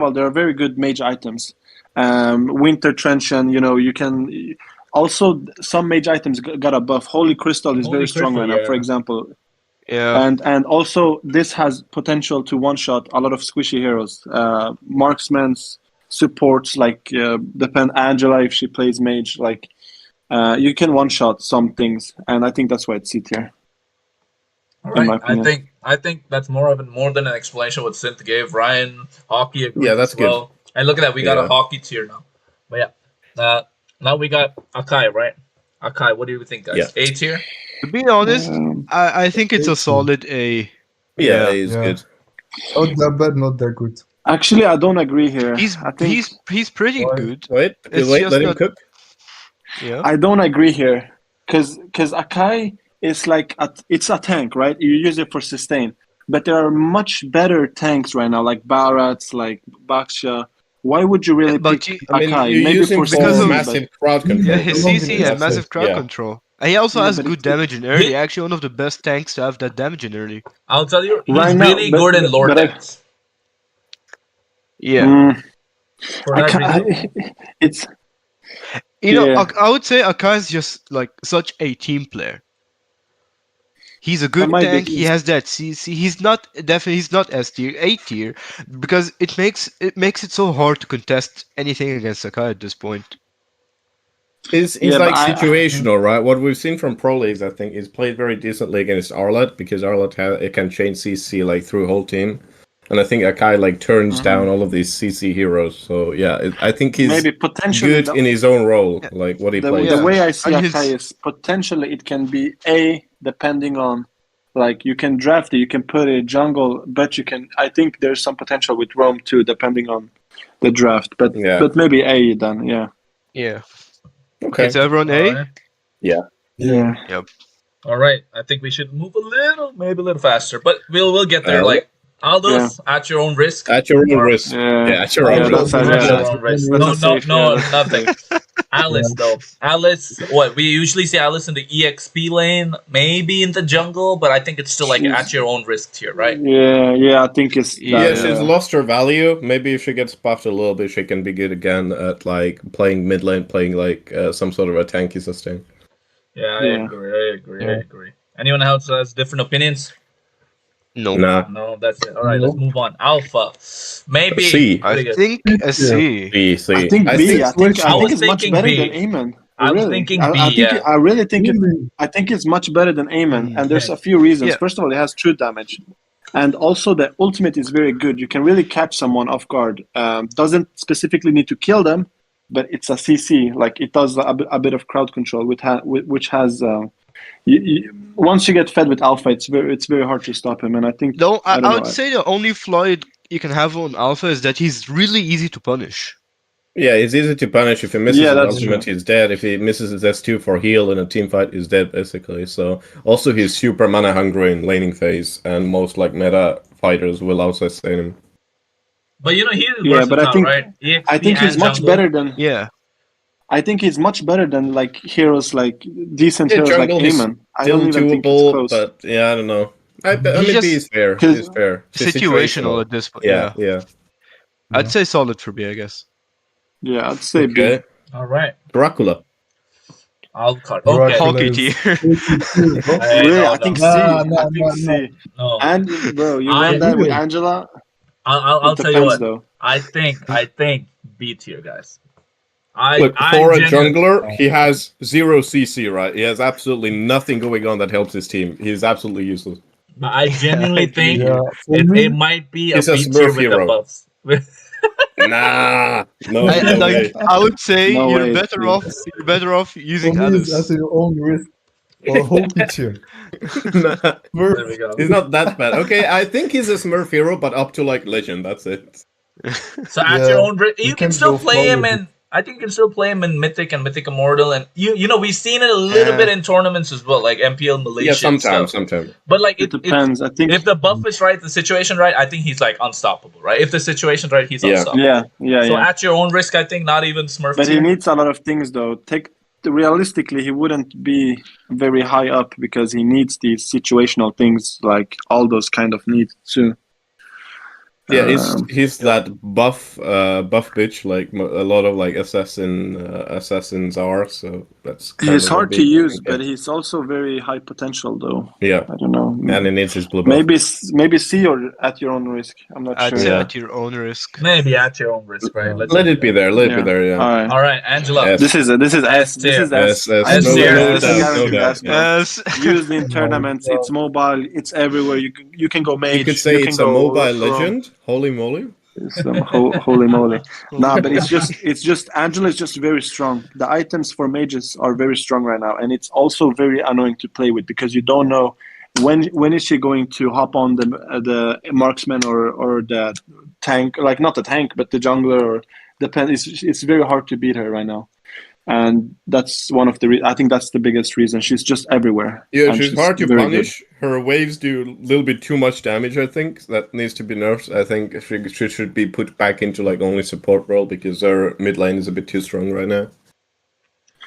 well, there are very good mage items. Winter Trenchant, you can also some mage items got a buff. Holy Crystal is Holy very strong Crystal, right now, yeah. for example. Yeah. And also this has potential to one-shot a lot of squishy heroes. Marksman's supports depend Angela if she plays mage, you can one-shot some things, and I think that's why it's C tier. All in my right, opinion. I think that's more than an explanation what Synth gave. Ryan, hockey agrees Yeah, that's as well. And look at that, we got a hockey tier now. But yeah, now we got Akai, right? Akai, what do you think, guys? Yeah. A tier? To be honest, I think it's a solid A. Yeah, A is good. Not that bad, not that good. Actually, I don't agree here. He's I think he's pretty Why? good. Wait, It's let just him that- cook. Yeah. I don't agree here because Akai is it's a tank, right? You use it for sustain, but there are much better tanks right now, like Barats, like Baksha. Why would you really but pick I mean, Akai? you're Maybe using for because for of- massive crowd control. Yeah, his Long CC enough, and massive crowd yeah. control. And he also Yeah, has but good damage in early. Actually, one of the best tanks to have that damage in early. I'll tell you, he's Right now, really good in lore but I- decks. Yeah. For I that can't, reason. it's You know, Yeah. I would say Akai is just like such a team player. He's a good might be tank. He his- has that CC. He's not S tier, A tier, because it makes it so hard to contest anything against Akai at this point. He's Yeah, like but situational, right? What we've seen from Pro Leagues, I think, is played very decently against Arlet because Arlet it can change CC through whole team, and I think Akai turns down all of these CC heroes. So yeah, I think he's maybe potentially good in his own role, Yeah. what he the plays. way I see And his- Akai is potentially it can be A depending on you can draft it, you can put it jungle, but I think there's some potential with Rome too, depending on the draft. But Yeah. but maybe A then, yeah. Yeah. Okay. Okay, so everyone A. Alright. Yeah. All right, I think we should move maybe a little faster, but we'll get there. Aldous, at your own risk. At your own Or- risk. Yeah, at your yeah, own that's risk. a- At yeah, your own risk. that's No, a safe, no, yeah, that's nothing. Alice, though. Alice, what? We usually see Alice in the EXP lane, maybe in the jungle, but I think it's still at your own risk tier, right? Yeah, I think it's Yeah, that, she's lost her value. Maybe if she gets buffed a little bit, she can be good again at playing mid lane, playing some sort of a tanky sustain. Yeah, I Yeah. agree. Anyone else has different opinions? No. Nah, No, that's it. All right, let's move on. Alpha, maybe. C. What do I you get? think a C. B, C. I think B. I think I was it's much thinking better B. than Aemon. I was Really. thinking I B, think yeah. I really think Really? I think it's much better than Aemon, and there's Okay. a few reasons. Yeah. First of all, it has true damage, and also the ultimate is very good. You can really catch someone off guard. Doesn't specifically need to kill them, but it's a CC. It does a bit of crowd control, which has. Once you get fed with Alpha, it's very hard to stop him, and I think. No, I don't know, would say the only flaw you can have on Alpha is that he's really easy to punish. Yeah, it's easy to punish. If he misses Yeah, his that's ultimate, he's dead. If he misses his S2 for heal in a team fight, he's dead, basically. So, also he's super mana hungry in laning phase, and most meta fighters will also sustain him. But he's Yeah, but I versatile, think- right? EXP I think he's and much jungle. better than. Yeah. I think he's much better than decent Yeah, heroes like jungle, he's Aemon. I Still don't even think it's doable, close. but yeah, I don't know. I He's mean, just- B is fair. 'cause- It's fair. It's Situational at this point. Yeah, yeah. I'd say solid for B, I guess. Yeah, I'd say B. Okay. All right, Dracula. I'll cut. Dracula. Okay. Hockey is- tier. Hey, Really, no, I think no. C. Nah, I think C. No. And bro, you I- want that with Angela? I'll It tell you depends, what. though. I think B tier, guys. Look, I for a genuinely- jungler, he has 0 CC, right? He has absolutely nothing going on that helps his team. He's absolutely useless. But I genuinely think Yeah, for it me, might be a He's a B tier Smurf with the hero. buffs. Nah, no, I, no like, way. I would say No you're way, better dude. off. You're better off for using me, it's Alice. at your own risk. Or hockey tier. Nah, There we go. he's not that bad. Okay, I think he's a Smurf hero, but up to legend. That's it. So at Yeah, your own risk, you you can can still go play him forward. in. I think you can still play him in Mythic and Mythic Immortal, and we've seen it a little Yeah. bit in tournaments as well, like MPL Malaysia. Yeah, and sometimes, stuff. sometimes. But It depends. I think. if the buff is right, the situation right, I think he's unstoppable, right? If the situation's right, he's Yeah. unstoppable. Yeah. So at your own risk, I think not even Smurf. But he tier. needs a lot of things, though. Realistically, he wouldn't be very high up because he needs these situational things, like all those kind of needs too. Yeah, Um, he's that buff bitch like a lot of like assassins are. So that's kind he's of a hard to big use, thing, but yeah. he's also very high potential, though. Yeah, I don't know. and he needs his blue buff. Maybe C or at your own risk. I'm not I'd sure. say Yeah. at your own risk. Maybe at your own risk, right? Let's Let say it be there. Let it be there. Yeah. All right. All right, Angela. S. This is S. This S is tier. S. S, I no see doubt, S. no Guaranteed doubt. S, bro. Yes. Used in tournaments. It's mobile. It's everywhere. You can go mage. You could say can it's a go mobile Roam. legend. Holy moly! Holy moly! Nah, but it's just Angela is just very strong. The items for mages are very strong right now, and it's also very annoying to play with because you don't know when is she going to hop on the marksman or the tank, like not the tank but the jungler or it's very hard to beat her right now, and that's one of the I think that's the biggest reason. She's just everywhere. Yeah, and she's hard to very punish. Her waves do a little bit too much damage. I think that needs to be nerfed. I think she should be put back into like only support role because her mid lane is a bit too strong right now.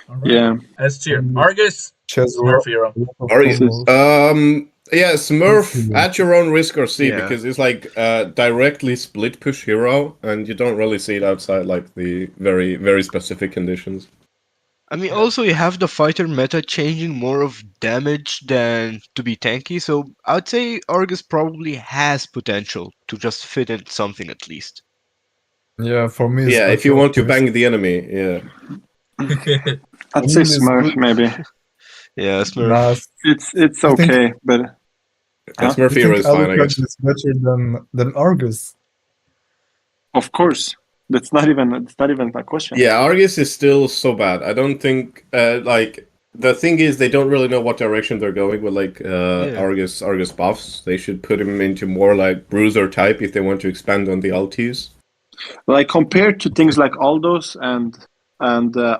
All right. Yeah. S tier. Argus. Chess Smurf hero. Yeah, Smurf at your own risk or C Yeah. because it's like directly split push hero, and you don't really see it outside like the very very specific conditions. I mean, also you have the fighter meta changing more of damage than to be tanky, so I would say Argus probably has potential to just fit in something at least. Yeah, for me. It's Yeah, if you want to bang the enemy, yeah. I'd say It's Smurf good. maybe. Yeah, Smurf. Nah, It's I think- okay, but And Smurf I hero think is fine, I Alucard guess. is better than Argus. of course it's not even a question. Yeah, Argus is still so bad. I don't think like the thing is they don't really know what direction they're going with like Argus buffs. They should put him into more like bruiser type if they want to expand on the ultis. Like compared to things like Aldos and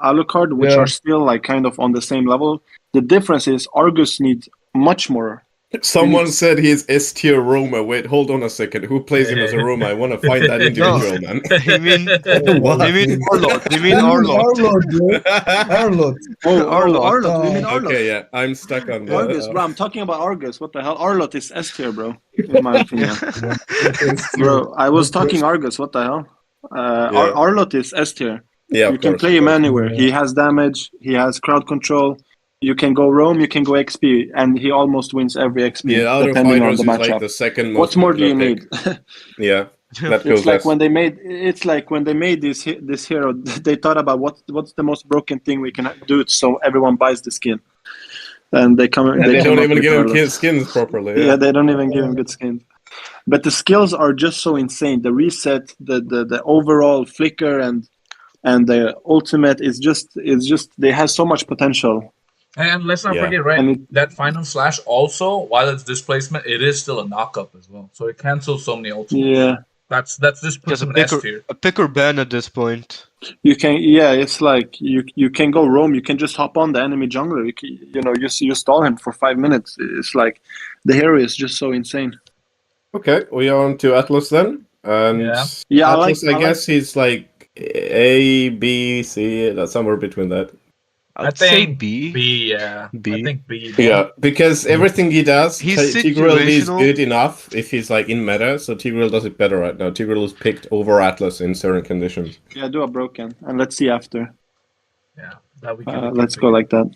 Alucard, which Yeah. are still like kind of on the same level, the difference is Argus needs much more. Someone said he's S tier Roma. Wait, hold on a second. Who plays him as a Roma? I want to find that individual, man. You mean What? you mean Arlot? You mean Arlot? Arlot, bro. Arlot. Arlot. We mean Arlot. Okay, yeah, I'm stuck on that. Argus, bro. I'm talking about Argus. What the hell? Arlot is S tier, bro. In my opinion, bro. I was talking Argus. What the hell? Arlot is S tier. Yeah, You of can course. play him anywhere. Yeah. He has damage. He has crowd control. You can go roam. You can go XP, and he almost wins every XP Yeah, out of depending on fighters the is like matchup. the second most. What more do you popular need? pick. Yeah, that goes It's like S. when they made. It's like when they made this hero. They thought about what's the most broken thing we can do, so everyone buys the skin, and they come. And they came don't up even with give him Arlot. skins properly. Yeah, they don't even give him good skins. But the skills are just so insane. The reset, the overall flicker, and the ultimate is just they have so much potential. And let's not Yeah. forget, right? And That final slash also, while it's displacement, it is still a knockup as well. So it cancels so many ultimates. Yeah, That's just puts Just him a in S pick tier. a pick or ban at this point. you can. Yeah, it's like you can go roam. You can just hop on the enemy jungler. You stall him for 5 minutes. It's like the hero is just so insane. Okay, we are on to Atlas then. And Yeah, Atlas, I I guess he's like A, B, C, that's somewhere between that. I'd say think B. B, yeah. B. I think B. Yeah, because everything he does, He's Tigreal is situational. good enough if he's like in meta, so Tigreal does it better right now. Tigreal is picked over Atlas in certain conditions. Yeah, do a broken, and let's see after. Yeah. That we can Let's go like that.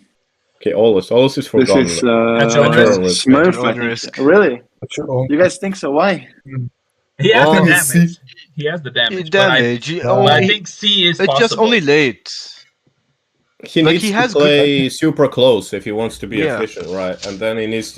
Okay, Olus is This forgotten. is At your own risk. Smurf. At your own I think. risk. Really? At your own. You guys think so? Why? He has Oh, the C. damage. He has the damage. But Damage. I think C is It's possible. just only late. He But needs he to has play super close if he wants to be Yeah. efficient, right? And then it needs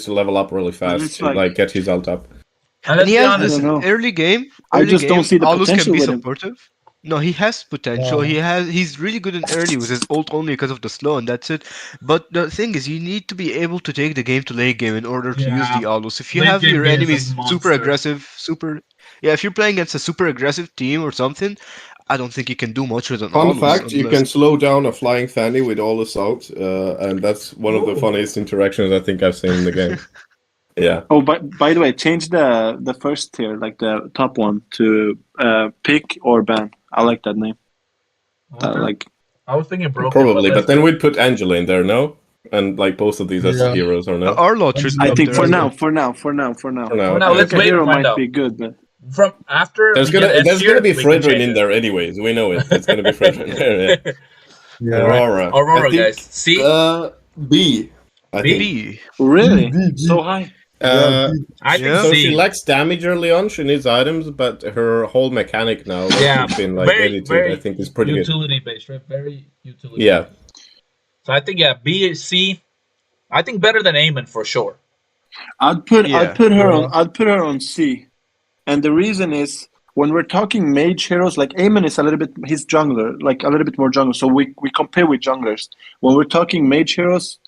to level up really fast it's to like- like get his ult up. And And let's he be has honest. this don't know. early game. I Early just don't game, see the Alus potential can be with him. supportive. No, he has potential. He's really good in early with his ult only because of the slow, and that's it. But the thing is, you need to be able to take the game to late game in order to use Yeah. the Alus. If you Late have game your he is a enemies super monster. aggressive, if you're playing against a super aggressive team or something, I don't think you can do much with an Fun Alus. fact, you unless- can slow down a flying fanny with all assault, and that's one of the funniest interactions I think I've seen in the game. Yeah. Oh, by the way, change the first tier, like the top one, to pick or ban. I like that name. Okay. Like I was thinking broken. Probably, let's but then we'd put Angela in there, no? And like both of these as Yeah. heroes or no? Arlot should be I up think there for as now, well. for now. For now, For now, okay. let's Like a wait and hero find might out. be good, but From after There's we get gonna S there's tier, gonna be we can Fredrin change in it. there anyways. We know it. It's gonna be Fredrin. Yeah. Yeah. Aurora. Aurora, I think, guys. C? B. I B? think. B. Really? B. So high? Yeah, B. I think Yeah. So C. she lacks damage early on. She needs items, but her whole mechanic now, like Yeah, she's been like very, edited, I think is pretty good. utility based, right? Very utility. Yeah. So I think B, C. I think better than Eamon for sure. I'd put Yeah. her on C, and the reason is when we're talking mage heroes, like Eamon is a little bit he's jungler, like a little bit more jungler. So we compare with junglers. When we're talking mage heroes,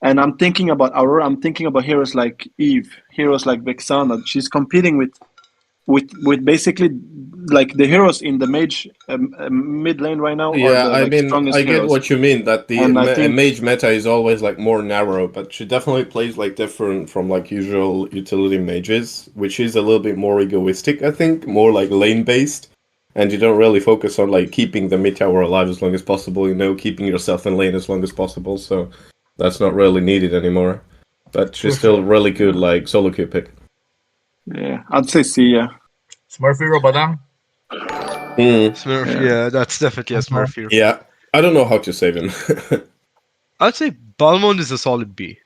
and I'm thinking about Aurora, I'm thinking about heroes like Eve, heroes like Vexana. She's competing with basically like the heroes in the mage mid lane right now are Yeah, the I like, mean, strongest I get heroes. what you mean, that the And I think- mage meta is always like more narrow, but she definitely plays like different from like usual utility mages, which is a little bit more egoistic, I think, more like lane based. And you don't really focus on like keeping the mid tower alive as long as possible, keeping yourself in lane as long as possible, so that's not really needed anymore. But she's still really good like solo queue pick. Yeah, I'd say C. Yeah. Smurf hero, Badang. Smurf. Yeah. Yeah, that's definitely a Smurf here. Yeah, I don't know how to save him. I'd say Balmond is a solid B.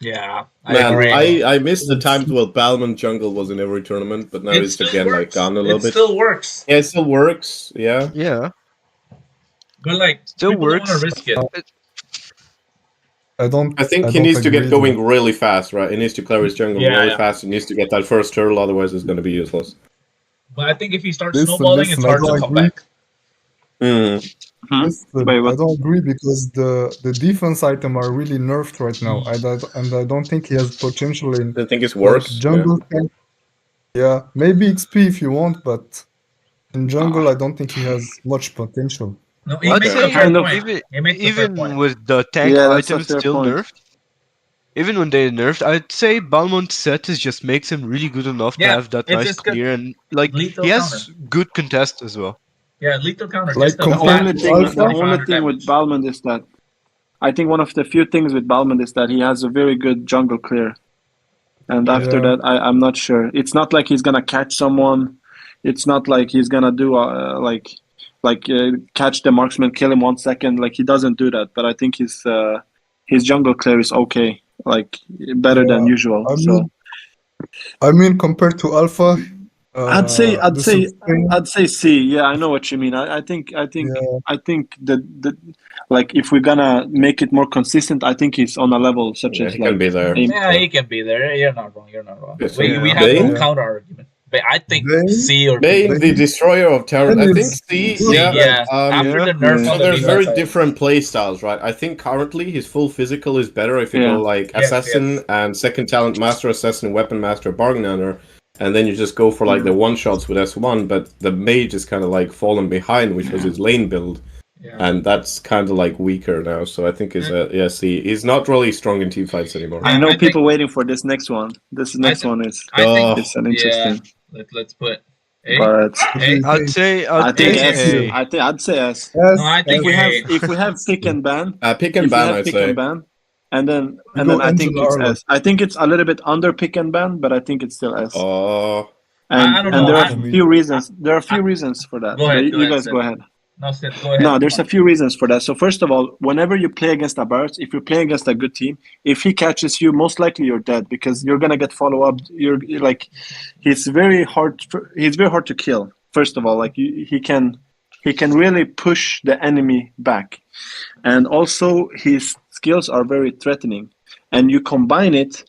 Yeah, I Man, agree. I missed the times where Balmond jungle was in every tournament, but now It it's still again like works. gone a little It bit. still works, Yeah, it still works. Yeah. Yeah, but like still people don't want works. to risk it. I think he don't needs to get agree going though. really fast, right? He needs to clear his jungle Yeah, really yeah. fast. He needs to get that first turtle, otherwise it's going to be useless. But I think if he starts Listen, snowballing, listen, it's I hard to don't come agree. back. Listen, Wait, what? I don't agree because the defense item are really nerfed right now. And I don't think he has potential in I think it's like worse. jungle tank. Yeah, maybe XP if you want, but in jungle I don't think he has much potential. No, he I'd makes say a fair kind of- point. even He makes a fair even point. with the tank Yeah, that's a items fair still point. nerfed, even when they nerfed, I'd say Balmond's set is just makes him really good enough to Yeah, have that it's nice just good. clear and like Lethal he has good contest as well. Yeah, lethal counter. Like Just a The compared flat only to thing, Alpha? the only 2500 thing with damage. Balmond is that I think one of the few things with Balmond is that he has a very good jungle clear, and after Yeah. that, I'm not sure. It's not like he's gonna catch someone. It's not like he's gonna do catch the marksman, kill him 1 second. Like he doesn't do that. But I think his jungle clear is okay, like better than Yeah, usual. I I mean compared to Alpha, I'd say the sustain, I'd say C. Yeah, I know what you mean. I think that like if we're gonna make it more consistent, I think he's on a level such Yeah, as he can like be there. Aim. Yeah, he can be there. You're not wrong. You're not wrong. Yes, We yeah. have no Bane? counter argument. But I think Bane? C or Bane, B. the destroyer of Terran. I Bane think is C. good, Yeah. Yeah. After Yeah. the nerf Yeah. on So the there's defense very side. different play styles, right? I think currently his full physical is better if you Yeah. go like Yes, assassin yes. and second talent master assassin, weapon master, bargain hunter, and then you just go for like the one shots with S1. But the mage is kind of like fallen behind, which was his lane build, Yeah. and that's kind of like weaker now. So I think is C. He's not really strong in team fights anymore. I know I think- people waiting for this next one. This next think- one is I think it's an interesting. let's put A. But A. I'd say I think A. S. A. I'd say S. yes, No, I think If we have pick and ban, Pick and if we ban, have I'd pick say. and ban, and then We and go then I think Angel it's Arlo. S. I think it's a little bit under pick and ban, but I think it's still S. Oh, And I don't and know. there are I a mean- few reasons. There are a few reasons for that. Go ahead, But go you ahead, guys Sid. go ahead. No, Sid, go ahead. No, there's a few reasons for that. So first of all, whenever you play against a Barrett, if you're playing against a good team, if he catches you, most likely you're dead because you're gonna get follow up. You're like, he's very hard. He's very hard to kill. First of all, like he can really push the enemy back, and also his skills are very threatening. And you combine it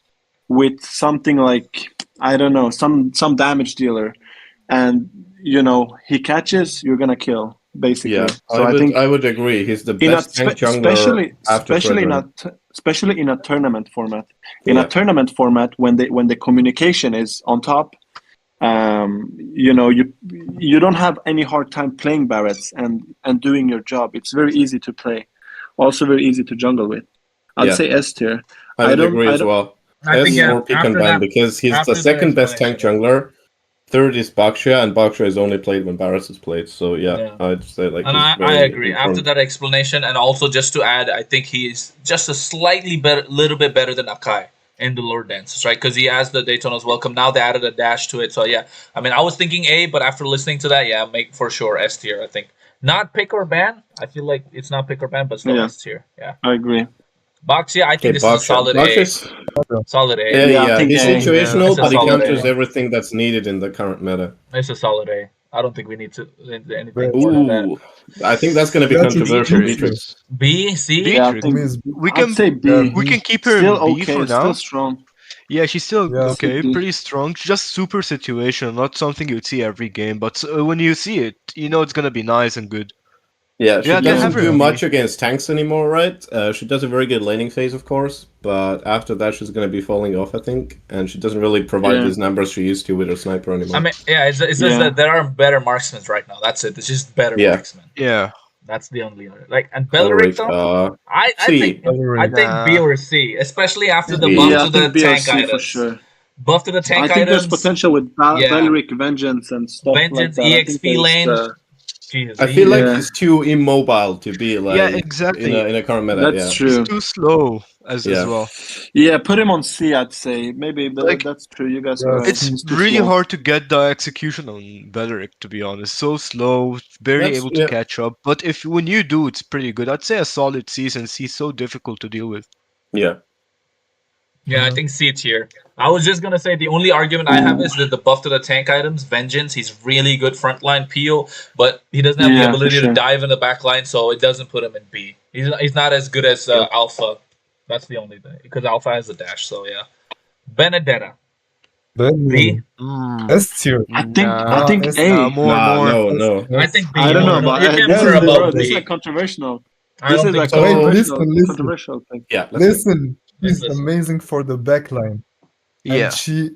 with something like I don't know, some damage dealer, and he catches, you're gonna kill basically. yeah. So I think I would agree. He's the in a best tank jungler after especially in a tournament format. In Yeah. a tournament format, when the communication is on top, you don't have any hard time playing Barretts and doing your job. It's very easy to play, also very easy to jungle with. I'd Yeah. say S tier. I would agree I as don't- well. I think, S yeah, or pick and after ban that- because he's after the the second best tank explanation. jungler. Third is Baksha, and Baksha is only played when Barris is played. So yeah. I'd say like. And he's I very agree. After important. that explanation, and also just to add, I think he's just a slightly better, little bit better than Akai in the lure dances, right? Because he has the Daytona's Welcome. Now they added a dash to it. So yeah, I mean, I was thinking A, but after listening to that, yeah, make for sure S tier. I think not pick or ban. I feel like it's not pick or ban, but still Yeah. S tier. Yeah. I agree. Boxia, I think Okay, this is a solid Box A. is Solid A. yeah, Yeah, I yeah. think He's A. situational, It's a but he solid counters A. everything that's needed in the current meta. It's a solid A. I don't think we need to anything Right. more than that. Ooh, I think that's going to be That is controversial, Beatrice. Beatrix. B, C. Yeah, I Beatrice. For me think is We I'd can say B. Yeah, we can keep her Still in B okay. for now. Still strong. Yeah, she's still Yeah. okay, B. pretty strong. Just super situational, not something you'd see every game. But when you see it, you know it's gonna be nice and good. Yeah, she Yeah, I can have doesn't her do in B. much against tanks anymore, right? She does a very good laning phase, of course, but after that she's going to be falling off, I think, and she doesn't really provide Yeah. these numbers she used to with her sniper anymore. I mean, yeah, it's just Yeah. that there are better marksmen right now. That's it. It's just better Yeah. marksmen. Yeah. That's the only other. Like, and Belleric though, I C. think Belleric. B Nah. or C, especially after the B. buff Yeah, to I the think B or tank C items. for sure. Buff to the tank I think there's items. potential with Yeah. Belleric Vengeance and stuff Vengeance, like that. I think EXP lane. there's, Jesus, I feel like Yeah. he's too immobile to be like Yeah, exactly. in a current meta. That's Yeah. He's true. too slow as Yeah. well. Yeah, put him on C, I'd say. Maybe Like, that's true. You guys Yeah, are right. It's He's too really slow. hard to get the execution on Belleric, to be honest. So slow, barely That's- able to yeah. catch up. But when you do, it's pretty good. I'd say a solid C, since he's so difficult to deal with. Yeah. Yeah, I think C tier. I was just gonna say the only argument I have is that the buff to the tank items, Vengeance, he's really good frontline peel, but he doesn't have the Yeah, for ability sure. to dive in the back line, so it doesn't put him in B. He's not as good as Alpha. That's the only thing, because Alpha has a dash. So yeah, Benedetta Then B. S tier. I think Nah, S- A. more. No. I think B. I don't know, no, but you can't this put her is, above bro, this is B. like controversial. I This don't is think like so. Wait, controversial, listen. controversial thing. Yeah. Listen, she's listen. amazing for the backline. Yeah. And she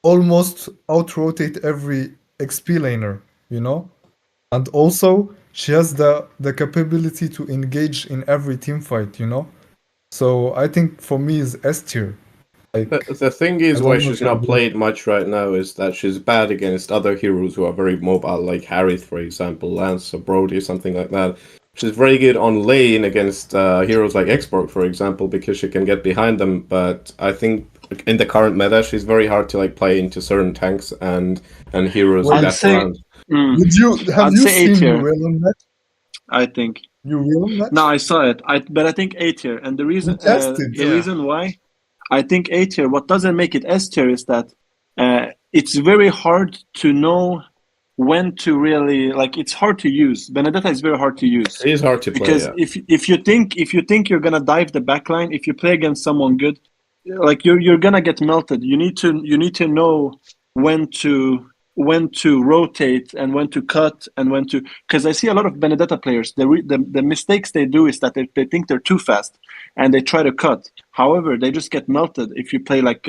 almost out-rotate every XP laner, you know? And also, she has the capability to engage in every team fight, you know? So I think for me is S tier. Like, The thing is, I why don't know she's if you not agree. played much right now is that she's bad against other heroes who are very mobile, like Harith, for example, Lance or Brody, something like that. She's very good on lane against heroes like Xborg, for example, because she can get behind them. But I think in the current meta, she's very hard to like play into certain tanks and heroes Well, I'd that say- around. have I'd you say A seen tier. Llewellyn match? I think. Llewellyn match? No, I saw it. But I think A tier, and the reason tested. the Yeah. reason why I think A tier. What doesn't make it S tier is that it's very hard to know when to really like. It's hard to use. Benedetta is very hard to use It is hard to play. because Yeah. if you think you're gonna dive the backline, if you play against someone good, like you're gonna get melted. You need to know when to rotate and when to cut and when to, because I see a lot of Benedetta players, the mistakes they do is that they think they're too fast and they try to cut. However, they just get melted if you play like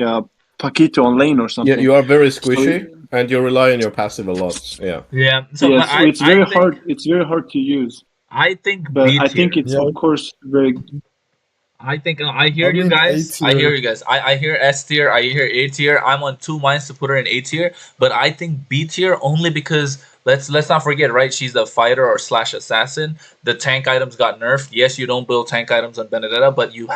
Paquito on lane or something. Yeah, you are very squishy, and you rely on your passive a lot. Yeah. Yeah. So Yeah, but so it's very I think, hard. It's very hard to use, I think but B I tier. think it's Yeah. of course very. I think I hear I you mean, guys. A I tier. hear you guys. I hear S tier. I hear A tier. I'm on two minds to put her in A tier, but I think B tier only because let's not forget, right? She's the fighter or slash assassin. The tank items got nerfed. Yes, you don't build tank items on Benedetta, but you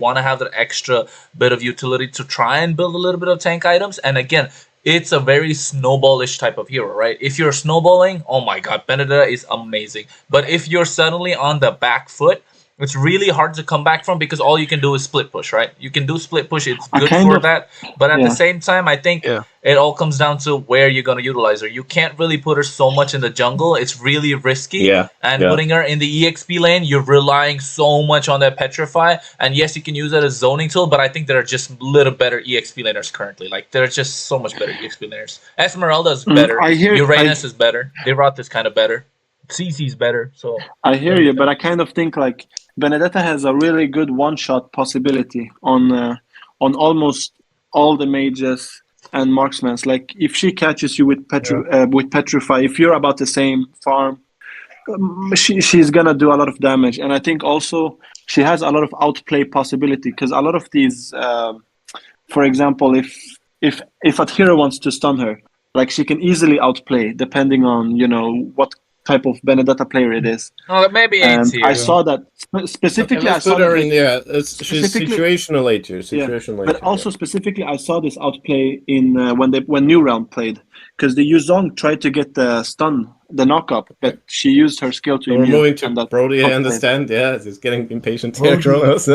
want to have that extra bit of utility to try and build a little bit of tank items. And again, it's a very snowballish type of hero, right? If you're snowballing, oh my god, Benedetta is amazing. But if you're suddenly on the back foot, it's really hard to come back from because all you can do is split push, right? You can do split push, it's I good kind for of- that. But at yeah. the same time, I think Yeah. it all comes down to where you're going to utilize her. You can't really put her so much in the jungle. It's really risky. Yeah, And yeah. putting her in the EXP lane, you're relying so much on that Petrify. And yes, you can use that as zoning tool, but I think there are just a little better EXP laners currently. Like, there are just so much better EXP laners. Esmeralda is better. I hear- Uranus is better. Deroth is kind of better. CC's better. So I hear you, but I kind of think like Benedetta has a really good one-shot possibility on almost all the mages and marksmans. Like if she catches you with Petrify, if you're about the same farm, she's gonna do a lot of damage. And I think also she has a lot of outplay possibility because a lot of these, for example, if a hero wants to stun her, like she can easily outplay depending on what type of Benedetta player it is. Oh, maybe A And tier. I saw that specifically. I Let's saw put her that in. Yeah, she's specifically- situational A tier. Yeah, Situational A but tier. also specifically, I saw this outplay in when New Realm played, because the Yuzong tried to get the stun, the knock-up, but she used her skill to So we're immune, moving to and that Brody. I outplayed. understand. Yeah, it's getting impatient here, Brody. Kronos.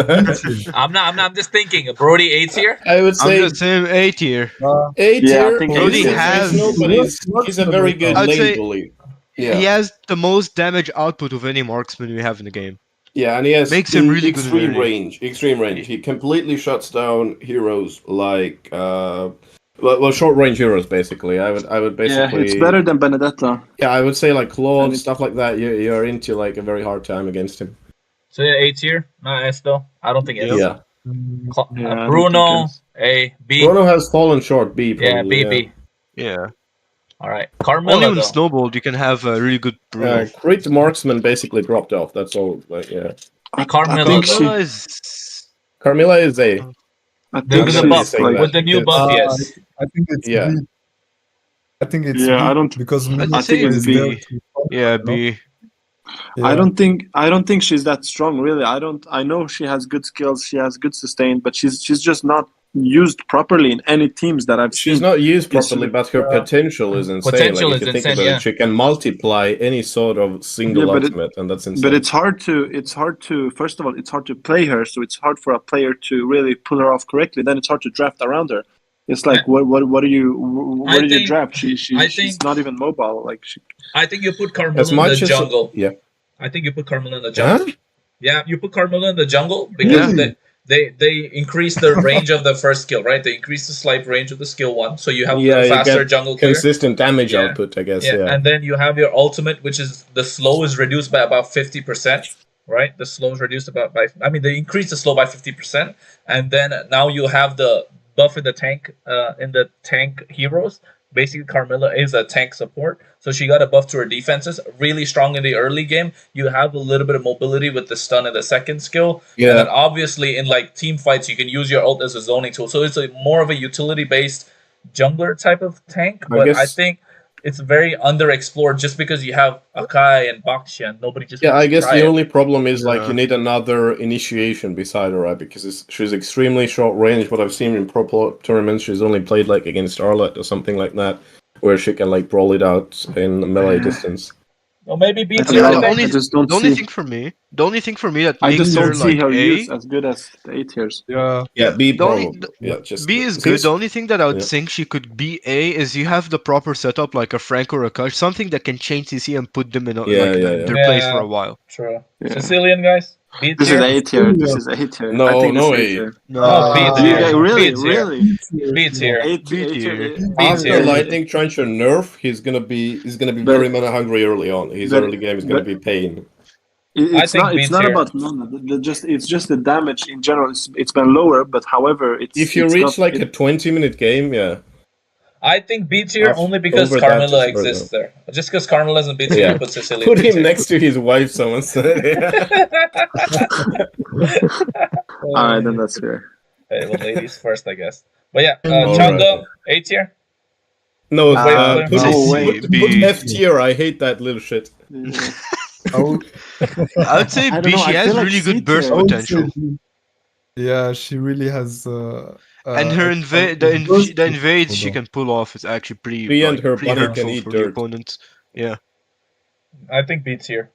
I'm just thinking. Brody A tier. I would I'm say just saying A tier. A Yeah, I tier. think Brody He's has- situational, but he's a very good I'd lane say- bully. He Yeah, has the most damage output of any marksman we have in the game. yeah, and he has Makes him really good extreme early. range. Extreme range. He completely shuts down heroes like well, short range heroes basically. I would Yeah, basically it's better than Benedetta. Yeah, I would say like Claw And and stuff like that. You're into like a very hard time against him. So yeah, A tier. Not S though. I don't think S. Yeah, Yeah, I don't Bruno think A B. Bruno has fallen short. B Yeah, probably. B B. Yeah. All right. Only Carmilla on though. Snowball you can have a really good Bruno. Crit marksman basically dropped off. That's all. Like, yeah, I Carmilla, think she. Carmilla is Carmilla is A. I With think the she's buff, like with the new buff, because- yes. I think it's Yeah. B. I think it's Yeah, B I don't- because I'd Military say is it's B. there to yeah no? B. I don't think she's that strong, really. I know she has good skills, she has good sustain, but she's just not used properly in any teams that I've She's seen. not used It's- properly, but her potential is insane. Potential like, if is you think insane, about yeah. it, she can multiply any sort of single Yeah, but ultimate, and that's insane. But it's hard to first of all, it's hard to play her, so it's hard for a player to really pull her off correctly. Then it's hard to draft around her. It's like what do you think- draft? She's think- not even mobile. Like I think you put Carmilla as in much the as jungle. yeah. I think you put Carmilla in the jungle. Huh? Yeah, you put Carmilla in the jungle because Really? they increase the range of the first skill, right? They increase the slipe range of the skill one, so you have Yeah, a you faster get jungle clear. consistent damage Yeah. output, I guess. Yeah, Yeah. and then you have your ultimate, which is the slow is reduced by about 50%, right? The slow is reduced they increase the slow by 50%, and then now you have the buff in the tank heroes. Basically, Carmilla is a tank support, so she got a buff to her defenses. Really strong in the early game. You have a little bit of mobility with the stun and the second skill. Yeah. And then obviously in like team fights, you can use your ult as a zoning tool. So it's more of a utility based jungler type of tank. I But I guess- think it's very underexplored just because you have Akai and Baxia and nobody just Yeah, wants I to guess try the it. only problem is like Yeah. you need another initiation beside her, right? Because she's extremely short range. What I've seen in pro tournaments, she's only played like against Arlette or something like that, where she can like brawl it out in melee distance. Well, maybe B I tier. don't I know. think. I just don't The only see. thing for me that I makes just her don't see like her A. used as good as the A tiers. Yeah. Yeah, B The only- probably. Yeah, just B is since- good. The only thing that I would Yeah. think she could be A is you have the proper setup like a Frank or a Kush, something that can change CC and put them in Yeah, like yeah, their yeah. place Yeah. for a while. True. Yeah. Sicilian guys. B This is tier. A tier. This is A tier. No, I think no this is A. tier. No, Oh, B You tier. guys- really, B tier. really. B tier. A B tier. After tier. Lightning Trencher nerf, he's gonna be But- very mana hungry early on. His but- early game is gonna but- be pain. It's think not. It's B not tier. about mana. It's just the damage in general. It's been lower, but however, it's If you it's reach not- like it- a 20-minute game, yeah. I think B tier After- only because over that Carmilla is further. exists there. Just because Carmilla's in B tier, Yeah. you put Sicilian Put B him tier. next to his wife, someone said. all right, then that's fair. Hey, well, ladies first, I guess. But yeah, All Changa, A tier. No, Uh, put, no way. put F tier. I hate that little shit. I would, I would say I don't B. know, She I has feel like really C good burst tier. I would potential, say B. Yeah, she really has. and her the invades she can pull off is actually pretty. B and like, her pretty body can hurtful eat for the dirt. opponents. Yeah, I think B tier.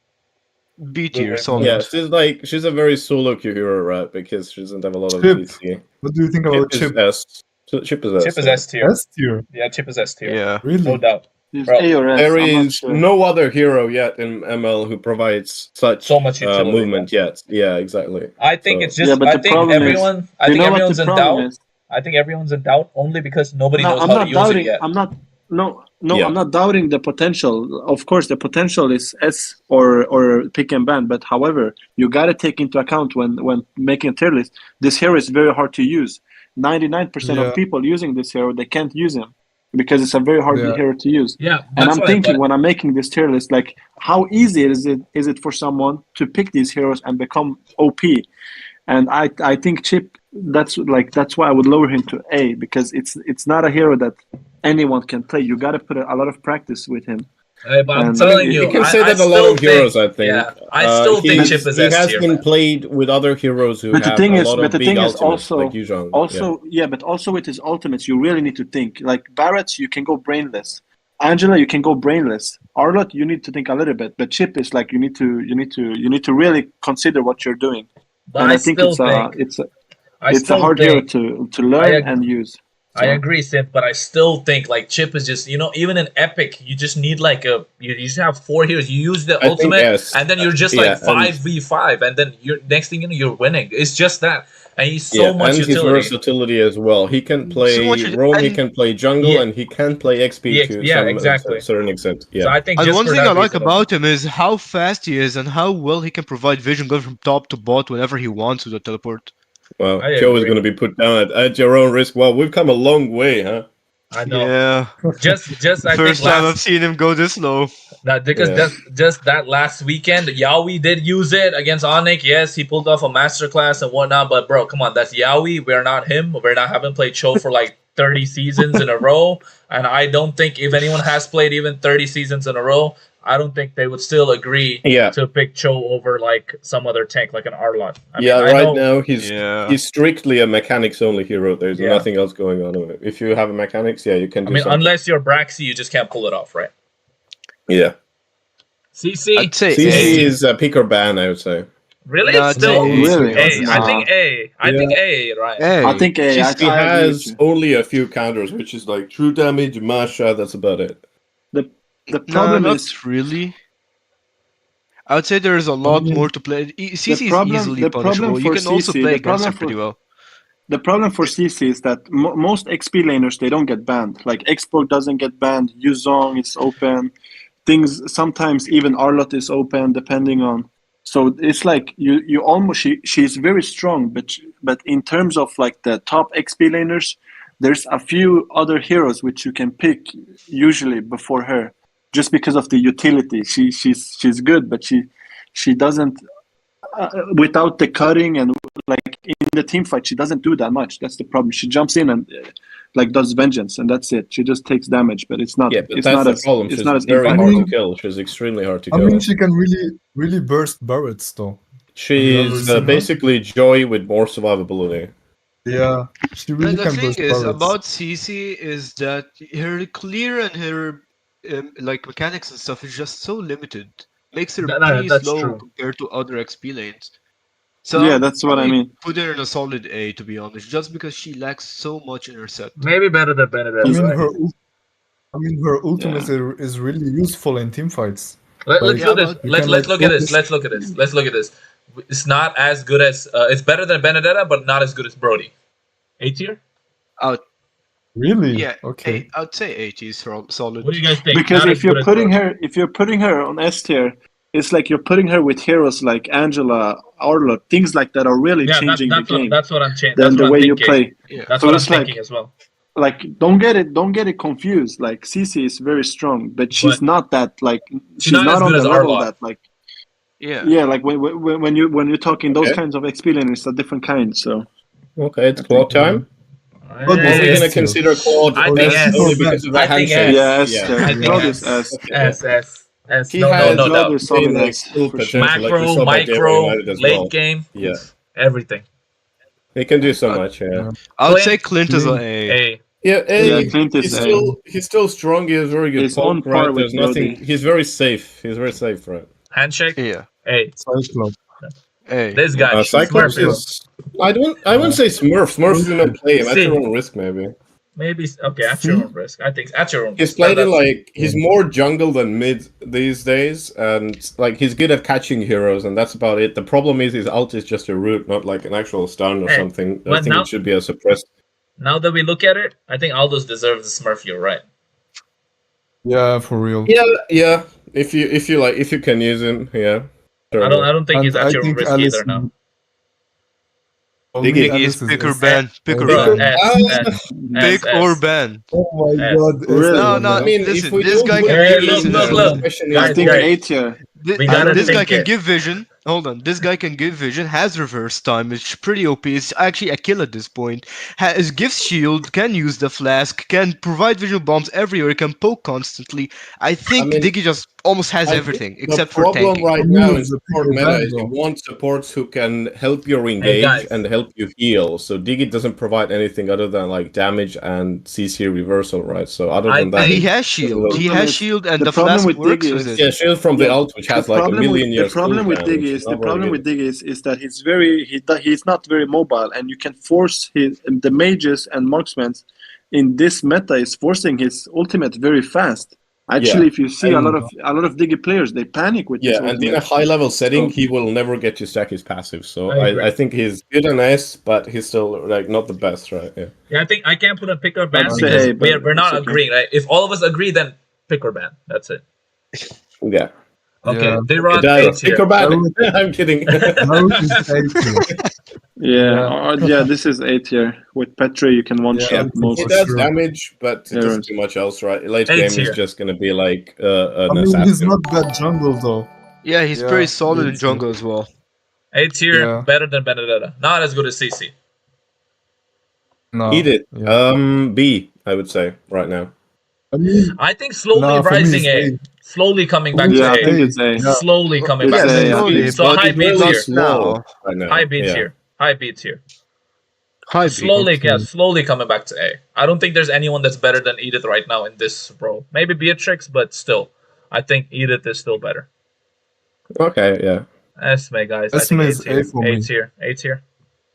B tier, Yeah. solid. Yeah, she's a very solo queue hero, right? Because she doesn't have a lot of Chip. CC. What do you think about Chip is Chip? S. Chip is S. Chip is yeah. S tier. S tier. Yeah, Chip is S tier. Yeah. Really? No doubt. It's Bro, A or S. There I'm not is sure. no other hero yet in ML who provides such So much utility. movement yet. Yeah, exactly. I think So- it's just. Yeah, but I the think problem is- everyone. I You think know what everyone's the in problem doubt. is? I think everyone's in doubt only because nobody No, knows I'm how not to use it doubting. yet. I'm not. No, Yeah. I'm not doubting the potential. Of course, the potential is S or pick and ban. But however, you got to take into account when making a tier list. This hero is very hard to use. 99% Yeah. of people using this hero, they can't use him because it's a very hard Yeah. hero to use. Yeah, And that's I'm why, thinking but- when I'm making this tier list, like how easy is it for someone to pick these heroes and become OP? And I think Chip, that's why I would lower him to A, because it's not a hero that anyone can play. You got to put a lot of practice with him. But I'm And telling You you, can I, say I that a lot still of heroes, think, I think. yeah, I still think Chip is He S has tier, been man. played with other heroes who but the have thing a is, lot but of the big thing is ultimates, like also, Yuzhong. also, yeah, but also with his ultimates, you really need to think. Like Barrett, you can go brainless. Angela, you can go brainless. Arlott, you need to think a little bit. But Chip is like you need to really consider what you're doing. But And I I think still think, I it's a still hard hero think, to I learn agree. and use. I So agree, Synth, but I still think like Chip is just even in Epic, you just need like you just have 4 heroes. You use the I think ultimate, yes, and then you're just like yeah, and 5v5, and then you're next thing you know you're winning. It's just that, and he's yeah, so much and his utility. versatility as well. He can So much, play roam, he and can play jungle, Yeah, and he can play XP to yeah, some exactly. certain extent. So Yeah, I think and just one for thing I that like reason alone. about him is how fast he is and how well he can provide vision going from top to bot whenever he wants with a teleport. well, I Joe is agree. going to be put down at your own risk. Well, we've come a long way, huh? I know. Yeah, Just I think first time I've last seen him go this low. that because Yeah. just that last weekend, Yaoi did use it against Onyx. Yes, he pulled off a masterclass and whatnot. But bro, come on, that's Yaoi. We're not him. We're not having played Cho for like 30 seasons in a row. And I don't think if anyone has played even 30 seasons in a row, I don't think they would still agree Yeah, to pick Cho over like some other tank like an Arlott. I mean, yeah. I Right know. now, Yeah, he's strictly a mechanics only hero. There's Yeah. nothing else going on with it. If you have a mechanics, yeah, you can I do mean, something. unless you're Braxy, you just can't pull it off, right? Yeah, CC, I'd say CC A. is a pick or ban, I would say. really? No, I'd say Still A, to really, be A. I honest. think A. I Yeah. think A, Ryan. I A. think She's He I agree with has you. only a few counters, which is like true damage, Masha. That's about it. The no, problem not is really. I would say there's a I lot mean, more to play. CC is easily the problem punishable. You for can also CC play the against problem her pretty for well. the problem for CC is that most XP laners they don't get banned. Like Xbox doesn't get banned. Yuzong is open. Things sometimes even Arlott is open depending on. So it's like you almost she's very strong, but in terms of like the top XP laners, there's a few other heroes which you can pick usually before her, just because of the utility. She's good, but she doesn't without the cutting and like in the team fight she doesn't do that much. That's the problem. She jumps in and like does vengeance and that's it. She just takes damage, but it's not Yeah, but that's the problem. it's She's not as very I impactful. hard to mean, kill. She's extremely hard to I mean, kill. she can really burst Barretts though. Have you ever She's seen her? basically Joy with more survivability. Yeah, she And really the can thing burst is Barretts. about CC is that her clear and her like mechanics and stuff is just so limited. Makes her pretty That's slow true. compared to other XP lanes. So Yeah, I'll that's what I probably mean. put her in a solid A to be honest, just because she lacks so much in her set. Maybe better than I Benedetta, He's mean, right? her ultimate yeah. is really useful in team fights. Let's Like Yeah, do this. but you Let's can like look at this. focus. Let's look at this. Let's look at this. It's not as good as it's better than Benedetta, but not as good as Brody. A tier. out Really? yeah, Okay. I'd say 80 is solid. What do you guys think? Because Not as good as Brody. if you're putting her on S tier, it's like you're putting her with heroes like Angela, Arlott, things like that are really Yeah, changing the game. that's what I'm changing. Then That's what the I'm way you thinking. play. Yeah. That's So what I'm it's like thinking as well. don't get it confused. Like CC is very strong, but she's But not that like she's not as on good the as level Arlott. that like Yeah. like when you're talking those Okay. kinds of experience, it's a different kind. So Okay, it's Claude time. But Are we S gonna tier. consider Claude I Or think S S S. or only ban. because of the I think handshake? S. yeah, S Yeah. tier. I think Claude S. is S. S. He No, has no Claude doubt. is solid like S full for sure. potential, like we Macro, saw by Daryl micro, United as late well. game, Yeah, everything. he can do so Uh, much. Yeah, Yeah. I would say Clint, Clint is Clint. an A. A. yeah. Yeah, Hey, Clint is A. he's still strong. He has very good He's on poke. par Right, with there's nothing. Brody. He's very safe. He's very safe. Right. Handshake, Yeah. A. Cyclops. A. This Yeah. guy, Cyclops Smurf hero. is. I wouldn't say Smurf. Smurf do not play him at your See, own risk. Maybe maybe okay. At your See? own risk. I think at your own he's risk. played in That's like he's more jungle than mid these days, and like he's good at catching heroes, and that's about it. The problem is his ult is just a root, not like an actual stun or hey. something. I But think it should be a suppressed. now that we look at it, I think Aldous deserves the Smurf hero, right? Yeah, for real. Yeah. If you can use him, yeah. Sure. I don't think he's And at I your own think risk Alice. either now. For me, Diggy. Alice Pick or is ban. Pick or Bro, ban. S. Pick or ban. Oh my S. god. Really? No, S, no. I mean, if Listen, we this don't guy put can Hey, give Diggy look, in look, there, look. the question I is think Guys. A tier. We gotta This guy think can it. give vision. Hold on. This guy can give vision, has reverse time, it's pretty OP. It's actually a kill at this point. Has gives shield, can use the flask, can provide visual bombs everywhere, can poke constantly. I think mean, Diggy just almost has I think everything the except for problem tanking. right For me, now in it's the support pick or meta ban, is you bro. want supports who can help you Hey, engage guys. and help you heal. So Diggy doesn't provide anything other than like damage and CC reversal, right? So other I than that, And he think- has shield. Well, He problem has is- shield, and the the problem flask with works Diggy with is- it. yeah, shield from the Yeah, ult, which has like a million the years problem with cooldown, Diggy which is is the not very problem with good. Diggy is that he's not very mobile, and you can force the mages and marksmen in this meta is forcing his ultimate very fast. Actually, Yeah, if you see a lot of Diggy players, they panic with this Yeah, and in a ultimate. high level setting, So- he will never get to stack his passive. So I agree. I think he's good on S, but he's still like not the best, right? Yeah. Yeah, I think I can't put a pick or ban I'd because say A, but we're not it's okay. agreeing, right? If all of us agree, then pick or ban. That's it. Yeah. Okay, Yeah. D-Rod, Dara, A tier. pick or ban. Naruto- I'm kidding. Naruto is A tier. Yeah, this is A tier. With Petri, you can one Yeah, shot I think most. He for does sure. damage, but it doesn't Heroes. do much else, right? Late A game tier. is just gonna be like I an mean, assassin. he's not bad jungle though. Yeah, he's Yeah, pretty solid in it's- jungle as well. A tier, Yeah. better than Benedetta. Not as good as CC. No. Eat it. Yeah. B, I would say right now. I mean, I think slowly Nah, for me rising it's A. A. Slowly coming back Yeah, I to think A. it's A. Yeah. Slowly coming It's back A, to yeah. A. slowly, So but high it's B really tier. slow now. right now. High B Yeah. tier. High B tier. High B. Slowly, okay. yeah, slowly coming back to A. I don't think there's anyone that's better than Edith right now in this role. Maybe Beatrix, but still, I think Edith is still better. Okay, yeah. Esme, guys, I Esme think is A for A me. tier, A tier.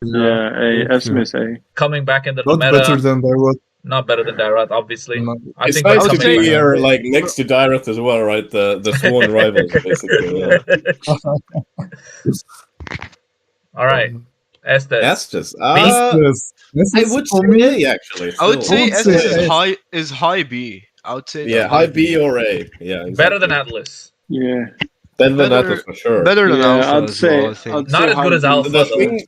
Yeah, A. Esme is A. Coming back into the Not meta, better than Dairot. not better than Dairat, obviously. No. I It's think by nice to coming say- be back. here, like next to Dyreth as well, right? The sworn rivals, basically. Yeah. All right, Estes. That's just. Estes. I would for say me. A actually. I would still. say would S say is high B. I would say Yeah, that high B or A. Yeah, exactly. Better than Atlas. Yeah. Better than Better- Atlas for sure. better than Yeah, Alpha I'd as say. well. I think. Not as good as Alpha, The though. thing.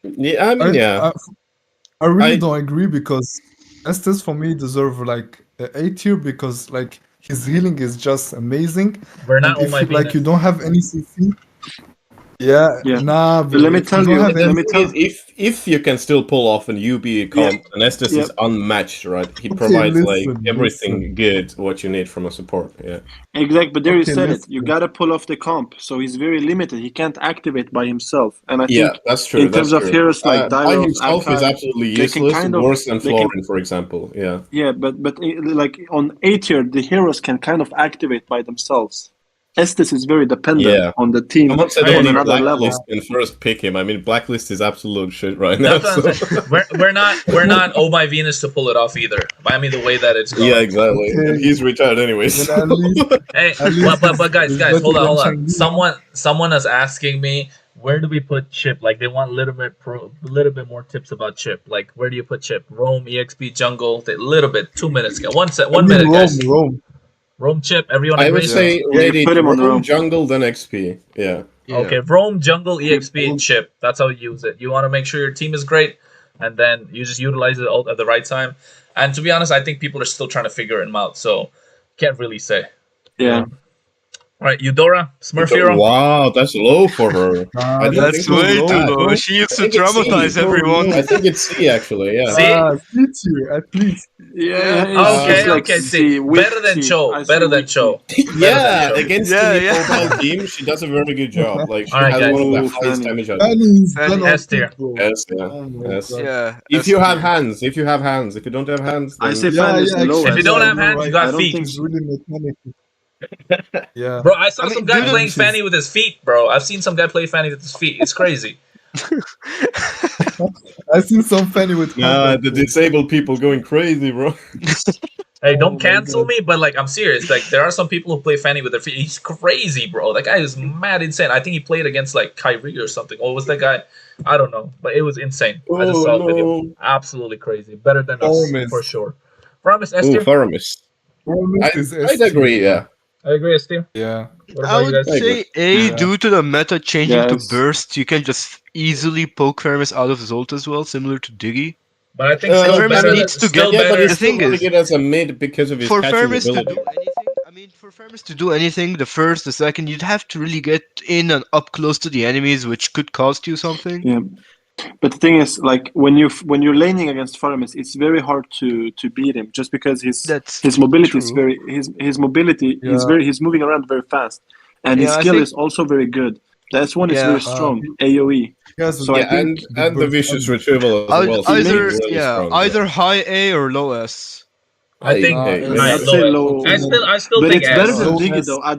Yeah, I mean, yeah. I really I- don't agree because Estes for me deserve like A tier because like his healing is just amazing. We're not And on my if like you don't have any CC, yeah, Yeah. nah. But let me if tell don't you, have let any- me tell- If you can still pull off an UB comp, and Estes is unmatched, right? He provides like listen, everything good what you need from a support. Yeah. Exactly, but there you Okay, said it. let's You go. gotta pull off the comp, so he's very limited. He can't activate by himself, and I think Yeah, that's true. in terms that's of true. heroes like By Dairos, himself is Akai, absolutely they can useless, kind of- worse than they can- Florin, for example. Yeah. yeah, but like on A tier, the heroes can kind of activate by themselves. Estes is very dependent Yeah. on the team Someone said I on agree. another level. Blacklist and first pick him. I mean, Blacklist is absolute shit right now. That's what I'm so- saying. We're not Oh My Venus to pull it off either. I mean the way that it's going. Yeah, exactly. Okay. And he's retired anyways. Then at least Hey, At least but guys, it's hold better on. than Shangri-La. Someone is asking me where do we put Chip? Like they want a little bit more tips about Chip. Like where do you put Chip? Roam, EXP, jungle. A little bit. 2 minutes. One minute, guys. Roam. Roam Chip. Everyone I would agrees. say Yeah, ready put to him on roam roam. jungle, then XP. Yeah. Yeah. Okay, Roam, jungle, EXP, Roam. Chip. That's how you use it. You want to make sure your team is great, and then you just utilize it all at the right time. And to be honest, I think people are still trying to figure him out. So can't really say. Yeah, All right, Eudora, Smurf Hero. Wow, that's low for her. Nah, I don't That's think so. way too Yeah. low. She used to I think it's C. traumatize everyone. I think it's C actually. Yeah. See? C tier at least. yeah. Okay, it's like okay, C, see. weak Better than C. Cho. I say Better than weak Cho. Yeah, Cho. against Yeah, the yeah. mobile team, she does a very good job. Like she Alright, has guys. one of the Oh, highest Fanny. damage out Fanny there. is Fanny done on S tier. bro. Yes, yeah. Oh my Yes. God. Yeah. If you have hands, if you don't have hands, I then say Yeah, Fan is yeah, the lowest. If you don't have you're hands, right. you got I don't feet. think It's really mechanical. Yeah. Bro, I saw I mean, some guy dude, playing she's- Fanny with his feet, bro. I've seen some guy play Fanny with his feet. It's crazy. I seen some Fanny with nah, hand the disabled people going crazy, bro. Hey, Oh don't my cancel God. me, but like I'm serious. Like there are some people who play Fanny with their feet. He's crazy, bro. That guy is mad insane. I think he played against like Kyrie or something. What was that guy? I don't know, but it was insane. I just saw a video. Absolutely crazy. Better than us Promise. for sure. Promise Ooh, Esther. Faramis. Promise is S I'd tier. agree, yeah. I agree, Steve. Yeah. What I about you would guys? say A, Yeah. due to the meta changing to Yes. burst, you can just easily poke Feramis out of his ult as well, similar to Diggy. But I think Uh, still Feramis better. needs to Still get- Yeah, but better. he's The still thing really is, good as a mid because of his for catching Feramis to ability. do anything, for Feramis to do anything, the first, the second, you'd have to really get in and up close to the enemies, which could cost you something. Yeah. But the thing is, like when you're laning against Faramis, it's very hard to beat him just because That's his mobility is true. very his mobility Yeah. he's moving around very fast, and his Yeah, I skill think- is also very good. The S1 is Yeah. very strong, AOE. He has So I Yeah, think and the burst vicious on- retrieval as well. So Either he's really strong, either high A or low S. I think. Hey, Nah, man. I'd say low. I still But think it's better S. than Low Diggy S. though. I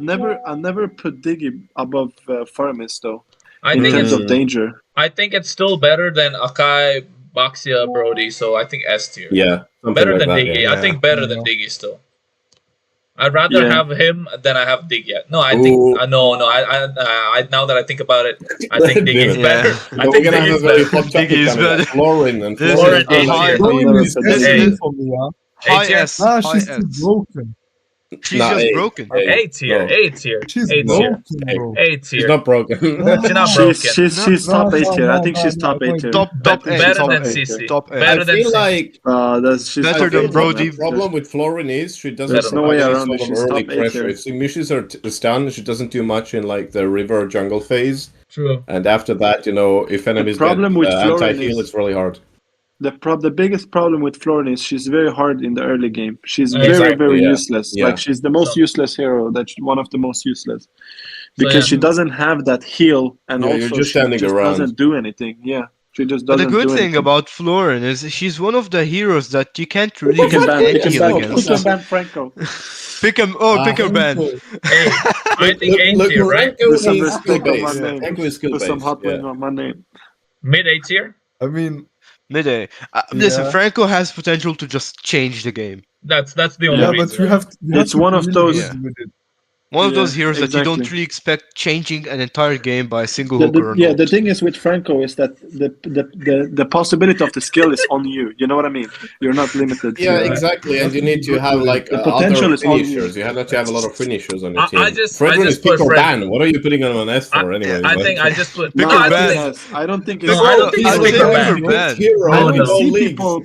never put Diggy above Faramis though I in think terms it's. of danger. I think it's still better than Akai, Baxia, Brody. So I think S tier. Yeah, something Better like than that. Diggy. Yeah. I think better than Yeah. Diggy still. I'd rather Yeah. have him than I have Dig yet. No, I think Ooh. no. I now that I think about it, I think Dig is Yeah. better. Yeah. I But we're think gonna Dig have is a very better. hot topic Diggy is coming up. better. Florin and This Florin is a A high, tier. Florin is Never S said Diggy. for me, huh? high tier? S. Nah, High she's too S. broken. She's Nah, just A. broken. A tier. No. A tier. She's A No. tier. broken, bro. A She's tier. not broken. She's not She's broken. she's No, top no, 8 tier. no, I think no, she's no, top 8 no. tier. Top A. Better Top than A. CC. Top A. I Better than feel CC. like She's Better top than 8 Brody. the problem with Florin is she doesn't There's no provide way any around it. sort of She's early top 8 pressure. here. If she misses her stun, she doesn't do much in like the river jungle phase. True. And after that, if enemies problem get with Florin anti-heal, is- it's really hard. The biggest problem with Florin is she's very hard in the early game. She's Exactly, very yeah. useless. Yeah. Like she's the most So- useless hero. That's one of the most useless because yeah. she doesn't have that heal, and Yeah, you're also just she standing just around. doesn't do anything. Yeah, she just But doesn't. the good do thing anything. about Florin is she's one of the heroes that you can't really Pick and use ban, pick and anti-heal ban, against. pick and ban, Franco. Pick him. Oh, pick or ban. Hey, I think A tier, right? Put some He's skill respect on my based. name. Franco is skill Put some based. hot Yeah. wind on my name. Mid A tier. I mean, Mid A. Listen, Yeah. Franco has potential to just change the game. That's the only yeah, reason. but you have to. You have It's to one be of really those- good with it. One of Yeah, those heroes that you don't exactly. really expect changing an entire game by a single hook or an The ult. thing is with Franco is that the possibility of the skill is on you. You know what I mean? You're not limited. Yeah, to, exactly. And you need to have like The potential other is on you. finishers. You have to have a lot of finishers on your I team. just Fredrin is put pick or Fred- ban. What are you putting him on S for anyway? I think I just put. No, No, I I don't think think. yes. I don't think No, it's. I don't think I'd it's say pick or pick or ban. ban. Hero I No, in don't no. all see leagues. people.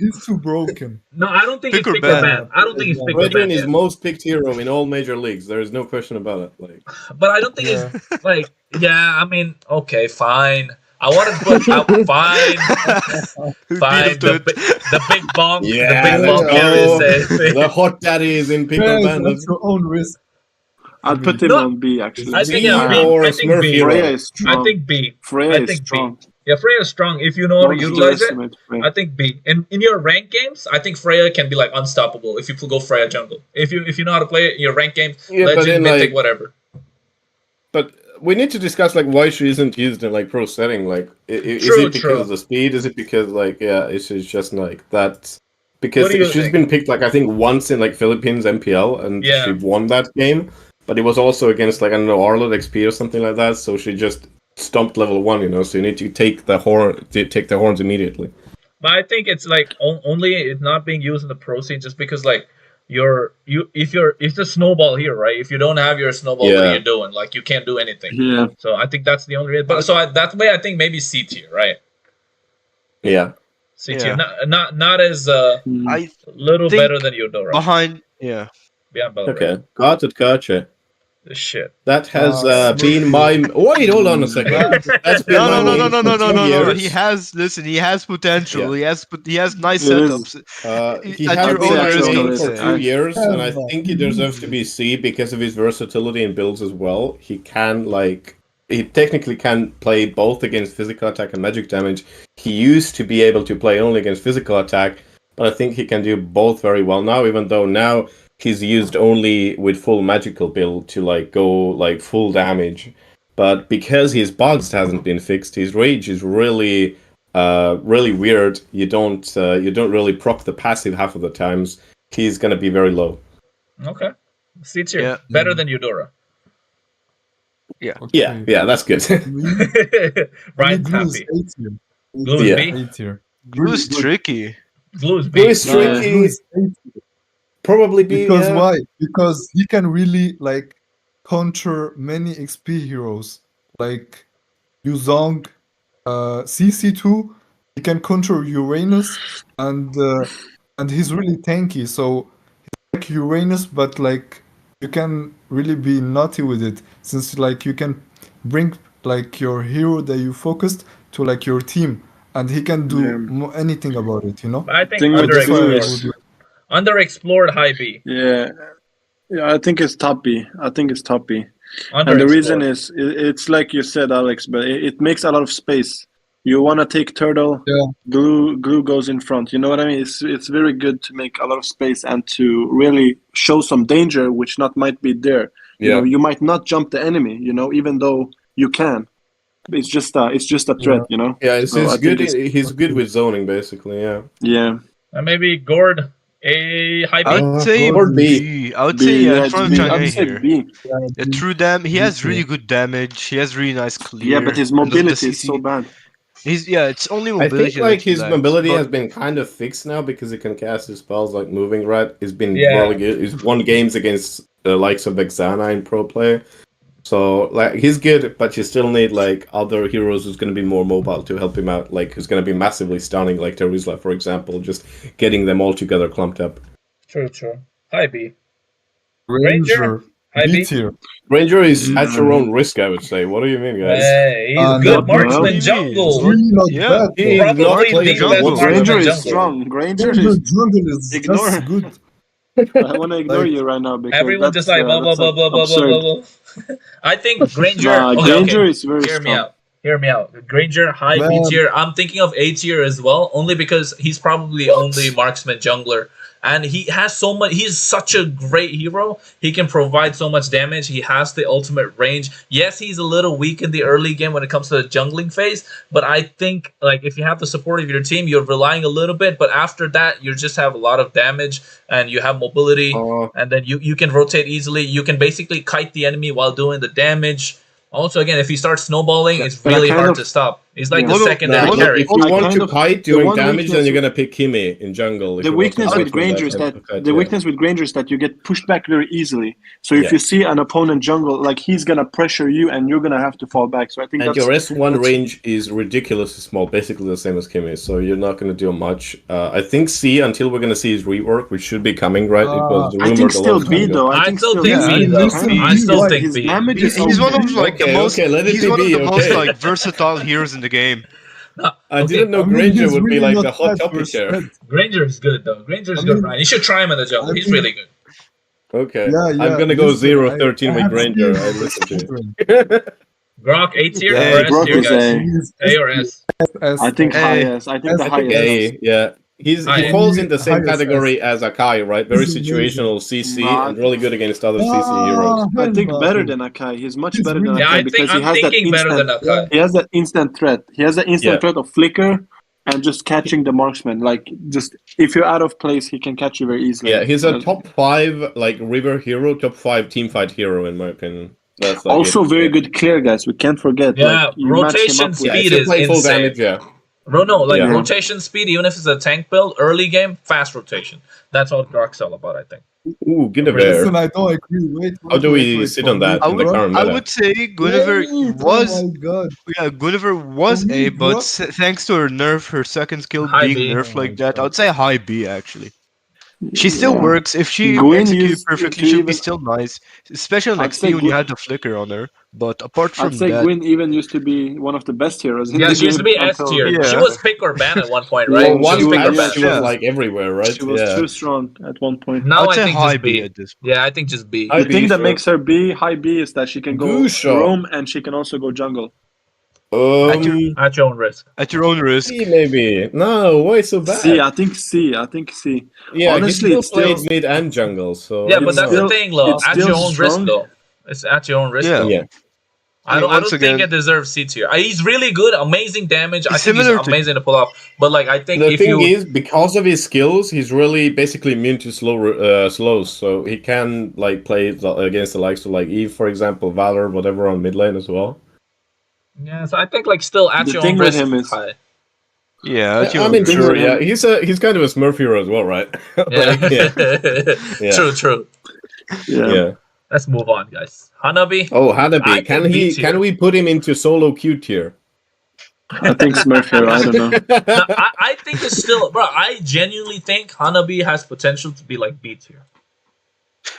He's too broken. No, I don't think Pick it's or pick or ban. ban. I don't think it's pick or ban. Fredrin is yet. most picked hero in all major leagues. There is no question about it. Like, But I don't think Yeah. it's like. Yeah, I mean, okay, fine. I wanted to put out fine. Fine. to it. The big bonk. yeah, the big let's bonk go. here is The hot daddy is in pick or Yes, ban. that's your own risk. I'd put him No, on B actually. I think B yeah, B. or I think Smurf B. hero. Freya is strong. I think B. Freya I is think B. strong. Yeah, Freya is strong if you know how to Don't utilize it. underestimate Freya. I think B. In your rank games, I think Freya can be like unstoppable if you go Freya jungle. If you know how to play it in your rank games, Yeah, but legend, then, mythic, like- whatever. But we need to discuss like why she isn't used in like pro setting. Like, is True, it because true. of the speed? Is it because like it's just like that? Because What do you she's think? been picked like I think once in like Philippines MPL and Yeah. she won that game, but it was also against like I don't know Arlot XP or something like that. So she just stomped level 1. So you need to take the horns immediately. But I think it's like only it's not being used in the pro scene just because like if the snowball here, right? If you don't have your snowball, what Yeah. are you doing? Like you can't do anything. Yeah. So I think that's the only reason. But that way I think maybe C tier, right? Yeah. C tier, Yeah. not as I little think better than Eudora. behind. Yeah. Yeah, but Okay. Got it. Gotcha. this shit. That has Smurf been my. Wait, hold on a second. That's been No, my no, no, no, main no, no, for no, 2 no, no. years. He has potential. Yeah. He has nice It is. setups. He At has your been own my risk, main I would for say. 2 years, and I Yeah. think he deserves to be C because of his versatility in builds as well. He technically can play both against physical attack and magic damage. He used to be able to play only against physical attack, but I think he can do both very well now, even though now he's used only with full magical build to like go like full damage. But because his bugs hasn't been fixed, his rage is really really weird. You don't really proc the passive half of the times. He's gonna be very low. Okay. C tier. Yeah. Better than Eudora. Okay. Yeah, that's good. Ryan's Glue's happy. A tier. Glue's Yeah. B. A tier. Blue's tricky. Glue's B. Glue's tricky. Glue's A tier. Probably B. Because Yeah. why? Because he can really like counter many XP heroes like Yuzong, CC2. He can counter Uranus, and he's really tanky. So like Uranus, but like you can really be naughty with it, since like you can bring like your hero that you focused to like your team, and he can do anything about it. You know. But I think Thing with That's why I Blue would is, like. underexplored high B. yeah, yeah. I think it's top B. I think it's top B. And the reason Underexplored. is, it's like you said, Alex, but it makes a lot of space. You want to take turtle, Yeah. glue goes in front. You know what I mean? It's very good to make a lot of space and to really show some danger, which not might be there. You know, Yeah. you might not jump the enemy. You know, even though you can. It's just a threat. You know. Yeah, it's, So it's I good. think He's good with zoning, basically. Yeah. yeah. And maybe Gord a high B. I would say Or B. B. I would B, say yeah, yeah, in it's front of B. Chang'e I'd say here. B. Yeah, true he has B really tier. good damage. He has really nice clear. Yeah, but his and the mobility is CC so bad. it's only I mobility think like that he his lacks. mobility But has been kind of fixed now because he can cast his spells like moving right. He's been Yeah. really good. He's won games against the likes of Vexana in pro play. So like he's good, but you still need like other heroes who's going to be more mobile to help him out. Like who's going to be massively stunning, like Terizla, for example. Just getting them all together clumped up. True. High B. Ranger, High B B. tier. Ranger is at your own risk, I would say. What do you mean, guys? Hey, he's No, good what the hell? marksman it's jungle. really not Yeah. bad. He's Though. not Probably playing the best jungle. marksman Granger is jungle. strong. Granger Ranger is. jungle is Ignore. just good. I want to ignore Like you right now because Everyone just that's like blah blah that's blah blah blah blah absurd. blah blah. I think Granger. Nah, Okay, Granger okay. is very Hear me strong. out. Hear me out. Granger high B man, tier. I'm thinking of A tier as well, only because he's probably only marksman jungler, and he has so much. He's such a great hero. He can provide so much damage. He has the ultimate range. Yes, he's a little weak in the early game when it comes to the jungling phase, but I think like if you have the support of your team, you're relying a little bit. But after that, you just have a lot of damage and you have mobility, and then you can rotate easily. You can basically kite the enemy while doing the damage. Also, again, if he starts snowballing, it's But I really kind hard of- to stop. He's like yeah. the Nah, secondary look, carry. if you I want kind to of- kite the doing one damage, weakness then you're with- gonna pick Kimi in jungle. If The you want to weakness kite with from that Granger is type that of kite, the yeah. weakness with Granger is that you get pushed back very easily. So if Yeah. you see an opponent jungle, like he's gonna pressure you, and you're gonna have to fall back. So I think And that's your S1 that's- range is ridiculously small, basically the same as Kimi, so you're not going to do much. I think C, until we're going to see his rework, which should be coming, right? It was I rumored think a still long time B ago. though. I think still think yeah, B I though. listen, I still why? think his B. damage is he's one of okay. like Okay, the most. okay, let it He's be one of B, the most okay. like versatile heroes in the game. I Okay. didn't know I mean, Granger he's would be really like not the hot bad topic for here. spread. Granger is good though. Granger's I good, mean- Ryan. You should try him in the jungle. I He's mean- really good. Okay, Yeah, I'm yeah, going to go listen, 0-13 I with have Granger. seen I the listen to you. children. Grok A tier Yeah, or S Grok tier, is guys? A. He's A or S? I think Hey. highest. I think the I I think highest. A, yeah. He Highest. falls in the same Highest, category as Akai, right? Very He's amazing. situational CC Nah, and really good against other CC heroes. I think hell better no. than Akai. He's much He's better than really- Yeah, Akai I because think he I'm has that thinking better than instant. Akai. He has that instant threat. He has that instant Yeah. threat of flicker and just catching the marksman. Like just if you're out of place, he can catch you very easily. Yeah, he's a top 5 like river hero, top 5 teamfight hero in my opinion. That's like Also it. very Yeah. good clear, guys. We can't forget. Yeah, like, you match him rotation up with- Yeah, speed if you is play full insane. damage, yeah. Like Yeah. rotation speed, even if it's a tank build, early game, fast rotation. That's what Grok's all about, I think. Ooh, get a Listen, bear. I don't agree. Wait, How do we wait, sit for on that me, I in the would, current I meta? would say Guinevere Wait, was Oh my god. Guinevere was For me, A, but Grok- thanks to her nerf, her second skill High being B. nerfed Oh like my that, I God. would say high B actually. She still Yeah. works. If she Gwyn executes used perfectly, to she'll be even- still nice. Especially on I'd XP say when you Gwyn- had the flicker on her. But apart from I'd say that, Gwyn even used to be one of the best heroes in Yeah, the she used to game be S until- tier. Yeah. She was pick or ban at one point, Yeah, right? Well, one she was pick or patch, ban. she was Yeah. like everywhere, right? She was Yeah. too strong at one point. Now I'd I say think high just B B. at this point. Yeah, I think just B. High The thing B, that sure. makes her B high B is that she can go Gusha. roam and she can also go jungle. At your own risk. At your own risk. C maybe. No, why so bad? C, I think C. I think C. Yeah, Honestly, he it's still played still- mid and jungle, so Yeah, I but don't that's know. the thing, though. it's At still your own risk, strong. though. It's at your own risk, Yeah. though. Yeah. I don't Once think again- it deserves C tier. He's really good, amazing damage. I He's think he's similar to- amazing to pull off. But like, I think The if thing you is, because of his skills, he's really basically immune to slows, so he can like play against the likes of like Eve, for example, Valor, whatever on mid lane as well. yeah, so I think like still at The your thing own with risk. him is- high. Yeah, that's I your mean, own sure, risk. yeah. He's kind of a Smurf hero as well, right? Yeah. Like, yeah. True. Yeah. Yeah. Let's move on, guys. Hanabi. Oh, I Hanabi. think B tier. Can we put him into solo Q tier? I think Smurf hero. I don't know. No, I think it's still, bro. I genuinely think Hanabi has potential to be like B tier.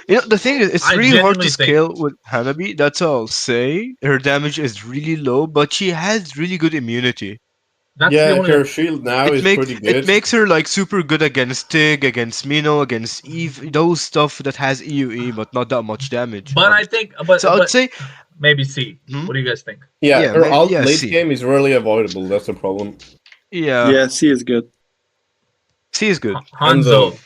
You know, the thing is, it's I really hard to genuinely think- scale with Hanabi. That's all I'll say. Her damage is really low, but she has really good immunity. That's Yeah, the only. her shield now is pretty good. It makes her like super good against Tig, against Mino, against Eve. Those stuff that has EUE, but not that much damage. But I think, but, So but I'd say maybe C. Hmm? What do you guys think? Yeah, Yeah, her alt yeah, late C. game is rarely avoidable. That's the problem. Yeah, C is good. C is good. Hanzo.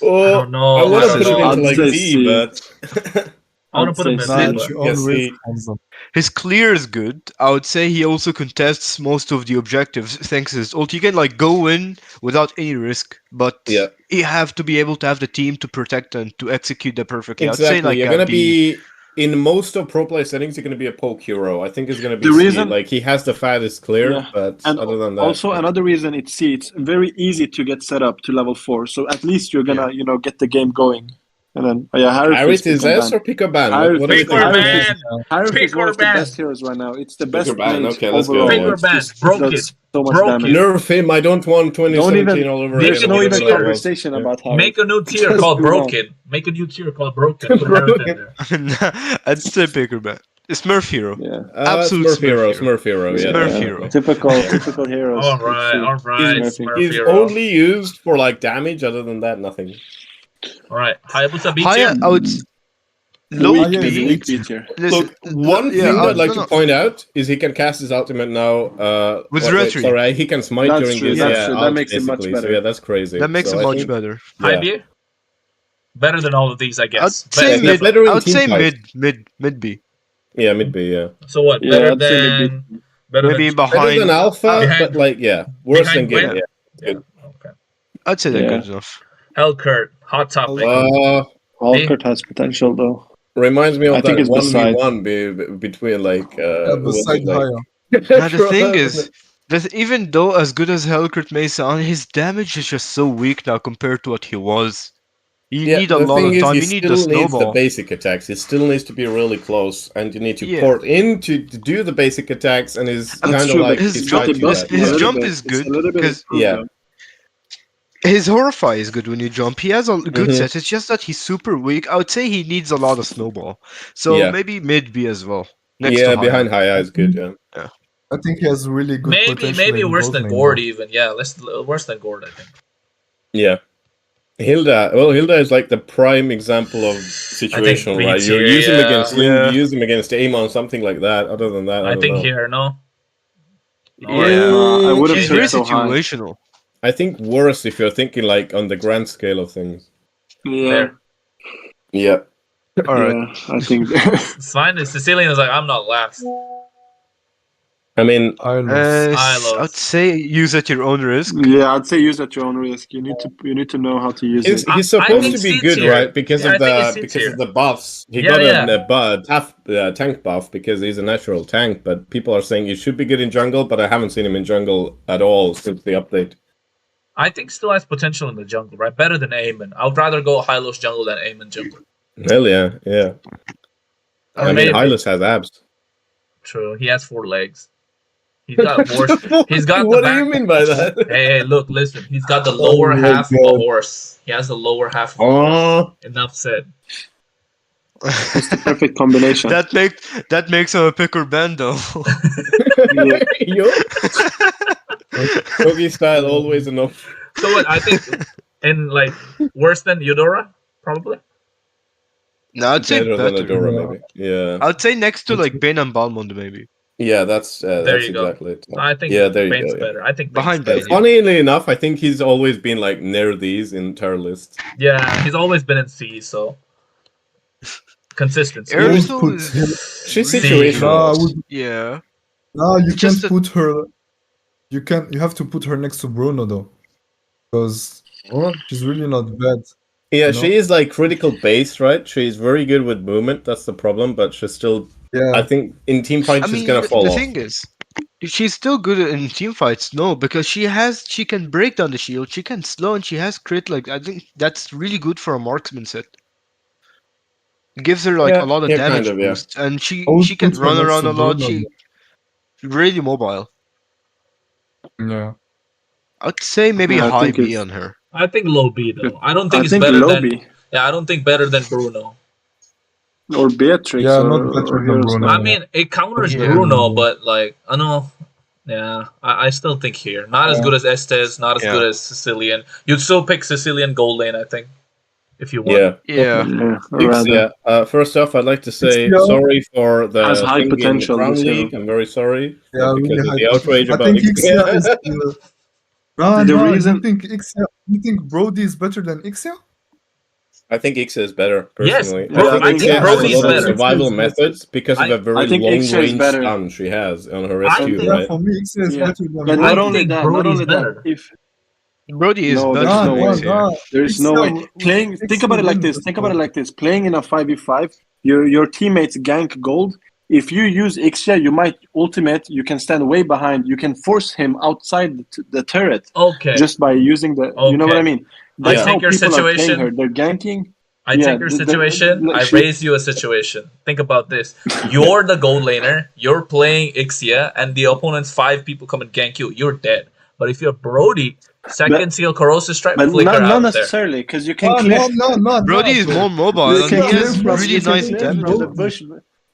Oh, I don't know. I want to I put don't it know. into like I'd say D, C. but I want to put him in I'd C, say Nah, C. but she Yes, always he- comes up. His clear is good. I would say he also contests most of the objectives thanks to his ult. You can like go in without any risk, but Yeah. you have to be able to have the team to protect and to execute that perfectly. I'd exactly. say like You're a gonna D. be in most of pro play settings. You're gonna be a poke hero. I think it's gonna be The C. reason- Like he has the fattest clear, Yeah. but And other than that, also another reason it's C. It's very easy to get set up to level 4. So at least you're gonna get the game going. And then Harith is S or pick a ban? Harith- What do you pick or think? ban. Harith is Pick one or of the ban. best heroes right now. It's the best or ban, played okay, let's go, overall. yeah. Pick or It's ban. just- it Broke does it. so much Broke damage. it. Nerf him. I don't want 2017 Don't even. all over Make There's again. it no new even tier. conversation Yeah. about Harith. Make a new tier Just called move on. Broken. Make a new tier called Broken. Put Harith in there. I'd say Baker Bat. Smurf hero. Yeah. Absolute Smurf hero. Smurf hero. Smurf hero. Yeah. Smurf Yeah. hero. Typical heroes. All right. Smurfy. Smurf He's hero. only used for like damage. Other than that, nothing. All right. Hayabusa B tier. Haya, I would low Haya is B. weak. B tier. Listen, Look, one yeah, thing I'd like no, to no. point out is he can cast his ultimate now. With wait, Retry. sorry, he can smite That's during true, his that's true. That ult, makes it much basically. better. So yeah, that's crazy. That makes So it I much think- better. High Yeah. B. Better than all of these, I I'd guess. say Better- mid. better in I would say team fight. mid B. Yeah, mid B. Yeah, So what? Yeah, Better I'd say than. Better Maybe than. better behind. than Alpha, Behind- but like worse than behind Gim. Gwen? Yeah. Okay. I'd say that Yeah. good enough. Hellcurt. Hot topic. Hallcurt has potential though. Reminds me of I think that it's 1v1 between like. Beside Haya. Now the thing is that even though as good as Hellcurt may sound, his damage is just so weak now compared to what he was. You need a the lot thing of is, time. he You need the still needs the snowball. basic attacks. He still needs to be really close, and you need to Yeah. port in to do the basic attacks. And is That's kind of true, but like his he's jump- trying to do his- that. his A little jump bit. is It's good a little bit because- improved, Yeah. though. His Horrify is good when you jump. He has a good Mhm. set. It's just that he's super weak. I would say he needs a lot of snowball. So Yeah. maybe mid B as well. Next Yeah, to Haya. behind Haya is good. Yeah. I think he has really good potential. Maybe in worse both than lanes, Gord though. even. Yeah, worse than Gord, I think. Yeah. Hilda. Well, Hilda is like the prime example of situation, B right? You tier, use him yeah. against Ling, Yeah. you use him against Amon, something like that. Other than that, I I don't think know. here, no. Oh, Yeah. I wouldn't He's say very so high. situational. I think worse if you're thinking like on the grand scale of things. Yeah. There. Yeah. All right. Yeah, I think. It's fine. The Sicilian is like, I'm not last. I mean, Ilos. Ilos. I'd say use at your own risk. Yeah, I'd say use at your own risk. You need to know how to use he's, it. I he's supposed think to be C good, tier. right? Because Yeah, of I think it's C because tier. of the buffs. He Yeah, got yeah. a tank buff because he's a natural tank. But people are saying he should be good in jungle, but I haven't seen him in jungle at all since the update. I think still has potential in the jungle, right? Better than Aemon. I would rather go Hylos jungle than Aemon jungle. Hell yeah, yeah. I mean, maybe. Hylos has abs. True. He has 4 legs. He's got a horse. He's got What the do you back. mean by that? Hey, look, listen. He's got the lower my half of God. a horse. He has the lower half of a Oh, horse. Enough said. Perfect combination. that makes him a picker bando. yo. Kogi style always enough. So what? I think in like worse than Eudora, probably. No, I'd say Better than better. Adora, Yeah. maybe. Yeah. I'd say next to like Bane and Balmond maybe. Yeah, that's you go. exactly it. I think Yeah, there you Bane's go, yeah. better. I think Behind Bane's Bane. better. Funnily enough, I think he's always been like near these in tier lists. Yeah, he's always been in C, so consistency. You would Aerosol put is- him- She's See. situational. No, I would, Yeah. no, you Just can't put her. You have to put her next to Bruno though, because she's really not bad. Yeah, No. she is like critical base, right? She's very good with movement. That's the problem, but she's still. Yeah, I think in team fight I she's mean, gonna fall the off. thing is, She's still good in team fights, no, because she can break down the shield, she can slow, and she has crit. Like I think that's really good for a marksman set. It gives her like a lot of Yeah, kind damage of, yeah. boost, and I would she can put her run next around to a lot. Bruno. She really mobile. Yeah. I'd say maybe Yeah, I high think B it's- on her. I think low B though. I don't think I it's think better than. Lobby Yeah, I don't think better than Bruno. or Beatrix Yeah, or, not better or than Heroes. Bruno. I Yeah. mean, it counters Yeah. Bruno, but like I know. Yeah, I still think here. Not as good as Estes, not as Yeah. good as Sicilian. You'd still pick Sicilian gold lane, I think, if you want. Yeah. Yeah. Yeah, rather. Yeah. First off, I'd like to say Ixia sorry for the Has high thing in potential, Crown this hero. League. I'm very sorry Yeah, because really of high the outrage I about think Ixia is. No, The no, reason- you think Brody is better than Ixia? I think Ixia is better, Yes, personally. bro, I think I think Ixia has a Brody's lot of better. survival Ixia is methods because of I- a very I think long Ixia is range better. stun she has on her I rescue, think- Yeah, right? for me, Ixia is Yeah. better than But Brody. not I only think that, Brody's not only better. that. If Brody is No, better there's than no way. Ixia. there's no way playing, think about it like this. Think about it like this. Playing in a 5v5, your teammates gank gold. If you use Ixia, you might ultimate. You can stand way behind. You can force him outside the turret Okay. just by using the. You know what I Okay. mean? That's I how take your people are playing situation. her. They're ganking. I Yeah, take your situation. I she- raise you a situation. Think about this. You're the gold laner. You're playing Ixia, and the opponent's 5 people come and gank you. You're dead. But if you're Brody, second seal corrosive strike, But flicker not out there. necessarily, because you can No, clear. no. Brody is bro. more mobile You and can he clear has from, really you can nice clear damage. from the Brody. bush.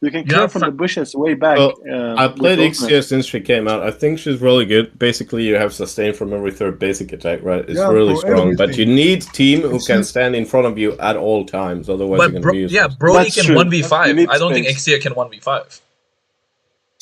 You can Yeah, clear from fr- the bushes way back. Well, I with played ultimate. Ixia since she came out. I think she's really good. Basically, you have sustain from every third basic attack, right? It's Yeah, really for strong. But you everything. need team who It's can just- stand in front of you at all times. Otherwise, you're But going to be useless. Brody That's can true. 1v5. You need I don't think space. Ixia can 1v5.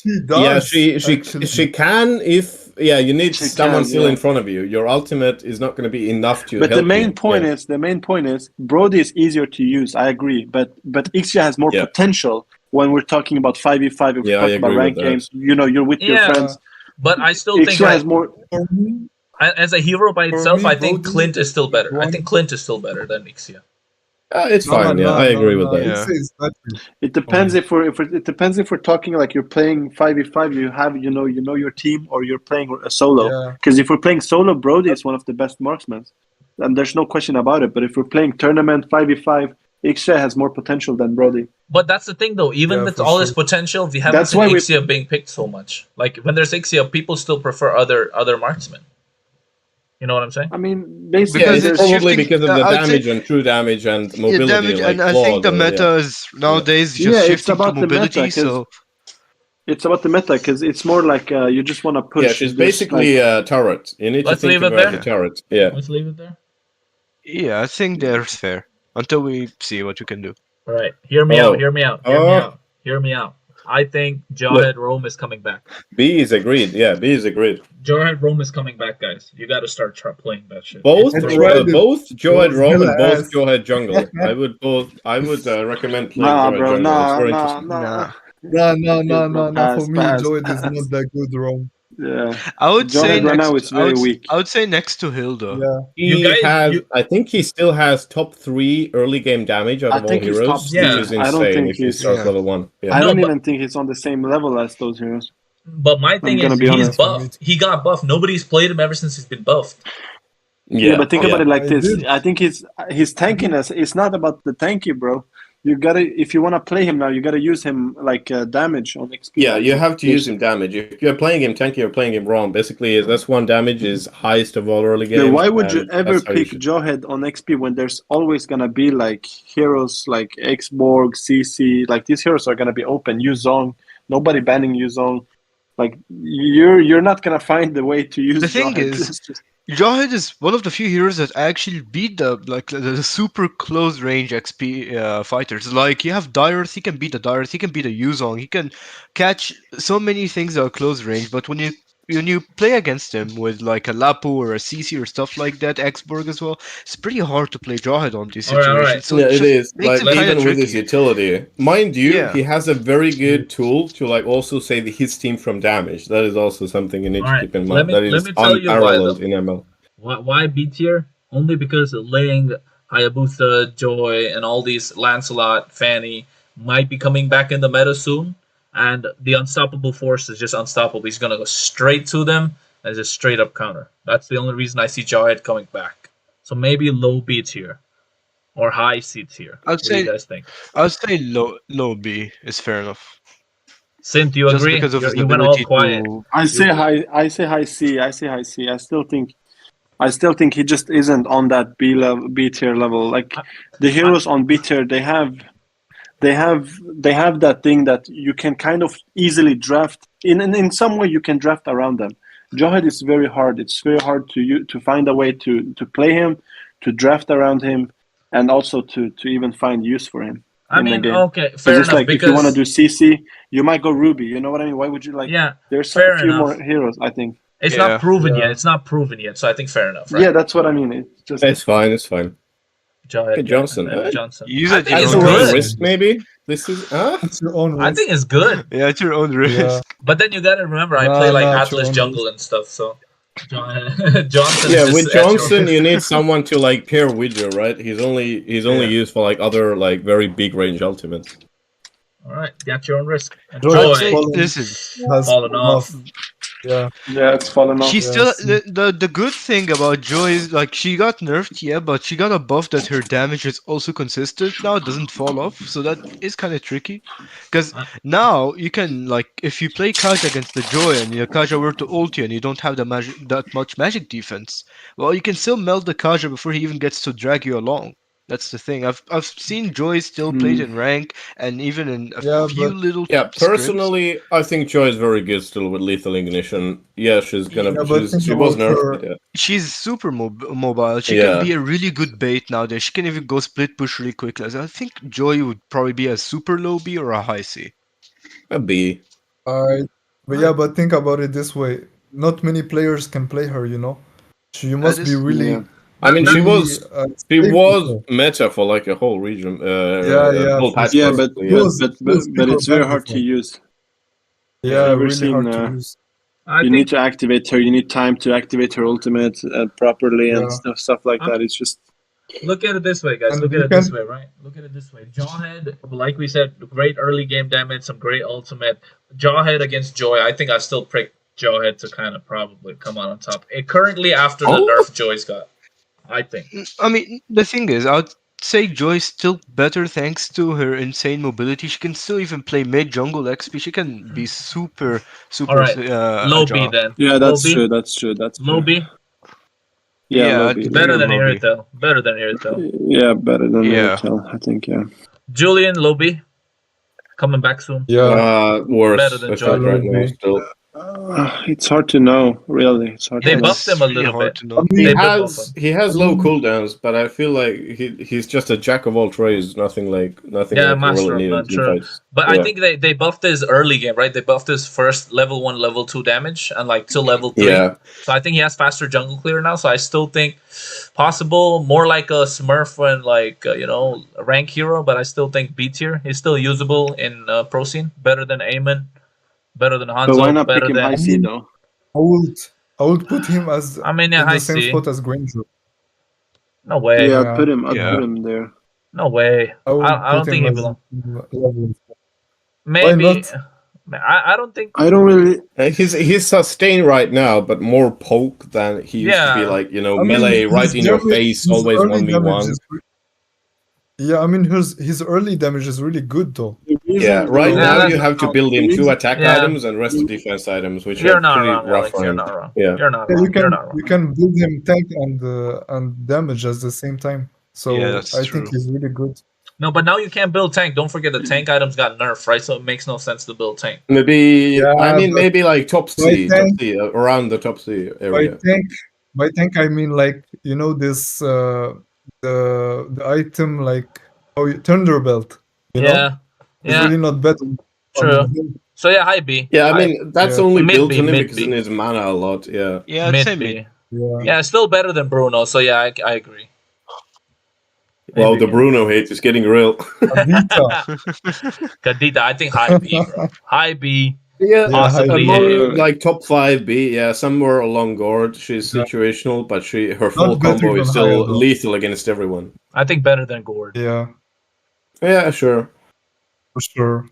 She does. Yeah, actually. she can if you need She someone can, still yeah. in front of you. Your ultimate is not going to be enough to But help the main you. point Yeah. is Brody is easier to use. I agree, but Ixia has more Yeah. potential when we're talking about 5v5. If Yeah, we're I talking about agree rank with that. games, you're with your Yeah. friends. But I still think Ixia has more. For me, as a hero by For itself, me, I think Brody Clint is still better. I one- think Clint is still better than Ixia. It's fine. Yeah, I agree with that. Yeah. Ixia is better. It depends if we're talking like you're playing 5v5. You have you know your team, or you're playing a solo. Yeah. Because if we're playing solo, Brody is one of the best marksmen, and there's no question about it. But if we're playing tournament 5v5, Ixia has more potential than Brody. But that's the thing, though. Even Yeah, with for all this sure. potential, we haven't That's seen why we- Ixia being picked so much. Like when there's Ixia, people still prefer other marksmen. You know what I'm saying? I mean, basically, Yeah, Because it's it's there's probably shifting- because of the I would say- damage and true damage and mobility. damage, like and I think the Claude, meta is nowadays Yeah, just it's shifting to about the meta, mobility. 'cause- So it's about the meta, because it's more like you just want to push. Yeah, she's this, basically like, a turret. You need Let's to think leave of it her as there. a turret. Yeah. Let's leave it there. yeah, I think that's fair until we see what we can do. All right. Hear me Oh. out. Hear me out. Hear me out. I think Jawhead Rome is coming back. B is agreed. Yeah, B is agreed. Jawhead Rome is coming back, guys. You got to start playing that shit. Both I tried it. both Joehead was Rome and hella both ass. Joehead Jungle. I would recommend playing nah, Joehead bro, Jungle. It's nah, very nah, interesting. nah. No. Pass, For me, pass, Joyd is pass. not that good, Rome. Yeah, I would say Jawhead right next. now it's very weak. I would say next to Hilda. Yeah. You He guys- has, you- I think he still has top 3 early game damage out I of all think he's heroes, top three. which is I don't insane think if he he's- starts Yeah. level 1. Yeah. I No, don't but- even think he's on the same level as those heroes. But my thing gonna is, be he's honest. buffed. He got buffed. Nobody's played him ever since he's been buffed. Yeah, but think about it like I this. did. I think his tankiness. It's not about the tanky, bro. You gotta, if you want to play him now, you gotta use him like damage on XP. Yeah, you have to use him damage. If you're playing him tanky or playing him wrong, basically that's 1 damage is highest of all early games. Yeah, why would you and ever that's how you pick should- Jawhead on XP when there's always gonna be like heroes like Xborg, CC, like these heroes are gonna be open. Yuzong, nobody banning Yuzong. Like you're not gonna find the way to use. The thing Jawhead. is- It's just- Jawhead is one of the few heroes that actually beat the super close range XP fighters. Like you have Dyrith, he can beat the Dyrith, he can beat the Yuzong, he can catch so many things that are close range. But when you play against him with like a Lapu or a CC or stuff like that, Xborg as well, it's pretty hard to play Jawhead on these All right, situations. all right. So Yeah, it just is. makes Like it kinda even with his tricky. utility, mind you, Yeah. he has a very good tool to like also save his team from damage. That is also something you need All to right, keep in let mind. me- That let is me tell you why, unparalleled though. in ML. Why B tier? Only because Ling, Hayabusa, Joy, and all these Lancelot, Fanny might be coming back in the meta soon. and the unstoppable force is just unstoppable. He's gonna go straight to them and just straight up counter. That's the only reason I see Jawhead coming back. So maybe low B tier or high C tier. I'd What do you say guys think? low B is fair enough. Sim, do you Just agree? because of his You went all ability quiet. to. I say high. I say high C. I say high C. I still think he just isn't on that B tier level. Like the heroes on B tier, they have that thing that you can kind of easily draft in some way. You can draft around them. Jawhead is very hard. It's very hard to find a way to play him, to draft around him, and also to even find use for him. I in the mean, game. okay, So fair just enough. like Because if you want to do CC, you might go Ruby. You know what I mean? Why would you like? yeah, There's fair a few enough. more heroes, I think. It's Yeah. not proven Yeah. yet. It's not proven yet. So I think fair enough, right? Yeah, that's what I mean. It's just It's fine. It's fine. Jawhead, Hey, Johnson. Johnson. Use I it think your it's own That's a little good. risk, maybe. This is It's your own I risk. think it's good. Yeah, at your own risk. Yeah. But then you gotta remember, I Nah, play like nah, Atlas Johnson. jungle and stuff. So Johnson. yeah. is With just at your Johnson, risk. you need someone to like pair with you, right? He's only Yeah. used for like other like very big range ultimates. All right, got your own risk. Joy I'd Joy say, fallen- listen, has fallen off. Yeah. yeah, it's fallen off. she yeah, still see. the good thing about Joy is like she got nerfed, yeah, but she got a buff that her damage is also consistent now. It doesn't fall off, so that is kind of tricky. Because now you can like if you play Kaja against the Joy and your Kaja were to ult you and you don't have that much magic defense, well, you can still melt the Kaja before he even gets to drag you along. That's the thing. I've seen Joy still played in rank and even in a Yeah, few but- little Yeah, scrims. personally, I think Joy is very good still with lethal ignition. Yeah, she's gonna. Yeah, but think she was about nerfed. her- But yeah. She's super mobile. She Yeah. can be a really good bait nowadays. She can even go split push really quickly. So I think Joy would probably be a super low B or a high C. A B. But yeah, but think about it this way. Not many players can play her, you know? So you must be is- really... Yeah. I mean, she really, was she safe was with her. meta for like a whole region. Yeah, whole for patch, Yeah, sure. but basically, yeah. but it's very hard to use. Yeah, I've never really hard seen, to use. I You think need to activate her. You need time to activate her ultimate properly and Yeah. stuff like that. It's just look at it this way, guys. And Look you at it this can- way, right? Look at it this way. Jawhead, like we said, great early game damage, some great ultimate. Jawhead against Joy. I think I still pick Jawhead to kind of probably come on top. Currently, after the Oh. nerf Joy's got, I think. I mean, the thing is, I'd say Joy's still better thanks to her insane mobility. She can still even play mid jungle XP. She can be super. All right, low B agile. then. yeah, that's low B? true. That's true. That's Low true. B, Yeah, Yeah, low I'd B. put better her than low B. Irritel. Better than Irritel. Yeah, better than Yeah. Airtel, I think. Yeah. Julian, low B, coming back soon. Yeah. Worse. Better than I Joy. think right now still. It's hard to know, really. It's hard They to know. buffed him a really little hard bit. to know. He They buff has him. low cooldowns, but I feel like he's just a jack of all trades. Nothing like Yeah, like you master really of need in none, true. teamfights. But I Yeah. think they buffed his early game, right? They buffed his first level 1, level 2 damage and like till level 3. Yeah. So I think he has faster jungle clear now. So I still think possible, more like a Smurf and like, a rank hero. But I still think B tier. He's still usable in pro scene. Better than Eamon. Better than Hanzo. But why not pick better him than... high C though? I would put him as I mean, yeah, in high the same C. spot as Granger. No way. Yeah, Yeah. I'd put him. I'd Yeah. put him there. No way. would I don't put think he him as belongs. level. Maybe. not? I don't think... I don't really. He's sustained right now, but more poke than he used to be. Yeah. Like I mean, melee his right in your damage- face, his always early 1v1. damage is Yeah, I mean his early damage is really good though. Yeah, right Yeah, now that's- you have to build in 2 attack Yeah. items and rest of defense items, which You're are not pretty wrong, rough Alex. for You're him. not wrong. Yeah. You're not Yeah, wrong. You're not wrong. you can build him tank and damage at the same time. So Yeah, that's I true. think he's really good. No, but now you can't build tank. Don't forget the tank items got nerfed, right? So it makes no sense to build tank. Maybe Yeah, I mean but- maybe like top C, think- around the top C By area. tank I mean like this the item like Thunderbelt. You know? Yeah. It's Yeah. really not bad. True. So yeah, high B. Yeah, I mean that's Yeah. only Mid built B, on him mid because B. it needs mana a lot. Yeah. Yeah, I'd Mid say B. mid. Yeah. Yeah, still better than Bruno. So yeah, I agree. Well, Maybe. the Bruno hate is getting real. Vita. Kadita, I think high B, bro. High B. Yeah, Possibly, more yeah. like top 5 B. Yeah, somewhere along Gord. She's situational, but her full better combo than is still higher, though. lethal against everyone. I think better than Gord. Yeah, Yeah, sure. for sure.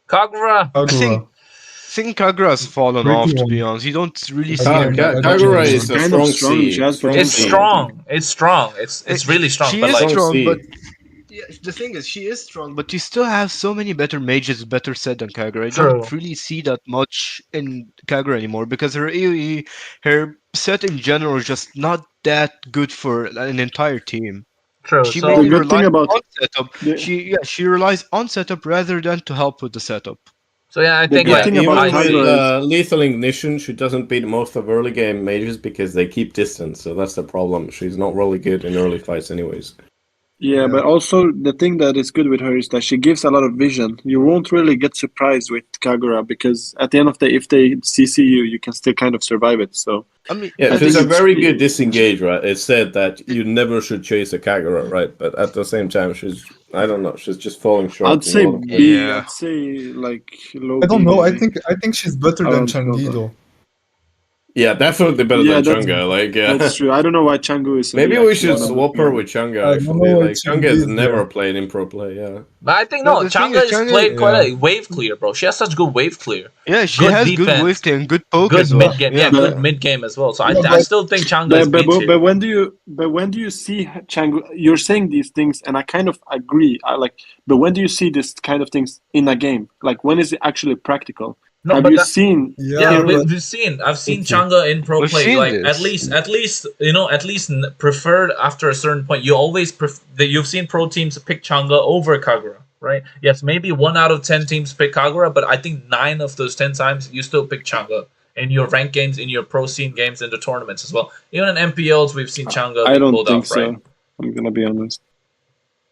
Kagura. Kagura. I think Kagura has fallen Pretty off, to one. be honest. You don't really see Again, her. I don't Kagura know. is a Kind of strong strong, C. she has Strong It's potential. C. strong. It's strong. It's really strong. She But is like, Strong strong, C. but yeah, the thing is, she is strong, but you still have so many better mages, better set than Kagura. I True. don't really see that much in Kagura anymore because her AoE, her set in general is just not that good for an entire team. true. She So The mainly good thing relies about on setup. the, She relies on setup rather than to help with the setup. so yeah, I the think good Yeah, like thing about even with Kagura is Lethal Ignition, she doesn't beat most of early game mages because they keep distance, so that's the problem. She's not really good in early fights anyways. yeah, Yeah. but also the thing that is good with her is that she gives a lot of vision. You won't really get surprised with Kagura because at the end of the day, if they CC you, you can still kind of survive it. So I mean, Yeah, I she's think a it's very good disengage, right? It's said that you never should chase a Kagura, right? But at the same time, I don't know, she's just falling short I'd in a say lot of places. B. yeah. I'd say like low I don't B know. maybe I think she's better than around 12. Changi though. Yeah, definitely better Yeah, than Chunga. Like, that's true. I don't know why Changu is a B. maybe we Actually, should I'm not swap gonna her lie. with Chunga, I don't actually. know why Like, Chunga Changi has is never there. played in pro play, yeah. but I think No, no, the thing Changa is, is Changa, played quite Yeah. a wave clear, bro. She has such good wave clear. yeah, she Good has good defense. wave and good poke Good as well. mid game, Yeah. good mid game as well. So Yeah, I but still think Changa is B tier. But when do you see Changu? You're saying these things, and I kind of agree. But when do you see this kind of things in a game? Like, when is it actually practical? No, Have but you that, seen? yeah, Yeah, but I've seen okay. Changa in pro We've play. seen Like this. at least preferred after a certain point. You always you've seen pro teams pick Changa over Kagura, right? Yes, maybe 1 out of 10 teams pick Kagura, but I think 9 of those 10 times you still pick Changa in your rank games, in your pro scene games, in the tournaments as well. Even in MPLs, we've seen Changa I be don't pulled think off, right? so. I'm gonna be honest.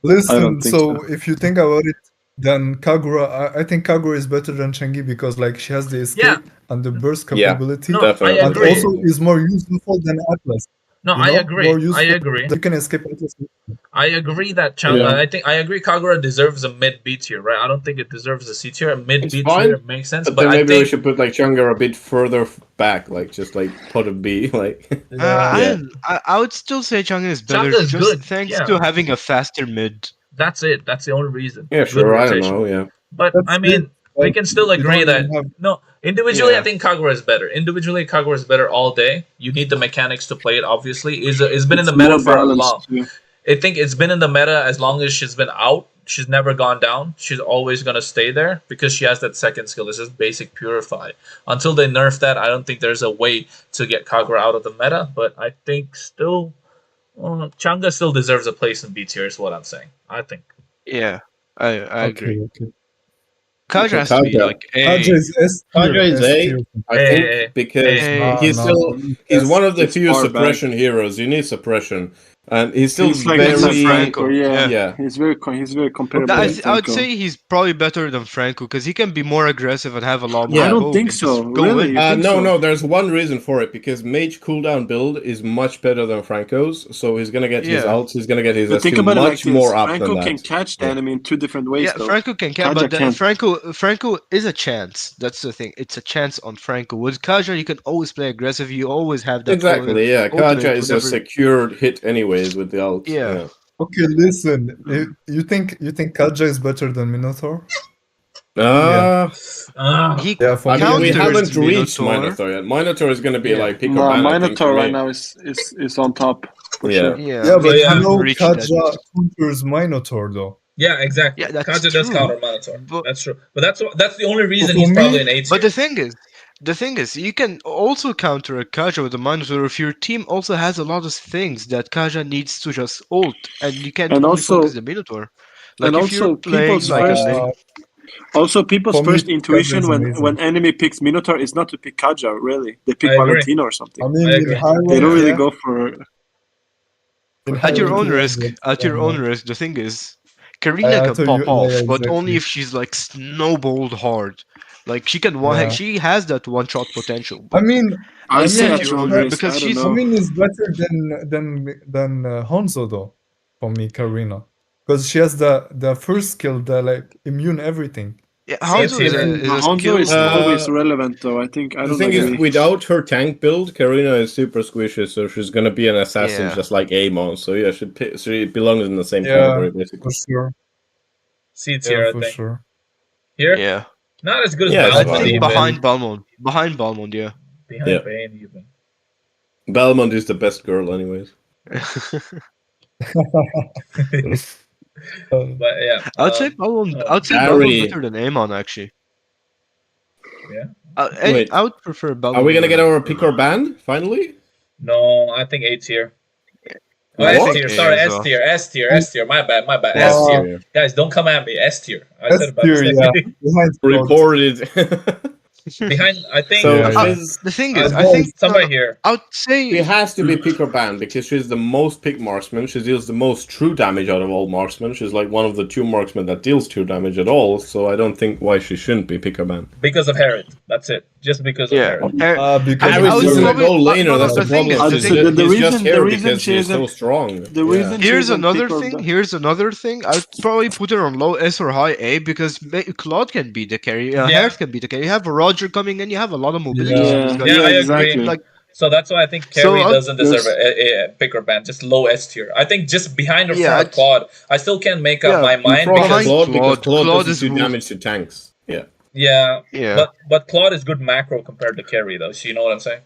I Listen, don't think so so. if you think about it, then Kagura, I think Kagura is better than Changi because like she has the escape and the burst Yeah. capability, No, Definitely. I and agree. also is more useful than Atlas. No, You I know, agree. more I useful. agree. You can escape Atlas. I agree that Changa. Yeah. I agree Kagura deserves a mid B tier, right? I don't think it deserves a C tier. A mid It's B fine, tier makes sense, but but then I maybe we think should put, like, Chunga a bit further back, like, just, like, pot of B, like... Yeah. I would still say Chang'e is better, Changa is just good. thanks Yeah, to having a faster mid. that's it. That's the only reason. Yeah, Good sure, I don't rotation. know, yeah. But That's I mean, it. we Like, can still you agree don't that even have. no, individually, I Yeah. think Kagura is better. Individually, Kagura is better all day. You need the mechanics to play it. Obviously, it's been in It's the meta more for a balanced long. too. I think it's been in the meta as long as she's been out. She's never gone down. She's always gonna stay there because she has that second skill. This is basic purify. Until they nerf that, I don't think there's a way to get Kagura out of the meta. But I think still, Changa still deserves a place in B tier. Is what I'm saying. I think. Yeah, I agree. Okay. Kaja Okay, has to be Kaja. like Kaja A. is S tier. Kaja is S A, tier. I Hey, think, because hey. he's Nah, still... for me, He's S. one of the It's few far back. suppression heroes. You need suppression. And he's still He's like Better than very... Franco. Yeah. Yeah. He's very comparable I, with I would Franco. say he's probably better than Franco because he can be more aggressive and have a lot more Yeah. I don't poke think and just so. go Really? in. You think so? No, there's one reason for it, because Mage cooldown build is much better than Franco's, so he's gonna get his Yeah. ults, he's gonna get his But think SQ about it like much this: more up than Franco that. can catch the Yeah. enemy in 2 different ways, Yeah, though. Franco can Kaja but then can't. Franco is a chance. That's the thing. It's a chance on Franco. With Kaja, you can always play aggressive. You always have that Exactly, yeah. ultimate Kaja is a whenever. secured hit anyways with the ult. Yeah. Okay, listen. You think Kaja is better than Minotaur? Uh, He Yeah, for I me, mean, we counters haven't reached Minotaur. Minotaur yet. Minotaur is gonna be Yeah. like pick No, or ban, I think, Minotaur for right me. now is on top for Yeah. sure. Yeah, Yeah, but we you haven't know reached that. Kaja counters Minotaur though. Yeah, exactly. Yeah, that's Kaja does true. counter Minotaur. But- That's true. But that's the only reason for he's probably me- an A tier. But the thing is, you can also counter a Kaja with a Minotaur if your team also has a lot of things that Kaja needs to just ult, and you can't And only also- focus the Minotaur. Like and if you're also playing people's like a first- lane, Also, people's For me, first Kaja intuition is when amazing. enemy picks Minotaur is not to pick Kaja. Really, they pick I agree. Valentina or something. I mean, I in agree. high They don't rank, really yeah. go for. In at high your rank, own yeah, risk, but, at your own risk. The thing is, Karina I can told pop you- off, yeah, but only exactly. if she's like snowballed hard. Like she can one, Yeah. she has that one shot potential. I But mean, I say at at your your own own risk, risk. because I don't she's- know. Amin is better than Hanzo though. For me, Karina, because she has the first skill that like immune everything. yeah, See, Hanzo is it's- a Hanzo skill. is always relevant, though. I think I The don't thing agree. is, without her tank build, Karina is super squishy, so she's gonna be an assassin Yeah. just like Amon. So yeah, she belongs in the same Yeah, category, for basically. sure. C tier, Yeah, I for think. sure. Here? Yeah. Not as good as Yeah, I it's Balmond think even. behind Balmond. Behind Balmond, yeah. Behind Yeah. Bane even. Belmont is the best girl, anyways. But yeah. I'd say Balmond. oh, I'd say Harry. Balmond better than Amon actually. yeah. Wait. I would prefer Balmond. Are we gonna get over- our pick or ban finally? No, I think A tier. Oh, I S What? think tier. A Sorry, as S well. tier. S tier. S tier. My bad. My bad. Wow. S tier. Yeah. Guys, don't come at me. S tier. I S said it by tier, mistake. yeah. Behind Cloud. Reported. Behind, I think. So Yeah, yeah. she's The thing I is, I know think somewhere here. I would say She has to be pick or ban because she's the most pick marksman. She deals the most true damage out of all marksmen. She's like one of the 2 marksmen that deals true damage at all. So I don't think why she shouldn't be pick or ban. Because of Herod. That's it. Just because of yeah. Herod. Because I Harris would isn't a probably- goal laner. no, That's the the thing problem. is- She's the he's reason- just here the reason because she she's so isn't- strong. the reason she Here's isn't another pick or thing. ban- Here's another thing. I'd probably put her on low S or high A because Claude can be the carry. Yeah. Harris can be the carry. You have a Roger coming in. You have a lot of mobility. Yeah. So these guys- Yeah, I agree. exactly. Like So that's why I think So, Carry doesn't deserve there's- a pick or ban. Just low S tier. I think just behind or Yeah, front of I'd- Claude, I still can't make up Yeah, my In mind front of because behind Claude, because Claude Claude is doesn't do ruled- damage to tanks. Yeah. yeah, yeah. but Claude is good macro compared to Carry though. So you know what I'm saying?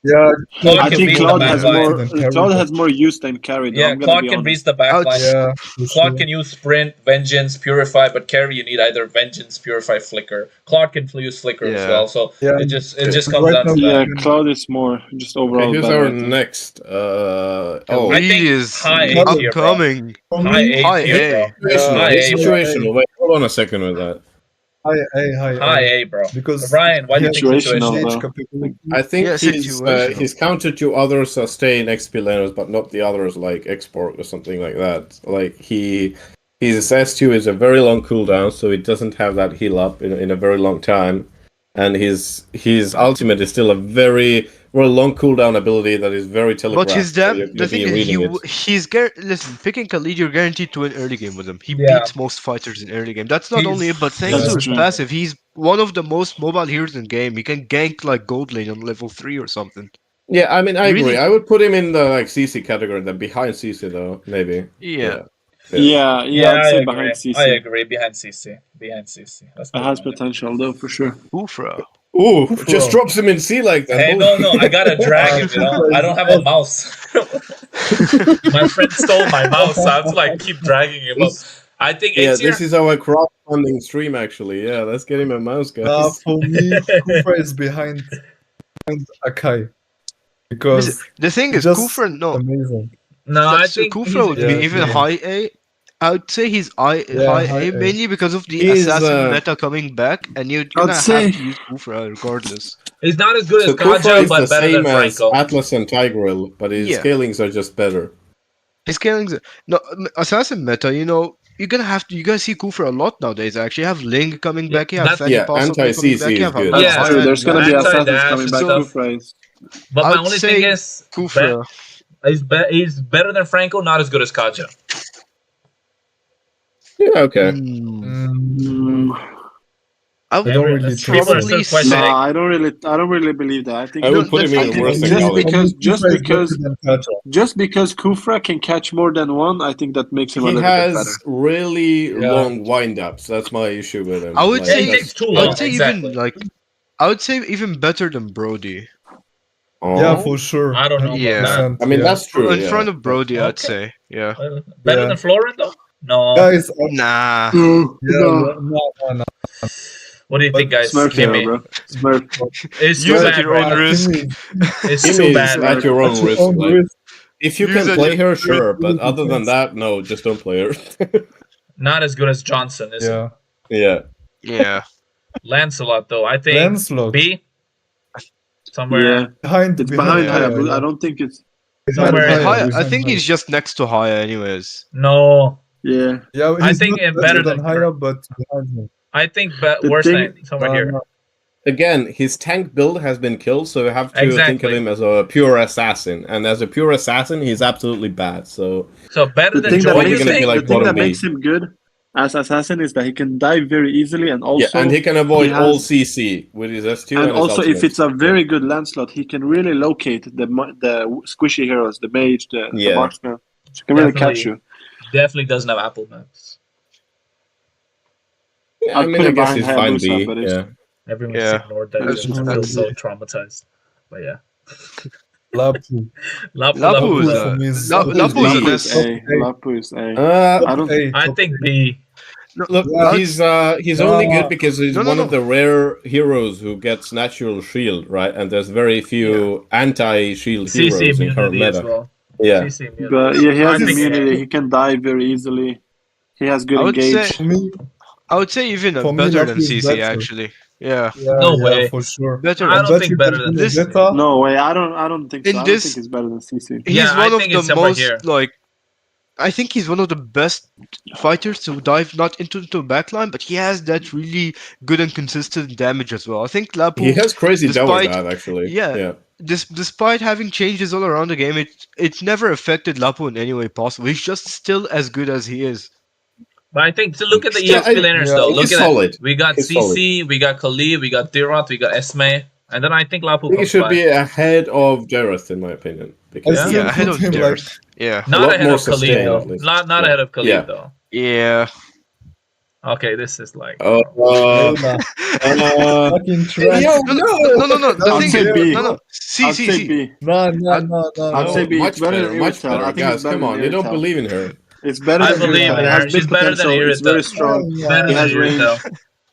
yeah, Claude I can think beat Claude the has backline. more. Than carry. Claude has more use than carry. Though, Yeah, I'm gonna Claude be can honest. beat the backline. yeah, for Claude sure. can use Sprint, Vengeance, Purify, but Carry you need either Vengeance, Purify, Flicker. Claude can use Flicker as Yeah. well. So Yeah. it just Yeah. comes Right down to now, that. Yeah, Claude is more just overall Okay, here's better. our I think. next. I He think is high A tier, bro. upcoming. For High me, A High tier, bro. A. Situational. High It's A, bro. situational. Wait, hold on a second with that. High A, bro. Because Ryan, why do you think Situational, situational? though. capability. I think Yeah, he's situational. counter to others that stay in XP laners, but not the others like export or something like that. Like his S2 is a very long cooldown, so it doesn't have that heal up in a very long time, and his ultimate is still a very long cooldown ability that is very telegraphed. But his so damn you're the gonna thing be is reading it. he's listen, picking Khalid, you're guaranteed to win early game with him. He Yeah. beats most fighters in early game. That's not He's- only it, but thanks That's to his true. passive, he's one of the most mobile heroes in game. He can gank like gold lane on level 3 or something. Yeah, I mean, I Really- agree. I would put him in the like CC category, then behind CC though, maybe. Yeah. Yeah, Yeah, I'd say I behind agree. CC. I agree. Behind CC. Behind CC. Let's It put has him on there. potential though, for sure. Ufra. Ooh, Kufra. just drops him in C like that. Hey, Holy- no, I gotta drag him, you know? I don't have a mouse. My friend stole my mouse, so I have to like keep dragging him up. I think Yeah, A tier. this is our crowdfunding stream actually. Yeah, let's get him a mouse, guys. For me, Kufra is behind Akai. Because The thing is, just Kufra, no, amazing. No, I that's, think Kufra would be Yeah, even yeah. high A. I would say he's high high A A. mainly because of the He's, assassin meta coming back, and you're gonna have say- to use Kufra regardless. he's not as good So as Kaja, Kufra is but the better same than as Franco. Atlas and Tigreal, but his Yeah. scalings are just better. His scaling's no assassin meta. You know, you're gonna have to. You guys see Kufra a lot nowadays. Actually, you have Ling coming Yeah, back. You have that's- Fanny Yeah, possibly coming anti-CC back. You is have good. That's Yeah. true. There's gonna be Anti-dash assassins coming and back. stuff. Kufra is. But my I'd only say thing is, Kufra. he's better than Franco, not as good as Kaja. Yeah, okay. Mm, I would don't really People are probably still questioning. Nah, I don't really believe that. I think I would No, put him the in thing the worst is- than just Kali. because- Kufra is because- better than Kaja. just because Kufra can catch more than one, I think that makes him a He little bit better. has really Yeah. long wind-ups. That's my issue with him. I would Like, say- It that's- takes too I long. would say Exactly. even like. I would say even better than Brody. Oh. Yeah, for sure. I don't know about Yeah. 100%, I mean, yeah. that's true. In yeah. front of Brody, I'd Okay. say. Yeah. Better Yeah. than Florent though? No. Guys, Nah. No, no. What do you think, guys? Smurf hero, Kimmy. bro. Smurf. It's Use too at bad, your own bro. risk. It's Kim too is bad. at bro. your own At your risk. own Like, risk. if you Use can at play your- her, sure. But really other than depends. that, no, just don't play her. Not as good as Johnson, is it? Yeah. yeah. Yeah. Lancelot, though. I think Lancelot. B. Somewhere. Yeah, Behind, it's behind Haya, Hayabusa. I don't think it's. Somewhere in Haya, I behind think Haya. he's just next to Haya, anyways. No. Yeah, Yeah, I he's think not better than Haya, but behind him. I think The worse thing- than somewhere here. No. Again, his tank build has been killed, so you have to think of Exactly. him as a pure assassin. And as a pure assassin, he's absolutely bad. So So better the than thing that Joy, Joy you is gonna be think? like the thing that bottom B. makes him good as assassin is that he can dive very easily, and also yeah, and he can avoid he all has- CC with his S2 and his also if ultimate. it's a very good Lancelot, he can really locate the squishy heroes, the mage, the Yeah. marksman. He can really catch Definitely. you. Definitely doesn't have Apple Maps. Yeah, I I'd mean, put I him guess behind he's fine Hayabusa, B. but it's Yeah. Everyone's Yeah. ignored that. That's Just fine. feel so traumatized. But yeah, Lapu. Lapu Lapu is Lapu. for me is Lapu is a Lapu is less. A. Lapu is A. I don't. A. I think B. Look, Yeah. he's only Nah. good because he's No, no, one no. of the rare heroes who gets natural shield, right? And there's very few anti-shield CC heroes in current immunity as meta. well. Yeah. CC immunity. But yeah, he I has think immunity. A. He can die very easily. He has good I would say engage. For me, I would say even for me, better Lapu than is CC better. actually. Yeah. Yeah, No yeah, way. for sure. Better I than don't think better than than this- Vegeta. No way. I don't think so. In I don't this- think he's better than CC. He's Yeah, I one of think the it's somewhere most here. like I think he's one of the best fighters to dive not into the backline, but he has that really good and consistent damage as well. I think Lapu, He has crazy tower despite dive, actually. yeah, despite having changes all around the game, it never affected Lapu in any way possible. He's just still as good as he is. But I think to look at the Yeah, EXP laners yeah, though. he's Look at solid. that. We got He's CC, we got Khalid, we got Dirat, we got Esme, and then I think I Lapu think he comes should by. be ahead of Jareth, in my opinion. I Because Yeah? still Yeah, ahead put of him like Jareth. Yeah. a Not lot ahead more of Khalid sustained, though. at least. Not Yeah. ahead of Khalid Yeah. though. Yeah. Okay, this is like Layla. Fucking trash. yo, No. The I'd thing say is, B. no. I'd say B. Nah, I'd say No, B. It's much better better, than much Irrital. I better. think Guys, it's better come on, than you don't Irrital. believe in her. It's better I than believe Irrital. in It her. has big She's better than potential. It's very Irrital. strong. Better He than has range. Irrital.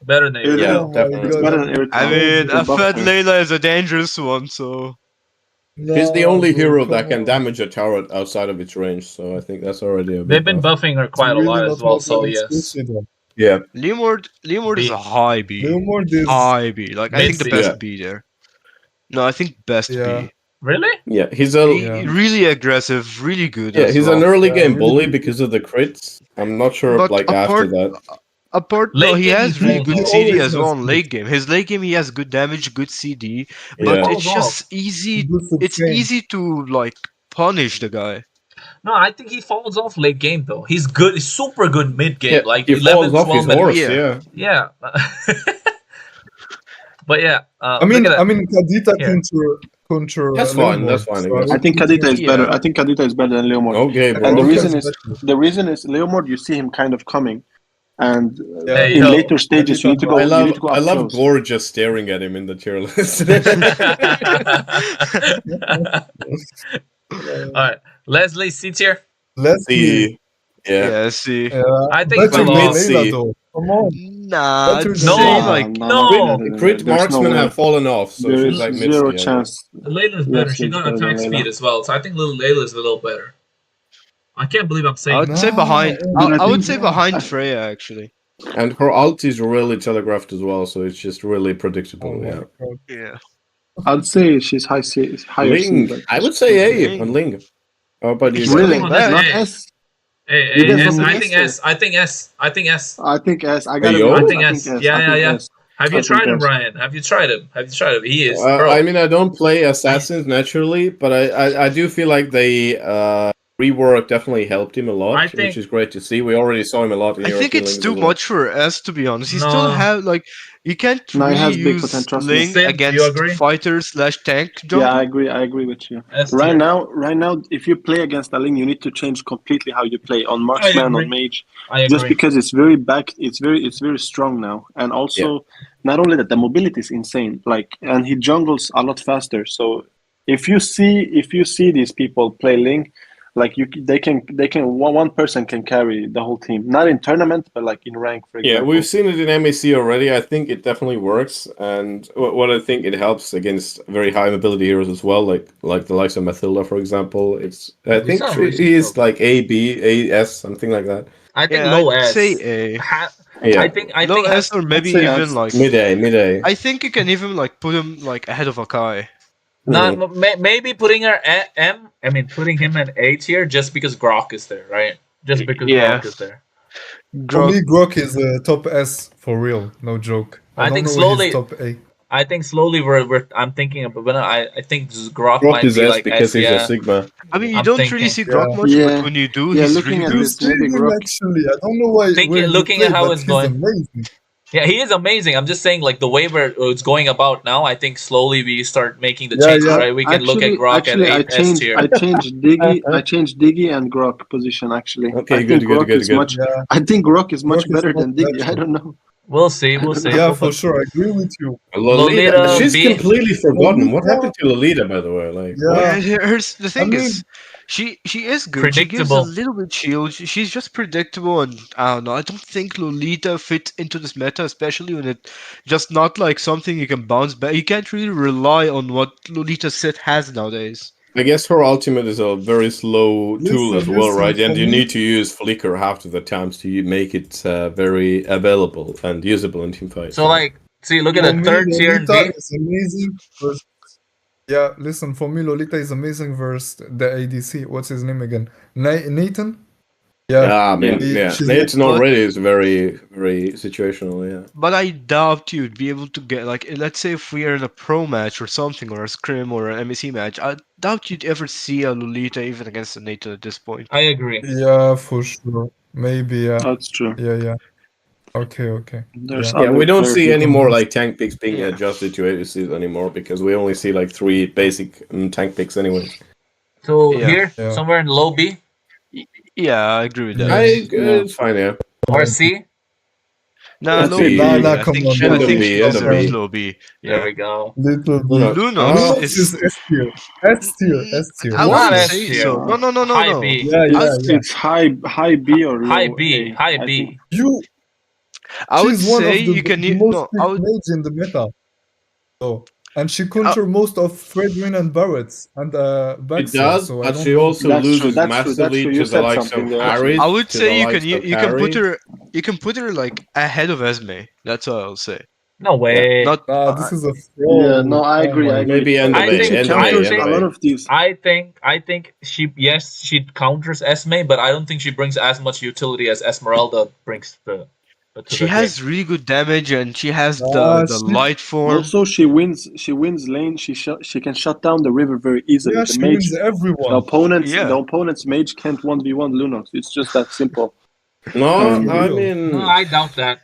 Better than Irrital. Irrital. Oh my definitely. It's God. better than Irrital. I mean, The a buff fed range. Layla is a dangerous one, so He's the only bro, hero come that can on. damage a turret outside of its range, so I think that's already a They've big been buff. buffing her It's quite a really lot not as well, more so than yes. exclusive. Yeah. Leomord is B. a high B. Leomord is High B. Like I think the Mid-C. best Yeah. B there. No, I think best Yeah. B. Really? Yeah, he's a Yeah. Really aggressive, really good yeah, as he's well. an early Yeah, game really bully good. because of the crits. I'm not sure But like after apart that. no, Late he game, has he really falls good off. CD always as well has in good. late game. His late game he has good damage, good CD, He but Yeah. it's falls just off. easy. Good It's sustain. easy to like punish the guy. No, I think he falls off late game though. He's good. He's super good mid game, Yeah, like he 11, falls off his 12 horse, minutes. Yeah. yeah. Yeah. But yeah, I look mean, at that. Kadita Here. contra That's fine, that's Leomord, fine, I so I guess. I would think put Kadita him. is better. Yeah. I think Kadita is better than Leomord. Okay, bro. And the Kadita reason is is better. Leomord. You see him kind of coming, and Yeah. Hey, in yo. later stages you need to go. I You need to go love up close. Gore just staring at him in the tier list. All right, Leslie, C tier. Let's see. The yeah. Yeah, see. I think Better fell than off. Layla though. Come on. Nah, Better I'd than say No. like No. Crit There's no marksmen way. have fallen off, so There she's is like zero mid-C, I chance. Layla's better. She Leslie's got better than attack speed Layla. as well, so I think little Layla's a little better. I can't believe I'm I saying would that. say behind. But I I would think- say behind Freya actually. And her ult is really telegraphed as well, so it's just really predictable. Oh my Yeah. God. Yeah. I'd say she's higher C. Ling, but I would say A Ling. on Ling. How about you? He's guys? really coming That's not A. S. Hey, You guys S. don't I think think S, S. I think S. I think S. I think S. I gotta Hey, be yo. I honest. think I S. think S. Yeah, I yeah, think yeah. S. Have you I think tried him, S. Ryan? Have you tried him? Have you tried him? He is, bro. I mean, I don't play assassins naturally, but I do feel like they rework definitely helped him a lot, I think- which is great to see. We already saw him a lot in I think European it's Leagues too as well. much for S to be honest. You No. still have like you can't No, he really has big use potential, trust me. Ling Sim, you against agree? fighter/tank Yeah, jungle. I agree with you. S Right tier. now, if you play against a Ling, you need to change completely how you play on I marksman, agree. on mage, I agree. just because it's very back. It's very strong now, and also not only that, the mobility is insane. Like, and he jungles a lot faster. So if you see these people play Ling, like they can one person can carry the whole team. Not in tournament, but like in rank, for Yeah, example. we've seen it in MEC already. I think it definitely works, and what I think it helps against very high mobility heroes as well, like the likes of Mathilda, for example. I think not racist, he is bro. like A, B, A, S, something like that. I think Yeah, low I'd S. say A. Yeah, I think Low has- S or maybe say even S. like mid A. I think you can even like put him like ahead of Akai. not maybe putting her at M. I mean, putting him at A tier just because Grok is there, right? Just because Yeah. Grok is there. For Grok. me, Grok is top S for real. No joke. I don't think know slowly- He's top A. I think slowly I'm thinking about, but I think Grok Grok might is be S like because S. he's Yeah. a Sigma. I mean, you I'm don't thinking. really see Grok Yeah. much, Yeah. but when you do, Yeah, he's looking really at good. You this, see maybe him Grok. actually. I don't know why. Think- where you looking play, at how but it's he's going. amazing. Yeah, he is amazing. I'm just saying, like the way where it's going about now. I think slowly we start making the Yeah, changes, yeah. right? We can look at Grok Actually, at I S tier. changed Diggy and Grok position. Actually, Okay, I good, think good, Grok good, is good. much. Yeah. I think Grok is much Grok is better much than Diggy. better. I don't know. We'll see. We'll see. Yeah, for sure. I agree with you. Lolita she's B. completely forgotten. What Lolita- happened to Lolita, by the way? Like, Yeah. what? The thing mean- is, she is good. She gives a Predictable. little bit shield. She's just predictable, and I don't know. I don't think Lolita fits into this meta, especially when it just not like something you can bounce back. You can't really rely on what Lolita set has nowadays. I guess her ultimate is a very slow tool as well, Listen, right? And for you me- need to use Flicker half of the times to make it very available and usable in teamfights. So like, see, look at For the me, third tier in Lolita B. is amazing. Yeah, listen, for me, Lolita is amazing versus the ADC. What's his name again? Nathan? Yeah, I mean, He- yeah, she's it's like- not really. It's very, very situational. Yeah. But I doubt you'd be able to get like, let's say if we are in a pro match or something, or a scrim or an MEC match. I doubt you'd ever see a Lolita even against a Nathan at this point. I agree. Yeah, for sure. Maybe, yeah. That's true. Yeah. Okay. There's Yeah. Yeah, we other don't players see who any can more do- like tank picks being Yeah. adjusted to ADCs anymore because we only see like 3 basic tank picks anyway. So Yeah. here, Yeah. somewhere in low B Yeah, I agree with that. It's fine, yeah. or C. Nah, Let's low see. B. Nah, I come think on, she, I end of think B, she end of deserves B. low B. There Yeah. we go. Little B. Lunox. Lunox This is. is S tier. S tier. S tier. I Not wouldn't S say tier. so. No. High B. Yeah. It's high B or low High B. A. High I B. think. You. I would She's one say of the you can. most No, I picked would. mage in the meta. So, and she counter most of Fredwin and Barrett's and It Baxter. does, So I but don't she know. also That's true, loses that's true, that's massively true. to You the said likes something of there, Harry. I would to say the you can. likes of You can put Harry. her. You can put her like ahead of Esme. That's what I'll say. No way. Not. This is a fraud. Yeah, no, I Oh agree. my I agree. Maybe end of I A, think- She end of I A, counters think- a end of lot A. of these. I think she counters Esme, but I don't think she brings as much utility as Esmeralda brings to She the has really good damage, and she has Ah, the she- light form. Also, she wins lane. She can shut down the river very easily. Yeah, the she mage, wins the everyone. opponent's mage can't 1v1 Lunox. It's just that simple. No, Um, I real. mean, No, I doubt that.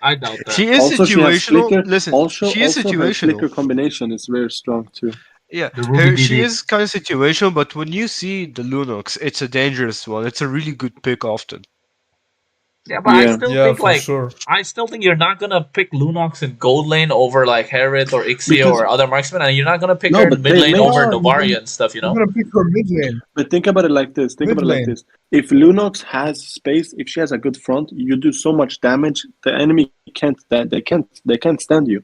She is Also, she has situational. flicker. Listen, Also, she is her situational. flicker combination is very strong too. Yeah, The Ruby she DD. is kind of situational, but when you see the Lunox, it's a dangerous one. It's a really good pick often. Yeah, but I Yeah. still Yeah, think for like sure. I still think you're not gonna pick Lunox in gold lane over like Harriet or Ixia Because- or other marksmen, and you're not gonna pick No, her in but mid they lane make- over No, Novaria and stuff. You I'm know? gonna pick her mid lane. But think about it like this. Think about it like Mid lane. this. If Lunox has space, if she has a good front, you do so much damage. The enemy can't. They can't stand you,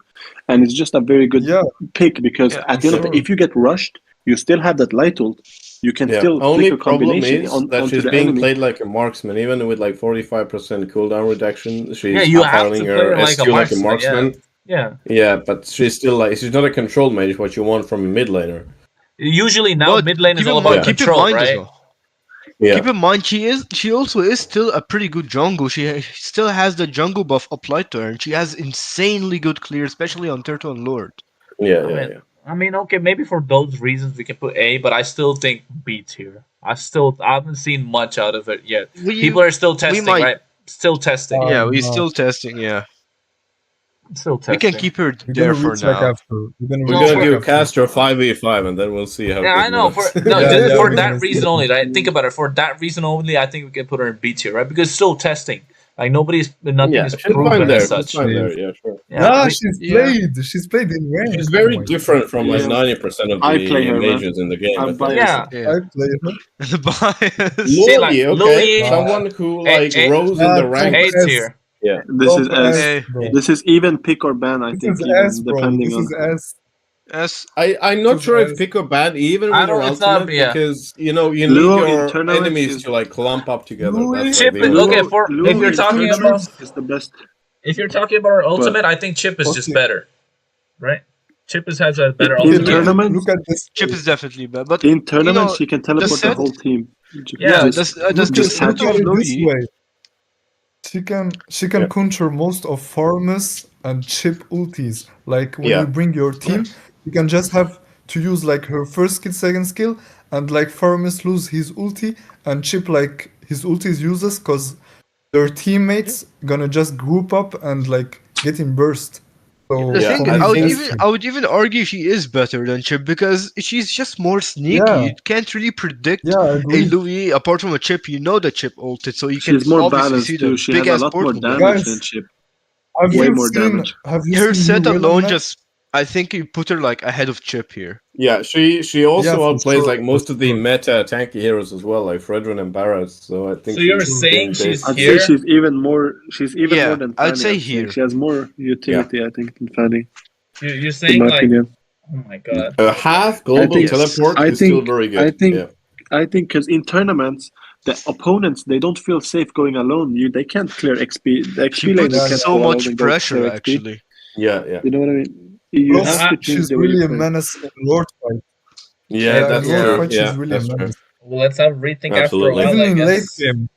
and it's just a very good Yeah, pick because Yeah, at the end of sure. the, if you get rushed, you still have that light ult. You can yeah. still Only flick a problem combination is on, that onto she's the being enemy. played like a marksman, even with like 45% cooldown reduction. She's Yeah, you have to outpiling play her her like a S2 like a marksman, marksman. Yeah. Yeah, but she's still like she's not a control mage. What you want from a mid laner. Usually now But mid lane is keep all in about mind, keep in control, mind as right? well. Yeah, Keep in mind, she also is still a pretty good jungle. She still has the jungle buff applied to her, and she has insanely good clear, especially on Turtle and Lord. yeah, I yeah, mean, yeah. I mean, okay, maybe for those reasons we can put A, but I still think B tier. I haven't seen much out of it yet. People are still testing, might- right? Still testing. Yeah, we're no. still testing. Yeah, Still we testing. can keep her We're there gonna for reach like now. after. We're gonna We're No, reach gonna for- like give after. Caster 5v5 and then we'll see how. Yeah, good I know. Lunox For is. no, Yeah, just yeah, for we're that gonna reason see. only, right? Think about it. For that reason only, I think we can put her in B tier, right? Because it's still testing. Like nothing Yeah, is she's proven fine there. as She's such. fine there. Yeah, sure. Yeah, we- she's yeah. played. She's played in range. She's very Oh my different from like Yeah. 90% of I the play her, man. mages in the game. I'm I think. biased. Yeah. God. Yeah, I played her. the bias. See, Louis, like, okay, Louis- someone who A- like A- rose in the top ranks. A S. tier. Yeah, This is Top S. Hey. bro. This is even pick or ban. I This think is even S, bro. depending This on. is S. Yes, I'm not This sure is- if pick or ban even I with her don't- it's not- ultimate yeah. because you know you Luo need in your tournaments enemies is- to like clump up together. Louis- That's Chip like the is- only- okay, for- if you're in talking tournaments about- is the best. If you're talking about our ultimate, I think Chip is just Okay. better, right? Chip has a better In ultimate. tournaments- Look at this. Chip is definitely bad, but In tournaments, know, she can teleport the set- whole team. Yeah, Just- does just the have set Look of at it this Louis? way. She can Yeah. counter most of Farmus and Chip ultis. Like when Yeah. you bring your team, you can just have to use like her first skill, second skill, and like Farmus lose his ulti, and Chip like his ulti is useless because their teammates gonna just group up and like get in burst. So The Yeah, thing for is, me, I think- that's- I would even argue she is better than Chip because she's just more sneaky. Yeah. You can't really predict yeah, I a agree. Louis apart from a Chip. You know the Chip ulted, so you can She's more obviously balanced see too. the She big has ass a lot more portal. damage Guys, than Chip. Have way you more seen? damage. Have you Her seen set New Rhythm alone match? just, I think you put her like ahead of Chip here. Yeah, she also Yeah, for outplays sure, like most for of the sure. meta tanky heroes as well, like Fredrin and Barret. So I think So you're she's saying been she's I'd here? say she's even more. She's even Yeah, more than I'd Fanny. say I'd say here. she has more utility. I think than Fanny, You're in saying my like, opinion. oh my god. half I global think. teleport I is still think. very I good. think. Yeah. I think because in tournaments, the opponents they don't feel safe going alone. They can't clear XP. The She XP laner puts can't so go alone much and go pressure clear XP. actually. Yeah. You know what I mean? You Plus, have to change she's the way you really a play. menace in Lord fight. Yeah, Yeah, in that's Lord Yeah. true. fight, she's Yeah, really a that's true. menace. Well, let's have rethink after a Absolutely. while, Even I in late guess. game.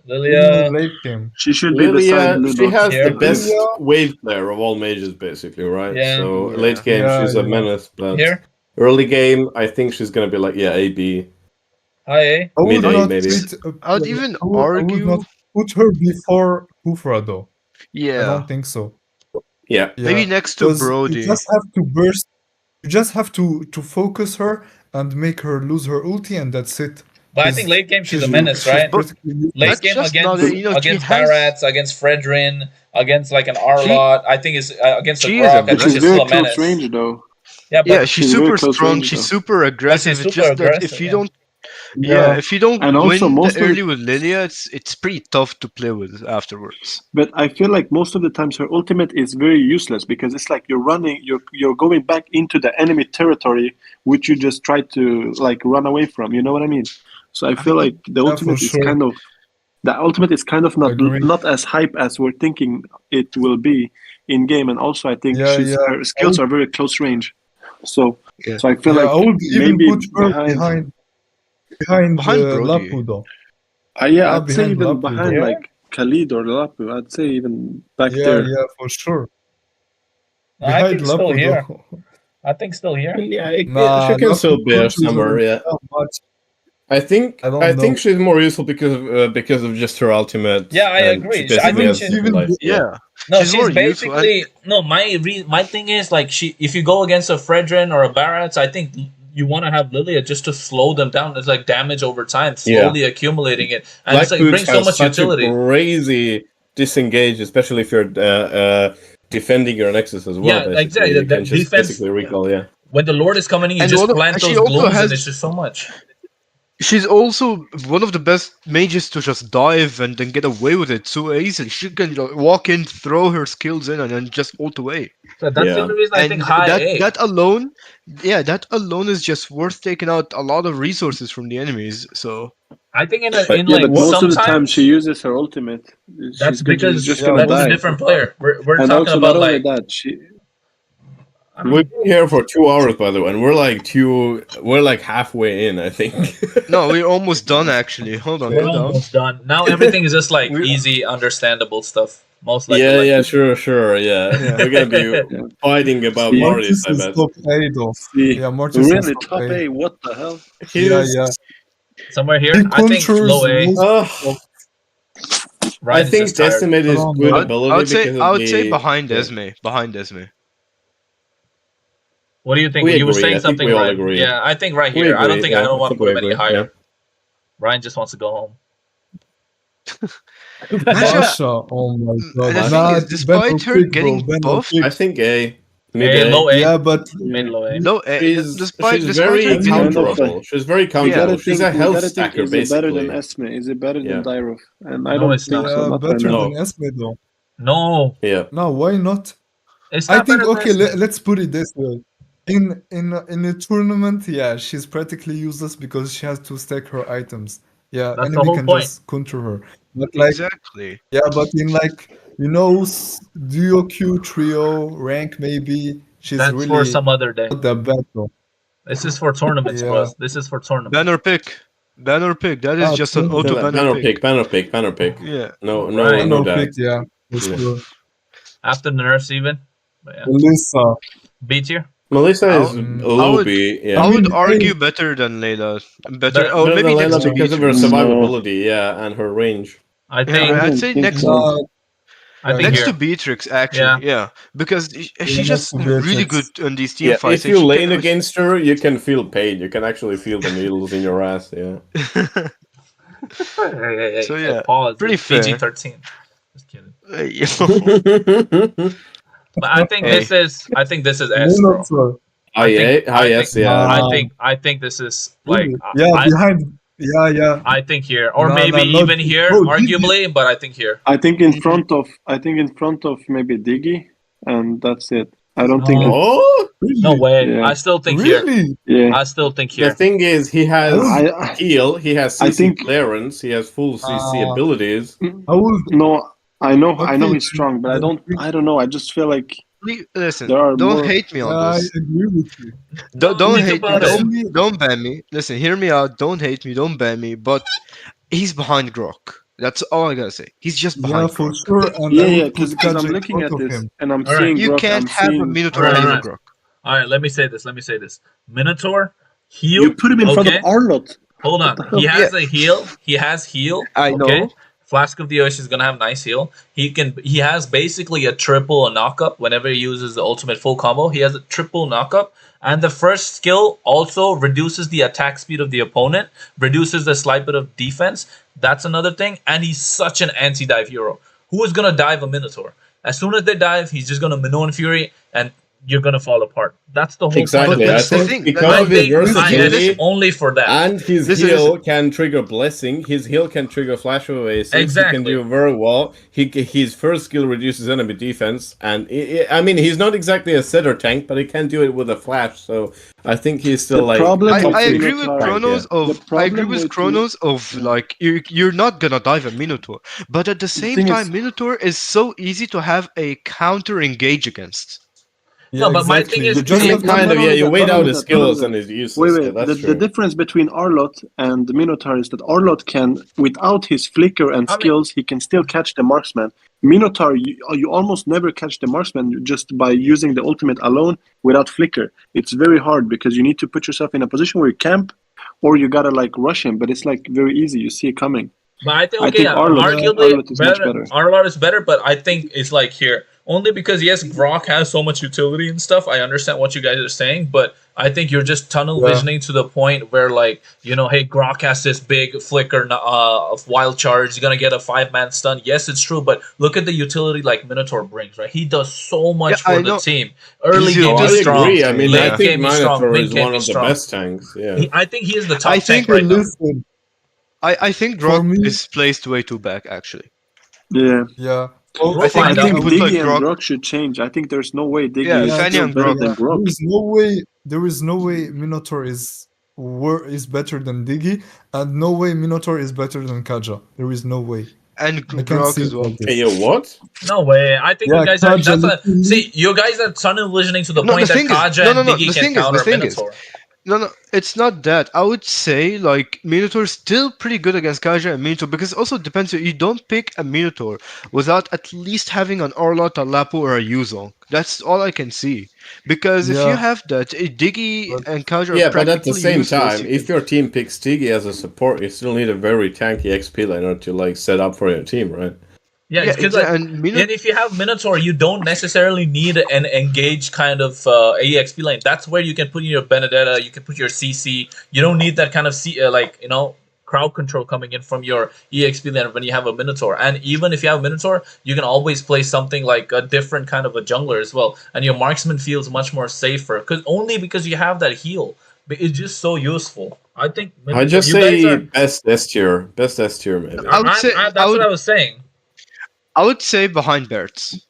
Even in Lilia, late game. She should be beside Lilia, she Ludo. has Here. the best Lilia, wave player of all mages, basically, right? Yeah. So Yeah. late game, yeah, she's a yeah. menace, but here. early game, I think she's gonna be like, yeah, AB, Hi, eh? I would mid A not maybe. treat. I'd even I would not argue. put her before Kufra though. I Yeah, don't think so. Yeah, maybe Yeah, next to because you Brody. just have to burst. You just have to focus her and make her lose her ulti, and that's it. But I think late game she's a She's menace, right? But practically useless. Late that's game just not. against You know, she against has. Barats, against Fredrin, against like an She Arlot. I think is against a she is a Grok. I Which think is she's menace. still very a menace. close range, though. Yeah, Yeah, but she's She's very super close strong. range, She's though. super aggressive. she's It's super just that if aggressive. you Yeah. don't, yeah, Yeah, if you don't And also, win most of early the, with Lilia, it's pretty tough to play with afterwards. but I feel like most of the times her ultimate is very useless because it's like you're going back into the enemy territory, which you just try to like run away from. You know what I mean? So I feel like the yeah, for ultimate is sure. kind of Agree. not as hype as we're thinking it will be in game, and also I think Yeah, yeah. her skills are very close range. So Yeah. so I feel Yeah, like I would even maybe put her behind. behind Behind Brody. Lapu though. Yeah, Yeah, I'd say behind even Lapu behind though. like Khalid or Lapu. I'd say even back Yeah, there. yeah, for sure. No, I Behind think still Lapu here. though. I think still here. yeah, Nah, she can Lapu still bear punches somewhere. her Yeah, so much. I think I don't I know. think she's more useful because of just her ultimate. Yeah, I and agree. She I basically think has she. second life. Yeah, No, she's more she's useful. And basically no. My thing is like if you go against a Fredrin or a Barats, I think you want to have Lilia just to slow them down. It's like damage over time, slowly accumulating it, and Black it's like it Boots brings so has much such utility. a crazy disengage, especially if you're defending your Nexus as well. Yeah, Basically, exactly. you The can just defense basically recall. Yeah, when the Lord is coming in, you and just one of, plant and she those also glooms, and has. it's just so much. She's also one of the best mages to just dive and then get away with it so easily. She can like, walk in, throw her skills in, and then just ult away. So that's the Yeah. only reason I think And high that A. that alone, yeah, that alone is just worth taking out a lot of resources from the enemies. So I think in But- Yeah, like but most of the time sometimes she uses her ultimate. that's She's because just Yeah, gonna that's most a die. different player. We're And talking also, about not only like that, we've been here for 2 hours, by the way, and we're like halfway in, I think. no, we're almost done actually. Hold on, we're hold on. almost done. Now everything is just like We're- easy, understandable stuff. Most likely. yeah, like, yeah, sure, yeah. Yeah. We're gonna be fighting about See, Mortis, Mortis I is bet. top A though. see, Yeah, Mortis is really top top A. A. What the hell? Yeah, He's- yeah. somewhere here. He I think controls low A. most Uh, I Ryan's think just tired. Decimate is Around good there. ability I would say because of I would say the- behind yeah. Esme. Behind Esme. What do you think? We You were agree. saying I think something, we all Ryan. agree. Yeah, I think right We here. I don't agree, think yeah, I don't I want to think put we him any agree, higher. yeah. Ryan just wants to go home. Basha, oh my god. The thing Nah, is, despite Ben her O'Pig, getting bro, Ben buffed, O'Pig. I think A. Mid A, A. low A. Yeah, but Mid low A. no, She's despite very her getting kind of buffed, counterable. She's very We Yeah. gotta counterable. She's think. a We health gotta think. stacker, Is it better than basically. Esme? Is it better Yeah. than Dyrov? And I No, don't it's think not. so. yeah, Not right better now. than Esme though. No, Yeah. No, why not? it's I not think better okay, than Esme. let's put it this way. In a tournament, yeah, she's practically useless because she has to stack her items. Yeah, That's the enemy whole can point. just counter her. But like, exactly. yeah, but in like duo Q trio rank maybe she's That's really for some other day. not that bad though. This is for tournaments, Yeah. bros. This is for tournaments. Banner pick. Banner pick. That is Ah, just an banner auto banner pick. Banner pick. Yeah. No, Right. no No doubt. pick, yeah, for Yeah. sure. After the nerfs, even. But yeah. Melissa, B tier. Melissa is Mm, low B. Yeah. I I would mean, argue hey. better than Layla. Better. Better Oh, Better maybe than next Layla to because of her Beatrix. survivability, yeah, and her range. I Yeah, think. I'd don't say think next. so. I think Next here. to Beatrix, actually, yeah, because she's next just to really Beatrix. good on these team Yeah, fights. if you and she lane against her, you can feel pain. You can actually feel the needles in your ass. Yeah. Hey, So, yeah, pause. pretty It's fair. PG-13. Just kidding. But I think Hey. this is S, bro. Minotaur. I think yes, yeah. Nah. I think this is like Really? Yeah, I behind. Yeah. I think here, or Nah, maybe not even here, bro. arguably, but I think here. I think in front of maybe Diggy, and that's it. I don't think No. it's Oh, No Really? way. yeah. I still think here. Really? Yeah. I still think the here. thing is, he has I heal, he has I CC think clearance, he has full CC Uh, abilities. I would. no. I know Okay. he's strong, but I don't know. I just feel like Listen, there are don't more. hate me on Yeah, I this. agree with you. Don't think hate me. about it. Actually, Don't ban me. Listen, hear me out. Don't hate me. Don't ban me. But he's behind Grok. That's all I gotta say. He's just yeah, behind for Grok. sure. And I Yeah, would put because I'm Kaja in looking front at of this him. and I'm All right. seeing You Grok. can't I'm have a seeing. Minotaur All right, ahead all of right. Grok. All right, let me say this. Minotaur, You heal. put him in front of Okay. Arlott. Hold What on. the He hell? has Yeah, a heal. He has heal. I Okay. know. Flask of the Ocean is gonna have nice heal. He has basically a triple knockup whenever he uses the ultimate full combo. He has a triple knockup. And the first skill also reduces the attack speed of the opponent, reduces the slight bit of defense. That's another thing. And he's such an anti-dive hero. Who is gonna dive a Minotaur? As soon as they dive, he's just gonna Minoan Fury and you're gonna fall apart. That's the whole point of Exactly. I that's the Minotaur. think thing. because I of his think it's versatility only for that. and his Listen, heal listen. can trigger blessing, his heal can trigger flash of oasis. He Exactly. can do very well. His first skill reduces enemy defense, and I mean he's not exactly a setter tank, but he can do it with a flash. So I think he's still The like problem top I with agree three with Minotaur. tank, Chronos yeah. The of I agree problem with with Chronos of like you're not gonna dive a Minotaur, but at the the same thing time is, Minotaur is so easy to have a counter engage against. Yeah, No, but my thing exactly. is, You I just see, mean, have to. Kind of, yeah. You wait not out only his that, not only skills and that. his uses. Wait, Yeah, that's the true. difference between Arlott and the Minotaur is that Arlott can, without his flicker and I mean, skills, he can still catch the marksman. Minotaur, you almost never catch the marksman just by using the ultimate alone without flicker. It's very hard because you need to put yourself in a position where you camp, or you gotta like rush him. But it's like very easy. You see it coming. but I think I okay, think yeah, Yeah. arguably Arlott is much better. Arlott is better, but I think it's like here only because yes, Grok has so much utility and stuff. I understand what you guys are saying, but I think you're just tunnel Yeah. visioning to the point where like hey, Grok has this big flicker of wild charge. He's gonna get a 5-man stun. Yes, it's true, but look at the utility like Minotaur brings. Right, he does so much Yeah, for I the know. team. Early He's game Oh, I he's just strong. agree. I mean, Late I think game he's strong. Minotaur Mid is game one he's of the strong. best tanks. Yeah. I think he is the top I tank think right now. Listen, I think for Grok me, is placed way too back actually. Yeah, yeah. We'll I Also, think find out. put like Diggy and Grok. Grok should change. I think there's no way Yeah, Diggy is yeah, Fanny still and better Grok. than Grok. there is no way Minotaur is better than Diggy, and no way Minotaur is better than Kaja. There is no way. And I can't Grok see as it well. like Hey, this. yo, what? No way. I think Yeah, you guys are. Kaja That's a literally. see. You guys are tunnel visioning to the No, the point that thing is, Kaja no, and no, no. Diggy The can thing is, the counter thing is, Minotaur. no, it's not that. I would say like Minotaur is still pretty good against Kaja and Minotaur because it also depends. You don't pick a Minotaur without at least having an Orlot, a Lapo, or a Yuzong. That's all I can see. Because if you Yeah, have that, Diggy but and Kaja are Yeah, but at the practically same useless. time, You if can, your team picks Tiggy as a support, you still need a very tanky XP liner to like set up for your team, right? Yeah, yeah, it's because like, exactly. And Minotaur. and if you have Minotaur, you don't necessarily need an engaged kind of AEXP lane. That's where you can put in your Benedetta. You can put your CC. You don't need that kind of crowd control coming in from your EXP lane when you have a Minotaur. And even if you have a Minotaur, you can always play something like a different kind of a jungler as well. And your marksman feels much more safer because you have that heal. But it's just so useful. I think I just you guys say are. best S tier, maybe. I would say That's what I was saying. I would say behind Bertz.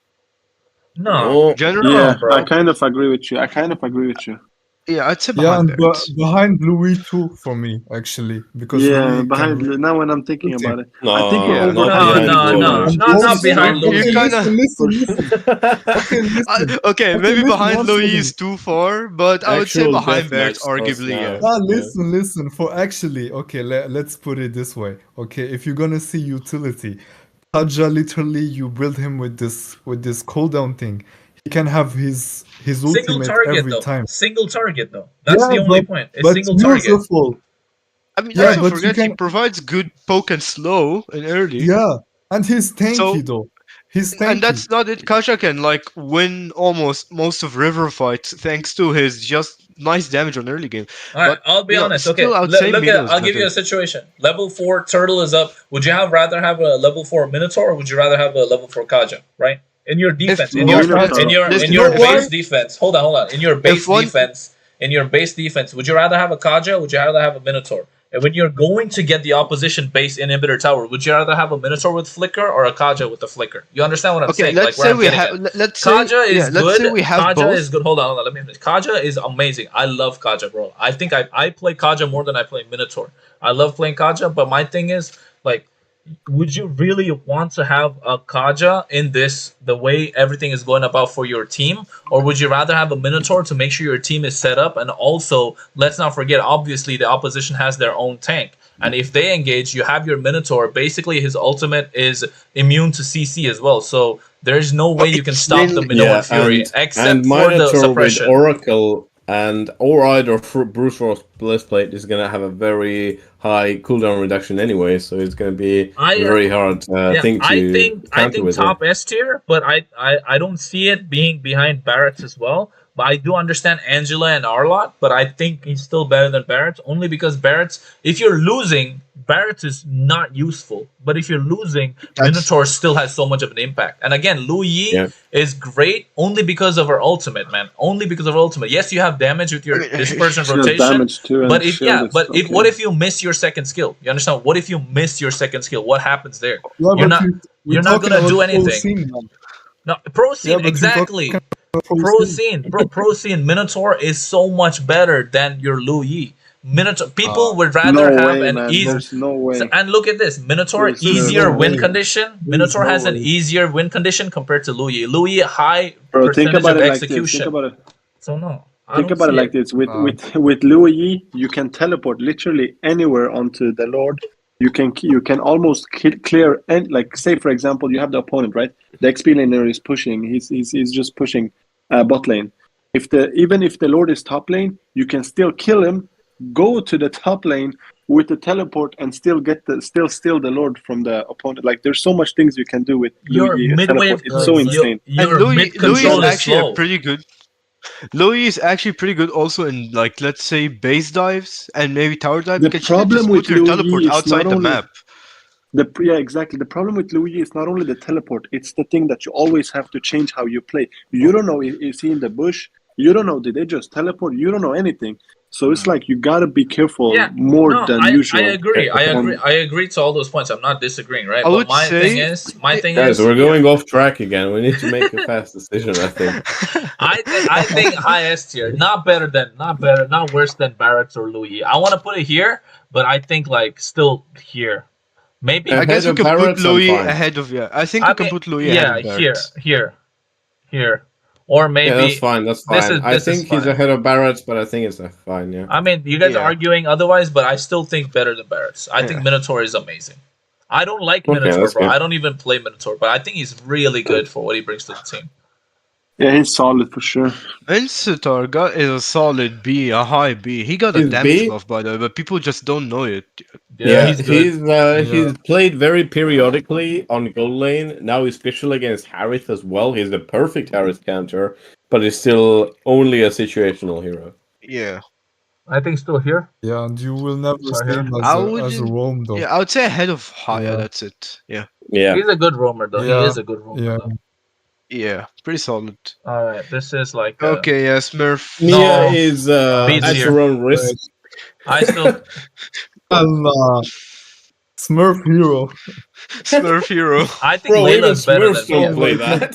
No, Oh, General. Yeah, bro. I kind of agree with you. Yeah, I'd say yeah, behind and Bertz. behind Louis too for me actually because Yeah, Louis behind can now when I'm thinking shoot him. about it, I think we're no, not No, overpaying behind no, Louis. no, Louis. And not also, behind okay, Louis. You're kinda. listen. Okay, listen. Okay, Okay, maybe listen, behind one Louis second. is too far, but I would say Actual behind deathmatch Bertz, starts arguably, now. yeah. Ah, Yeah. listen. For actually, okay, let's put it this way. Okay, if you're gonna see utility, Kaja literally you build him with this cooldown thing. He can have his Single ultimate target every though. time. Single target though. That's Yeah, the only point. It's but single target. useful. I mean, Yeah, let's not but you forget he can. provides good poke and slow and early. Yeah, and he's tanky So, though. He's and tanky. that's not it. Kasha can like win almost most of river fights thanks to his just nice damage on early game. All right, But, I'll be you know, honest. still, Okay, I would say look Mino at. is I'll give you better. a situation. Level 4 turtle is up. Would you rather have a level 4 minotaur, or would you rather have a level 4 kaja? Right? In your defense, in your Minotaur. in your Listen, in your You know why? base defense. Hold on. In your base one- defense, would you rather have a kaja? Or would you rather have a minotaur? And when you're going to get the opposition base inhibitor tower, would you rather have a minotaur with flicker or a kaja with the flicker? You understand what I'm Okay, saying? let's Like where say I'm we getting have. at. Let's say Kaja is yeah. good. Let's say we have Kaja both. is good. Hold on. Let me finish. Kaja is amazing. I love Kaja, bro. I think I play Kaja more than I play Minotaur. I love playing Kaja, but my thing is like, would you really want to have a Kaja in this the way everything is going about for your team, or would you rather have a Minotaur to make sure your team is set up? And also, let's not forget, obviously, the opposition has their own tank. And if they engage, you have your Minotaur. Basically, his ultimate is immune to CC as well. So there's no way you can It's stop the mainly- Minoan Fury except for the Minotaur with suppression. Oracle and or either Bruce Force Blessplate is gonna have a very high cooldown reduction anyway, so it's gonna be a very hard thing to I counter think with. top S tier, but I don't see it being behind Barrett's as well. But I do understand Angela and Arlott, but I think he's still better than Barrett's only because Barrett's, if you're losing, Barrett's is not useful. But if you're losing, Minotaur still has so much of an impact. And again, Lu Yi is great only because of her ultimate, man. Only because of her ultimate. Yes, you have damage with your dispersion She has rotation. damage too, and But if shield is okay. what if you miss your second skill? You understand? What if you miss your second skill? What happens there? Yeah, You're but not you're not talking gonna do about full anything. scene, man. No, pro Yeah, scene, but we're exactly. talking about full Pro scene. scene, bro. Pro scene. Minotaur is so much better than your Lu Yi. Minotaur. People would rather No have way, an man. easy. There's no way. And look at this, Minotaur There's easier no win way. condition. There's Minotaur no has an way. easier win condition compared to Lu Yi. Lu Yi high Bro, think percentage about of it like this. execution. Think about it. So no, I Think don't about it see like this. With Louis, you can teleport literally anywhere onto the Lord. You can almost clear and like say for example you have the opponent, right? The XP laner is pushing. He's just pushing bot lane. Even if the Lord is top lane, you can still kill him. Go to the top lane with the teleport and still get steal the Lord from the opponent. Like there's so much things you can do with your Louis mid-wave. teleport. It's so insane. And Your mid Louis control is is actually slow. a pretty good. Louis is actually pretty good also in like let's say base dives and maybe tower dive The because she can problem just with put her Louis teleport is outside not the only map. Yeah, exactly. The problem with Luigi is not only the teleport; it's the thing that you always have to change how you play. You don't know is he in the bush? You don't know did they just teleport? You don't know anything. So it's like you gotta be careful more than usual. I agree. I agree to all those points. I'm not disagreeing, right? I But would my say- thing Guys, is, we're going off track again. We need to make a fast decision, I think. I think high S tier, not worse than Barrett's or Louis. I want to put it here, but I think like still here. Maybe I guess we Ahead of can put Barrett's, I'm Louis fine. ahead of I think we can put Louis ahead of Barrett's. here, or maybe Yeah, that's fine. That's fine. I this is think he's fine. ahead of Barrett's, but I think it's fine. Yeah. I mean, you guys are Yeah. arguing otherwise, but I still think better than Barrett's. I think Yeah. Minotaur is amazing. I don't like Okay, Minotaur, that's bro. good. I don't even play Minotaur, but I think he's really good for what he brings to the team. Yeah, he's solid for sure. Incitar is a solid B, a high B. He got a He's damage B? buff by the way, but people just don't know it. Yeah, he's good. He's played very periodically on gold lane. Now he's special against Harith as well. He's the perfect Harith counter, but he's still only a situational hero. Yeah. I think still here. Yeah, and you will never Sorry, see him I as a wouldn't- roam though. Yeah, I would say ahead of Haya, Yeah. that's it. Yeah. Yeah. He's a good roamer, though. He Yeah, is a good roamer. yeah. Though. Yeah. Pretty solid. All right, this is like Okay, yeah, Smurf. No. Mia is Beats at here. your own risk. I still Allah. Smurf hero. Smurf hero. I think Bro, even Layla is better Smurfs than don't Mia. play that.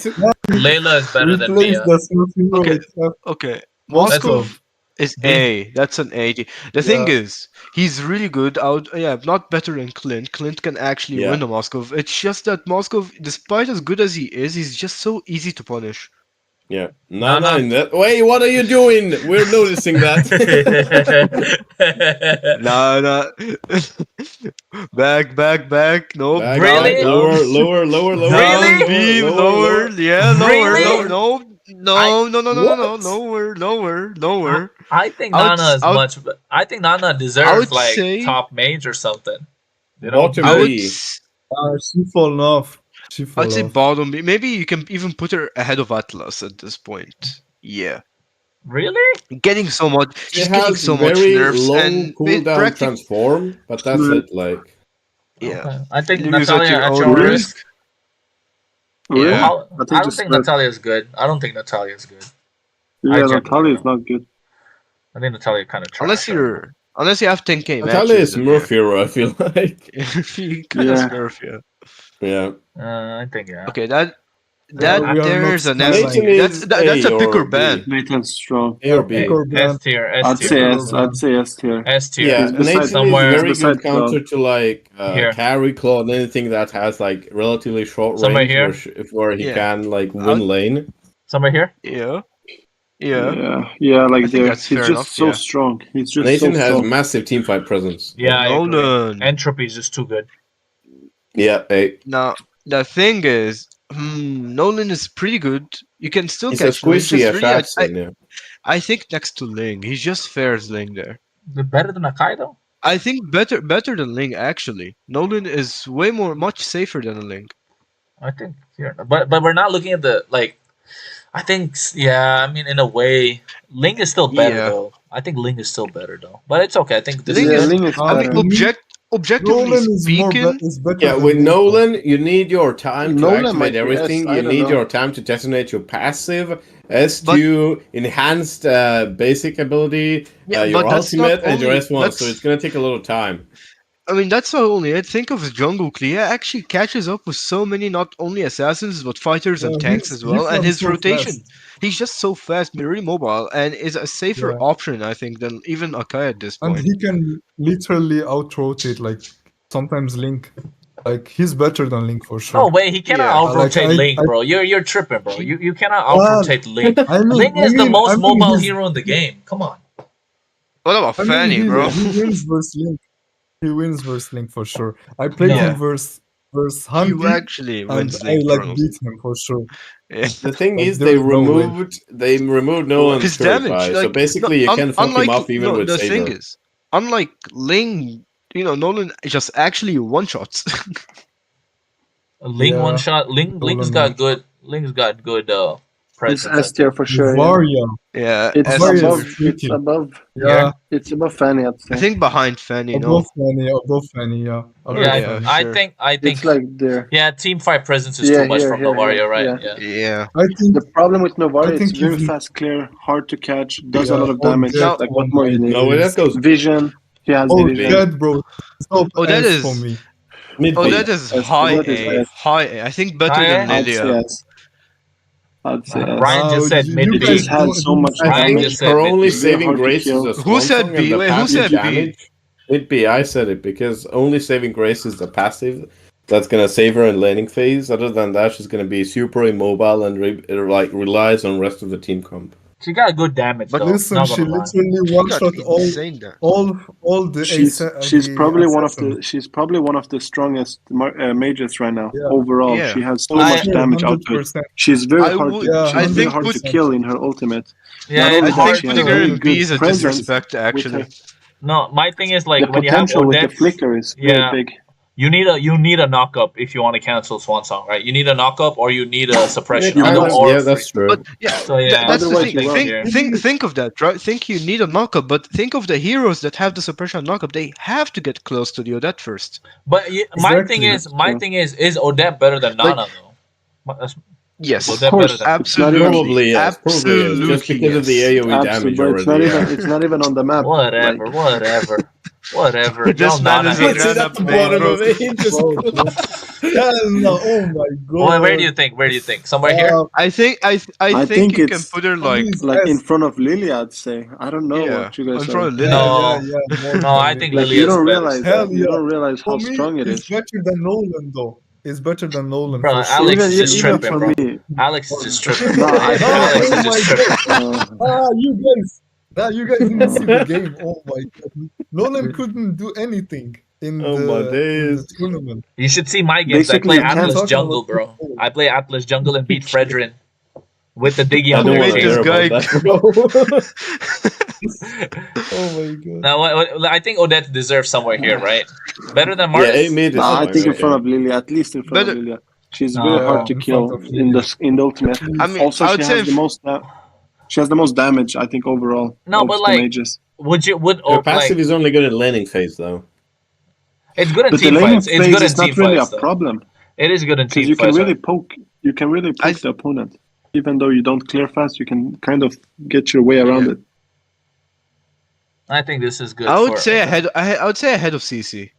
Layla is better than Replace Mia. the Smurf hero Okay. with Okay. Moscow. Moskov is A. That's an A. The thing is, he's really good out. Yeah, not better than Clint. Clint can actually Yeah. win a Moskov. It's just that Moskov, despite as good as he is, he's just so easy to punish. Yeah. No, no. In that. Wait, what are you doing? We're noticing that. Nah, nah. back. No, Back, Really? back, lower. Really? Down, beam, lower. Yeah, Really? lower. No. Lower. I think I would Nana is I would- much. I think Nana I deserves would like say- top mage or something. You know, Bottom I would. B. She fallen off. She fall I'd say off. bottom. Maybe you can even put her ahead of Atlas at this point. Yeah. Really? Getting so much, She she's getting has so much very nerfs low and cooldown transform, but that's Right. it. Like, yeah. Okay. I think You use at Natalia your at own your risk. risk. Really? Yeah. How, I think I don't just think that. Natalia is good. I don't think Natalia is good. I Yeah, genuinely Natalia is don't. not good. I think Natalia kind of Unless trash. right now. you have 10k Natalia matches, is then Murph hero, I feel like. you kind of Yeah. smurf, yeah. Yeah. I think yeah. Okay, that Yeah, we are there's not an S Skyline. Nathan tier. is That's a A pick or or ban. B. Nathan's strong. A or Pick B. or ban. S tier. S I'd tier. say Pick S. or ban. I'd say S tier. S tier. Yeah, He's beside- Nathan is somewhere very beside good counter to like Here. carry claw and anything that has like relatively short Somewhere range here. where he Yeah. can like win lane. Somewhere here. Yeah. Yeah, like I think there. that's He's fair just enough, so yeah. strong. He's just Nathan so has strong. massive teamfight presence. Yeah, I agree. Nolan. Entropy is just too good. Yeah, A. Now the thing is, Nolan is pretty good. You can still He's a catch him. He's squishy just really, assassin. Yeah. I think next to Ling, he's just fair as Ling there. Better than Akai though. I think better than Ling actually. Nolan is much safer than Ling. I think here, but we're not looking at the like. I think yeah. I mean, in a way, Ling is still better Yeah. though. I think Ling is still better though. But it's okay. I think this Ling Yeah, is. Ling is I mean, better. objectively Nolan is speaking, is better Yeah, than with Ling. Nolan, you need your time to Nolan might activate be everything. S, I You don't need know. your time to detonate your passive, S2, enhanced basic ability, Yeah, your but that's not ultimate, and your only- S1. So that's- it's gonna take a little time. I mean, that's not only it. Think of Jungle Clea actually catches up with so many not only assassins but fighters and Yeah, tanks he's- as well. he's And not his so rotation, fast. he's just so fast, very mobile, and is a safer Yeah. option, I think, than even Akai at this And point. he can literally out-rotate, like, sometimes Link. Like, he's better than Link for sure. no way. He cannot Yeah. out-rotate Like, Link, I- bro. You're tripping, bro. You cannot out-rotate Link. I mean, Link is the most I mean, mobile he's- hero in the game. Come on. What about I mean, Fanny, bro? He wins versus Link. He wins versus Link for sure. I played No. him versus Handy, You actually and wins I Link, like bro. beat him for sure. Yeah. The thing Like, is, there is no way. they removed Nolan's His Purify, damage, so like, basically you can fuck him up even with the Saber. thing is, unlike Ling, Nolan just actually one shots. Link Yeah. one shot. Link's Nolan got one. good. Link's got good It's presence. S tier for sure. Yeah. Varia. Yeah, It's as- Varia above. is It's tricky. above. Yeah, It's above Fanny. I'd I say. think behind Fanny, no. above Fanny, yeah. Above Yeah, Yeah, Fanny. I sure. think. It's like there. Yeah, team fight presence is Yeah, too much here, from here, Novaria, here, right? yeah. Yeah. Yeah. I think The problem with Novaria, I it's think very he's- fast, clear, hard to catch, does a Yeah, lot of all damage. that Like what on more you my need? No, that goes Vision. He has Oh, vision. God, bro. Stop Oh, that S is- for me. mid Oh, B. that is Yes, high that is A. yes. High A. I think better High than A? I'd say Lilia. yes. I'd say yes. Ryan just said you mid He B. just has so much I Ryan damage. just think said her mid only B. Very saving hard to grace is kill. a Who swan said song B? and the Wait, who passive said B? damage. Mid B, I said it because only saving grace is the passive that's gonna save her in laning phase. Other than that, she's gonna be super immobile and relies on rest of the team comp. She got good damage But though. Listen, not she gonna lie. literally You got one-shot insane there. all the She's the probably one of assassins. the strongest mages right now Yeah. overall. Yeah. She has so I- much damage output. 100%. She's very I hard would- to Yeah, she's I very think hard to 100%. kill in her ultimate. Yeah, Not it's only I that, hard think she to has putting her very in good B is a presence disrespect, with actually. her. No, my thing is like The when you have potential with the Odette, flicker is Yeah. very big. you need a knock up if you want to cancel Swan Song, right? You need a knock up or you need a suppression. You Either want- or yeah, free. that's true. But yeah, So yeah, that's the Otherwise thing. you won't. Think of that, right? Think you need a knockup, but think of the heroes that have the suppression knockup. They have to get close to the Odette first. But my thing Exactly. is Odette better than Like- Nana though? That's- Yes, Odette course. better than absolutely. Probably yes. Probably yes. Just Absolutely, because of the yes. AoE Absolutely, damage but it's not already. even it's not even on the map. whatever, Like, whatever. This Y'all man Nana is a haters. Puts it at the Nana bottom bro. of it. He just- Hell no, oh my god. Well, where do you think? Somewhere here? I think I think think you can it's- put her like like in S. front of Lily, I'd say. I don't know yeah, what you guys in are. front of Yeah, Lilia. No. more No, than I me. think Like Lily you is don't better. realize Hell that. You yeah. don't realize For how me, strong it it's is. better than Nolan though. It's better than Nolan Bro, for sure. Alex Even, is just even tripping, for bro. me. Alex is just tripping. No, I- Alex oh is my just tripping. You guys. Nah, you guys didn't see the game. Oh my god. Nolan couldn't do anything in Oh the, my in the days. tournament. You should see my games. Basically, I play you can't Atlas talk Jungle, about bro. football. I play Atlas Jungle and beat Fredrin with the Diggy I on don't Who their made want to this team. hear guy about that, bro. Oh my god. Now, I think Odette deserves somewhere here, right? Better than Yeah, Martis? A mid is No, I fine, think in okay. front of Lilia, at least in front Better- of Lilia. She's No. very Yeah, hard to in kill front of in the ultimate. I mean, Also, I she would has say the most. She has the most damage, I think, overall. No, of but the like, mages. would Her passive like is only good at laning phase though. it's good in But the team laning fights. It's phase good in is team not really a fights though. problem It is good in because team you can fights. really Right? poke. You can really I poke the opponent, even though you don't clear fast. You can kind of get your way around Yeah. it. I think this is good. I would for say Odette. I would say ahead of CC.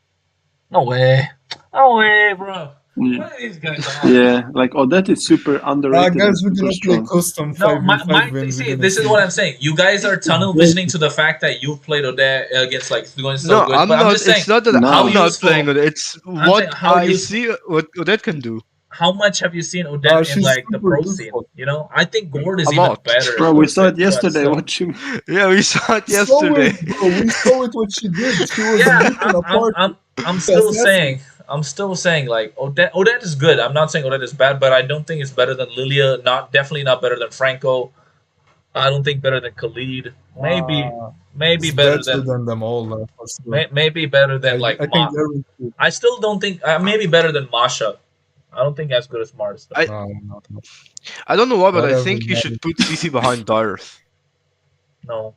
No way. No way, bro. Yeah. What are these guys on? Yeah, like Odette is super underrated and Guys, we're super gonna play strong. custom No, 5v5 my when we're see, gonna this is see. what I'm saying. You guys are tunnel visioning to the fact that you've played Odette against like going so No, good. I'm But I'm not. just saying, It's not that No. how I'm not useful. playing it. It's I'm what saying how I useful. see what Odette can do. How much have you seen Odette in She's like the super pro useful. scene? You know, I think Gord is A even lot. better. Bro, we saw it but yesterday. still. What you? Yeah, we saw it We saw yesterday. it, bro. We saw it what she did. She was Yeah, ripping apart. I'm still assassin. saying like Odette is good. I'm not saying Odette is bad, but I don't think it's better than Lilia. Definitely not better than Franco. I don't think better than Khalid. Maybe It's better better than than them all, for sure. maybe better than like I can guarantee. I still don't think maybe better than Masha. I don't think as good as Mars though. No. I don't know why, but I Whatever, think you man. should put CC behind Darth. No.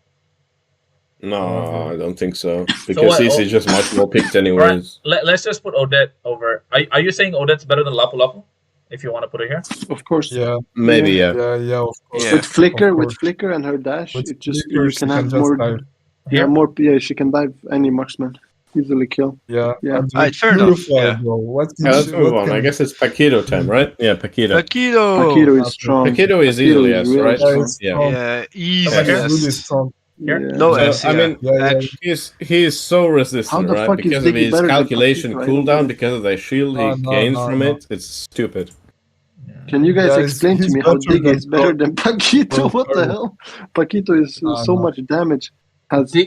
No, I don't think so. So Because what? CC is just much more picked All right, anyways. let's just put Odette over. Are you saying Odette's better than Lapu Lapu? If you want to put it here. Of course. Yeah, Maybe, yeah. of course. Yeah. With Flicker, Of with course. Flicker and her dash, With it just Flicker, you she can can have just more. dive. Yeah, more. Yeah, she can dive any marksman, easily kill. Yeah. Yeah. And Alright, with fair enough, Purify, yeah. bro. What can Let's she, move what on. I can guess it's Paquito time, right? Yeah, Paquito. Paquito. Paquito is strong. Paquito is easily S, really right? strong. Yeah. Yeah, easy. Over here? She's really strong. Here? Yeah. Low So, S. I Yeah. mean, Yeah. he's so resistant, How the right? fuck is Because of Diggy his better than calculation Paquito? I don't cooldown, get it. because of the shield he No, gains from no. it. It's stupid. Can you guys Yeah, explain to he's me how better Diggy than is better than Paquito? Bro, What the Pharaoh. hell? Paquito is so No. much damage. Has Yeah.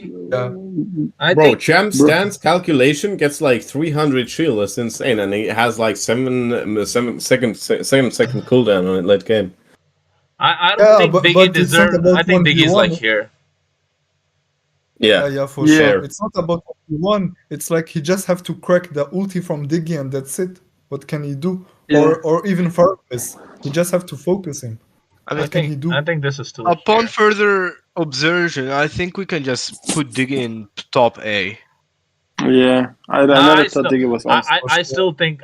I Bro, think Champ Bro. Stan's calculation gets like 300 shield. That's insane. And he has like 7 second cooldown on it late game. I don't Yeah, think but Diggy it's not deserves. about I think Diggy's 1v1. like here. Yeah. For Yeah. sure. It's not about one. It's like he just have to crack the ulti from Diggy and that's it. What can he do? Yeah. Or even Farfis. He just have to focus him. I mean, What can he do? I think this is too. upon here. further observation, I think we can just put Diggy in top A. yeah. I never thought Diggy was us. I still think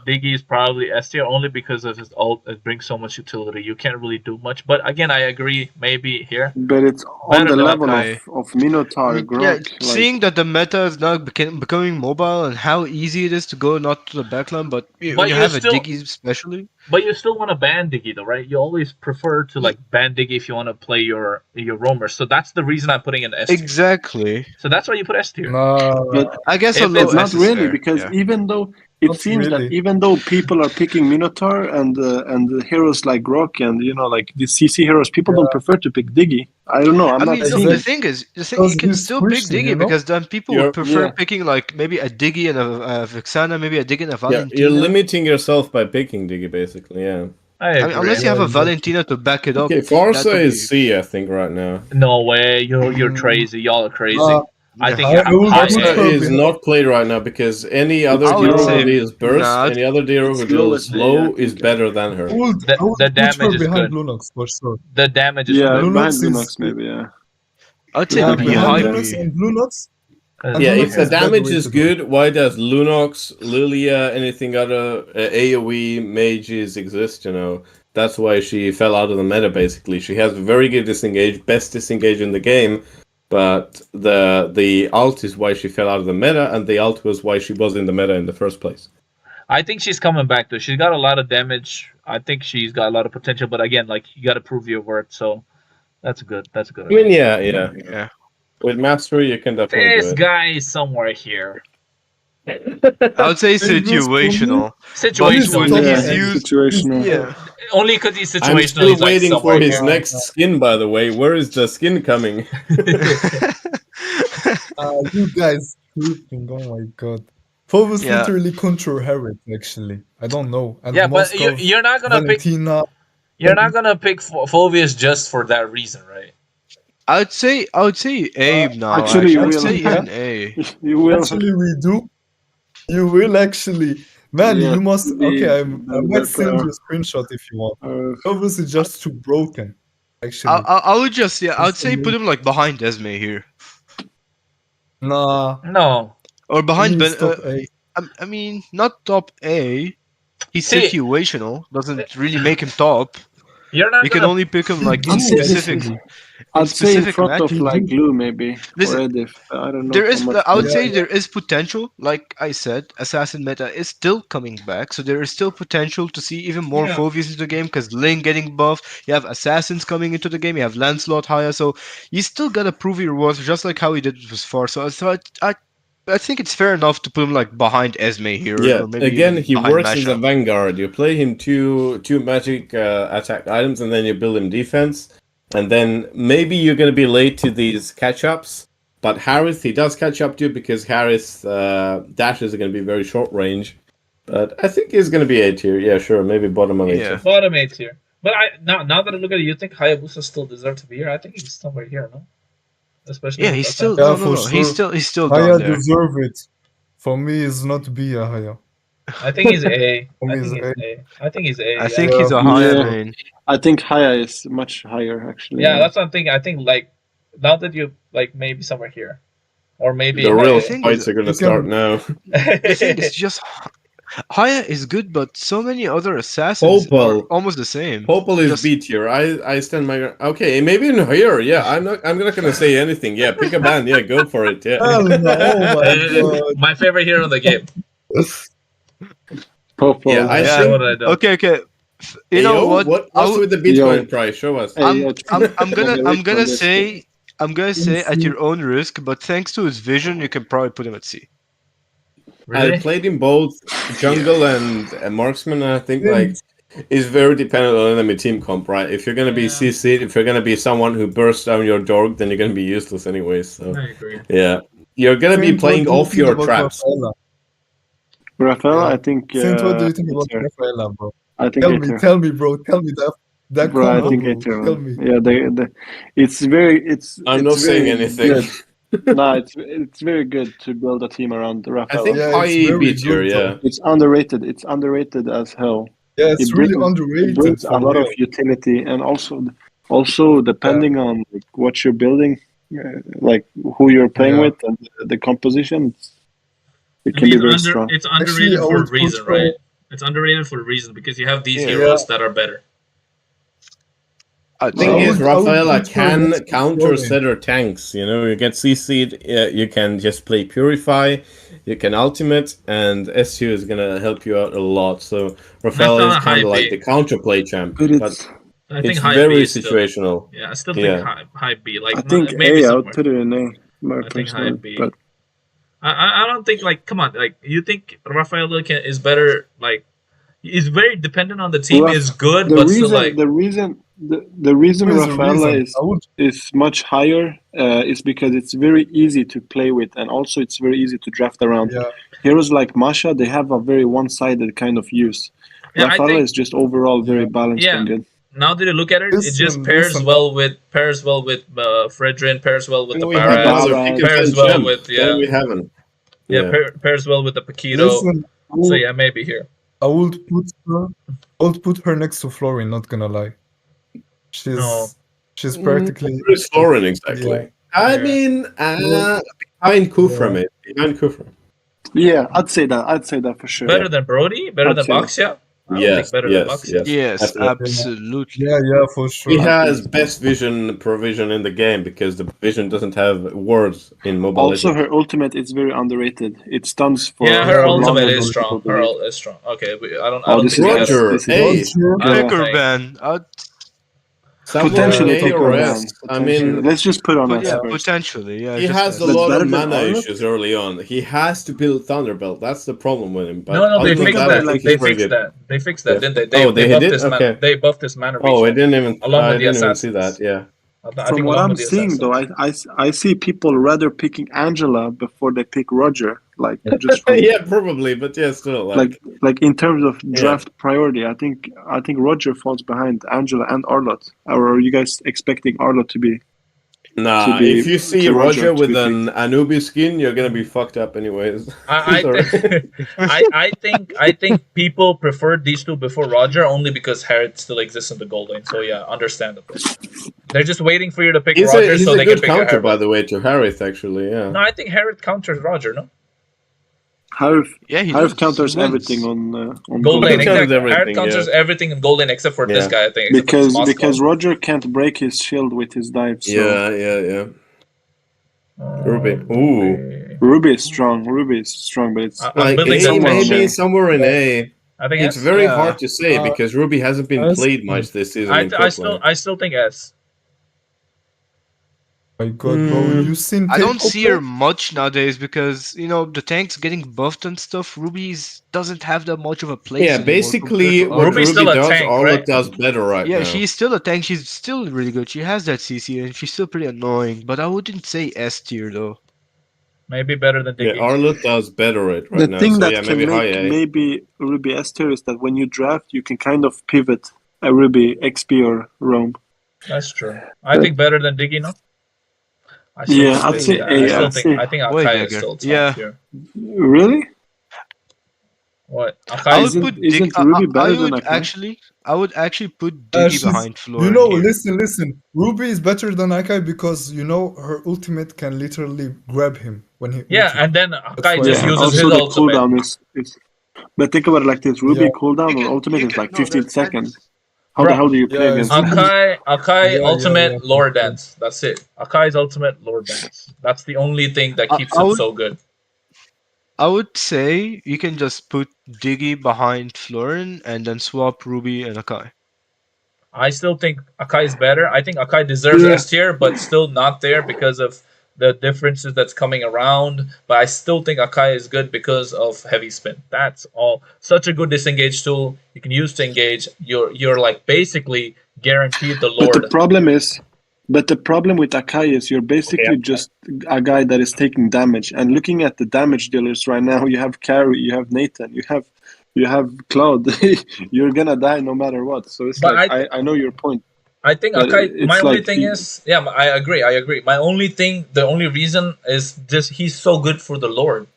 Diggy is probably S tier only because of his ult. It brings so much utility. You can't really do much. But again, I agree. Maybe here. But it's on Better the than level Makai. of Minotaur, Yeah, Grok. seeing that the meta is now becoming mobile and how easy it is to go not to the backline, but when But you you have still- a Diggy especially. But you still want to ban Diggy though, right? You always prefer to like ban Diggy if you want to play your roamer. So that's the reason I'm putting in S tier. Exactly. So that's why you put S tier. No, But I guess a If low it's not S is really, fair, because yeah. even though it Not seems really. that even though people are picking Minotaur and the heroes like Grok and like the CC heroes, people don't prefer to pick Diggy. I don't know. I'm I not mean, no, seeing the it. thing is, Because you can he's still pick squishy, Diggy you know? because then people You're- would prefer yeah. picking like maybe a Diggy and a Vixana, maybe a Diggy and a Yeah, Valentina. you're limiting yourself by picking Diggy, basically, yeah. I I agree. mean, unless you have a Valentina to back it up. Okay, that Farsa would is be- C, I think, right now. No way, you're crazy. Y'all are crazy. I Yeah. think I will high put Farsa her A. is behind- not played right now because any other I would hero say- who deals burst, nah, any other hero who it's low deals SA, slow I is think. better than her. I would The put damage her is behind good. Lunox for sure. The damage is Yeah, good. Lunox behind is- Lunox maybe. Yeah. I'd say Yeah, the Yeah, B behind behind high Lunox. Lunox B. and Lunox. And Yeah, Lunox if the is damage is better-rated, good, why does Lunox, Lilia, anything other AoE mages exist, That's why she fell out of the meta, basically. She has very good disengage, best disengage in the game, but the ult is why she fell out of the meta, and the ult was why she was in the meta in the first place. I think she's coming back though. She's got a lot of damage. I think she's got a lot of potential, but again, like you got to prove your worth. So that's good. That's good. I mean, yeah. With mastery, you can definitely do This it. guy is somewhere here. I would say Dangerous for me. situational. Situational. When Top he's end. used, situational. yeah. Only because he's I'm situational. still He's like waiting for somewhere his here. next skin, by the way. Where is the skin coming? You guys sleeping. Oh my god. Phobos Yeah. literally control Harriet, actually. I don't know. And Yeah, but Moskov, you're not gonna pick. Valentina. You're not gonna pick Phobius just for that reason, right? I would say A now. actually, you I'd will. say Yeah. even A. You will. Actually, we do. You will actually. Man, Yeah, you must. the- Okay, I the might send better- you a screenshot if you want. Phobos is just too broken. Actually, I would just I would say It's- put him like behind Esme here, nah. No. or behind Ben. Please stop A. I mean, not top A. He's See- situational. Doesn't really make him top. You're not You can gonna. only pick him like He in do, specific. actually. I'd say in specific front of matches. like Glue maybe Listen, or Edif. I don't know. There how is, much I would Yeah, say, yeah. there is potential. Like I said, assassin meta is still coming back, so there is still potential to see even more Yeah. Phobies into the game. Because Ling getting buff, you have assassins coming into the game, you have Lancelot higher, so you still gotta prove your worth, just like how he did with Far. I think it's fair enough to put him like behind Esme here, Yeah, or maybe again, even he behind works as a Masha. vanguard. You play him two magic attack items, and then you build him defense. And then maybe you're going to be late to these catch-ups. But Harris, he does catch up to you because Harris dashes are going to be very short range. But I think he's going to be A tier. Yeah, sure. Maybe bottom of A Yeah. tier. Bottom 8 tier. But now that I look at it, you think Hayabusa still deserves to be here? I think he's somewhere here, no? Especially Yeah, with he's that still time. Yeah, no. for He's still Haya down there. deserve it. For me, is not B a Haya. I think he's A. For I me, think is he's A. I think he's A. I yeah. think Yeah. he's a higher Yeah. main. I think Haya is much higher actually. Yeah, that's what I'm thinking. I think like now that you like maybe somewhere here, or maybe The real thing fights is- are going to you can- start now. The thing is just Haya is good, but so many other assassins Popal. are almost the same. Popal is Just- B tier. I stand my ground. Okay, maybe in here. Yeah, I'm not going to say anything. Yeah, pick a band. Yeah, go for it. Yeah. Hell no, oh my god. My favorite hero in the game. Popol. Yeah, I Yeah. Say what I do. Okay. You Hey, know yo, what? What's with the Bitcoin Yo. price? Show us. Hey, yo, I'm gonna wait for this. say at your own risk, but thanks to his vision, you can probably put him at C. Really? I played in both jungle and marksman. And I think like it's very dependent on enemy team comp, right? If you're gonna be Yeah. CC'd, if you're gonna be someone who bursts down your dog, then you're gonna be useless anyways. So I agree. yeah, you're gonna be Saint, playing what do you off think your about traps. Rafaela? Rafael, Yeah. I think. Saint, what do you think about Aether. Rafaela, bro? I think Tell Aether. me, bro. Tell me that Bro, I combo, think bro. Aether. Tell me. Yeah, it's very. It's. I'm it's not saying very anything. good. No, it's very good to build a team around I Rafael. think Yeah, high it's very B tier, good, yeah. though. It's underrated. It's underrated as hell. Yeah, it's It really brings- underrated. It brings a for lot of real. utility, and also depending on like, what you're building, like who you're playing Yeah. with, and the composition, it I can mean, be very strong. it's Actually, underrated I for a would put reason, her- right? It's underrated for a reason because you have these Yeah. heroes that are better. I The thing I is, would- I would Rafaela put her can next to counter Florian. setter tanks. You know, you get CC'd, you can just play Purify, you can ultimate, and SU is gonna help you out a lot. So Rafaela That's is not a kind high of like B. the counterplay champ, But but it's. I think it's high very B is still. situational. Yeah, I still think Yeah. high B. Like I think maybe A. I would somewhere. put it in A. My I think high personal, B. but I don't think like come on like you think Rafaela is better like he's very dependent on the team Raf- is good the but reason still like the reason There is a Rafaela reason. I would is much higher is because it's very easy to play with, and also it's very easy to draft around. Yeah. Heroes like Masha, they have a very one-sided kind of use. Yeah, I Rafaela think- is just overall very balanced Yeah. and good. now that you look at it, it just Listen, pairs listen. well with Fredrin, pairs well with And the we have Barad, another Barad, Pikachu pairs well champ. with No, we haven't. yeah, pairs well with the Paquito. Listen, So yeah, maybe here. I would put her next to Florian, not gonna lie. She's No. she's practically Where's Florin exactly? Yeah. I Yeah. mean, behind Kufra, mate. Behind Kufra. Yeah, I'd say that for sure. Better than Brody, better I'd than say- Baxia. I don't Yes, think better yes, than Baxia. yes. Yes, Absolutely. absolutely. yeah, for sure. He has best vision provision in the game because the vision doesn't have words in Mobile Also, Legends. her ultimate is very underrated. It stuns for Yeah, her Yeah, ultimate longer is than strong. people Her believe. ult is strong. Okay, I don't. Oh, I don't this think is we gotta- Roger, this is- hey, I don't Picker think- ban. someone Potentially A take or her S. down. I Potentially. mean, Let's just put on But S yeah, first. potentially. Yeah, he just has as- a But lot better of than mana Arlo? issues early on. He has to build Thunderbelt. That's the problem with him. But No, they other than fixed I that. think They he's pretty fixed good. that. They fixed that, Yeah. didn't they? Oh, they buffed did? his mana. Okay. They buffed his mana. Oh, I reach didn't even. Along I with the didn't even see that. assassins. Yeah. I From think what along I'm with the seeing, though, assassins. I see people rather picking Angela before they pick Roger. Like just from, Yeah, probably, but yeah, still. like in terms of draft priority, I think Roger falls behind Angela and Arlott. Or are you guys expecting Arlott to be? Nah, be- if you see to Roger Roger to with be an Anubi skin, you're gonna be fucked up anyways. I Sorry. I think people preferred these two before Roger only because Harriet still exists in the gold lane. So yeah, understandable. They're just waiting for you to pick Roger He's so a they can good pick a counter, by Harriet. the way, to Harith, actually, yeah. No, I think Harriet counters Roger. No, Harif, Yeah, he Harif does. counters He wins. everything on gold gold lane He lane. counters exactly. Harriet everything, counters yeah. everything in gold lane except for this Yeah. guy. I think except for this Because Moscow. Roger can't break his shield with his dive. So Yeah. Ruby. Ooh. Ruby is strong. but it's I'm Like building A, that someone next maybe gen. somewhere in A. I think It's S. very Yeah. hard to say because Ruby hasn't been S. played much this season in I top lane. still think S. My God, bro, you seen I don't K-pop see her play? much nowadays because the tank's getting buffed and stuff. Ruby's doesn't have that much of a place Yeah, anymore basically compared to what others. Ruby's still Ruby a does, tank, Arlott right? does better right Yeah, now. she's still a tank. She's still really good. She has that CC and she's still pretty annoying. But I wouldn't say S tier though. Maybe better than Yeah, Diggy. Arlott does better right the now. thing So that yeah, can maybe high make A. maybe Ruby S tier is that when you draft, you can kind of pivot a Ruby XP or roam. That's true. I think better than Diggy. No. I Yeah, think I'd say I A. still I'd think say I think Way Akai is bigger. still top Yeah. tier. really. What? I Akai would is Isn't- put Diggy. isn't Ruby better than Akai? I would actually put Diggy She's, behind Florin you know, here. listen. Ruby is better than Akai because her ultimate can literally grab him when he yeah, ulti. and then That's Akai why just I- uses also his the ultimate. cooldown is. But think about it like this: Ruby Yeah. cooldown on ultimate is like 15 seconds. How the Bro, hell do you play Yeah, against it's that? Akai Yeah, ultimate yeah. lore dance. That's it. Akai's ultimate lore dance. That's the only thing that I- keeps I it would- so good. I would say you can just put Diggy behind Florin and then swap Ruby and Akai. I still think Akai is better. I think Akai deserves Yeah. S tier, but still not there because of the differences that's coming around. But I still think Akai is good because of heavy spin. That's all. Such a good disengage tool you can use to engage. You're like basically guaranteed the But Lord. the problem with Akai is you're basically just a guy that is taking damage. And looking at the damage dealers right now, you have Carry, you have Nathan, you have Cloud. You're gonna die no matter what. So it's But like I know your point. I think But Akai. it's My only like thing is, yeah, I agree. My only thing, the only reason is just he's so good for the Lord.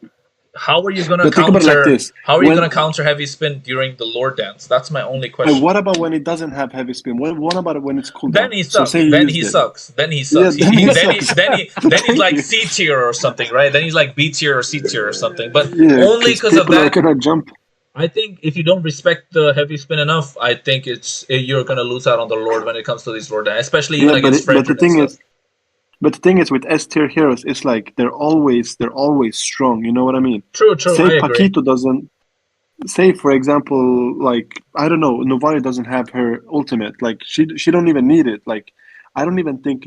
How are you gonna But think about it like counter? this. How are you When- gonna counter heavy spin during the Lord dance? That's my only And question. what about when it doesn't have heavy spin? What about it when it's cooldown? Then he sucks. say you Then used he it. sucks. Then he sucks. Yeah, then he then sucks. then he's Thank like you. C tier or something, right? Then he's like B tier or C tier or something. But Yeah, only because of people are that. gonna jump. I think if you don't respect the heavy spin enough, I think you're gonna lose out on the Lord when it comes to these Lord dance, especially even Yeah, against but the Frederick thing and stuff. is, the thing is with S tier heroes, it's like they're always strong. You know what I mean? True. Say I agree. Paquito doesn't. Say for example, like I don't know, Novari doesn't have her ultimate. Like she don't even need it. Like I don't even think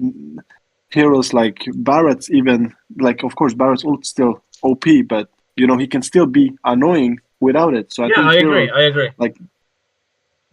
heroes like Barrett's even like. Of course, Barrett's ult still OP, but he can still be annoying without it. So I Yeah, think I agree. heroes, I agree. like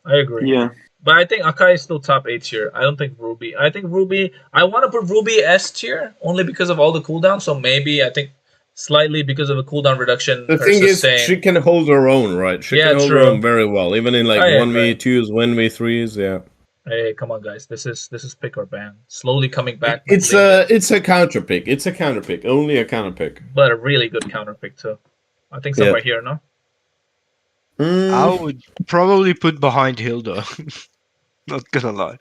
I agree. yeah. But I think Akai is still top 8 tier. I don't think Ruby. I think Ruby. I want to put Ruby S tier only because of all the cooldowns. So maybe I think slightly because of a cooldown reduction. The her thing is, sustain. she can hold her own, right? She Yeah, can hold true. her own very well, even in like I 1v2s, 1v3s, yeah. Hey, come on, guys. This is pick or ban. Slowly coming back. It's a counter pick. It's a counter pick. Only a counter pick. but a really good counter pick too. I think somewhere here, no? I would probably put behind Hilda. Not gonna lie.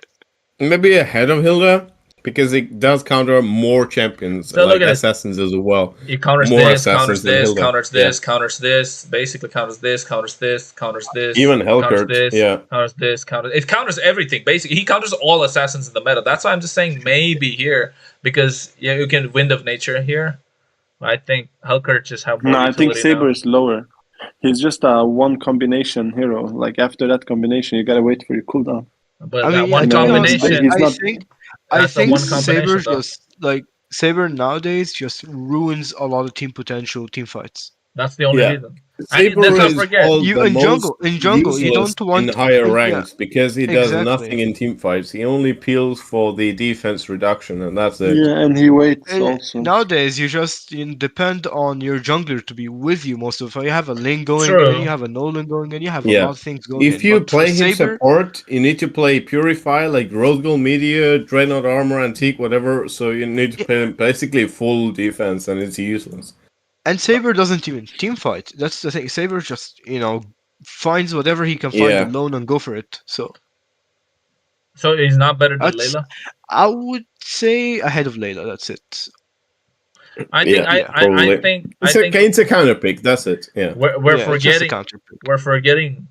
Maybe ahead of Hilda, because it does counter more champions, So look like at it. assassins as well. He counters More this, assassins counters than this, Hilda. counters Yeah. this, counters this, basically counters this, counters this, counters this. Even counters Hellkurt, this, yeah. counters this, counters. It counters everything. Basically, he counters all assassins in the meta. That's why I'm just saying maybe here because you can Wind of Nature here. I think Hellkurt just have more No, I think utility Saber now. is lower. He's just a one combination hero. Like after that combination, you gotta wait for your cooldown. But I that mean, one to be honest, combination. he's I not- think That's the one combination, Saber though. just Saber nowadays just ruins a lot of team potential team fights. That's the only Yeah. reason. Saber let's not is forget. called You the in most jungle, you useless don't want in higher yeah, ranks because he does exactly. nothing in team fights. He only peels for the defense reduction, and that's it. Yeah, and he waits And also. nowadays, you just depend on your jungler to be with you most of the time. You have a lane going, and True. you have a Nolan going, and you have a Yeah. lot of things going. If in. you But for play him Saber, support, you need to play Purify, like Rose Gold Media, Dreadnought Armor, Antique, whatever. So you need to play basically full defense, and it's useless. and Saber doesn't even team fight. That's the thing. Saber just finds whatever he can find Yeah. alone and go for it. So So he's not better than that's Layla. I would say ahead of Layla. That's it. I think Yeah, I, yeah, I, I probably. think I It's a, think it's a counter pick. That's it. Yeah. we're yeah, it's just a forgetting counter pick. we're forgetting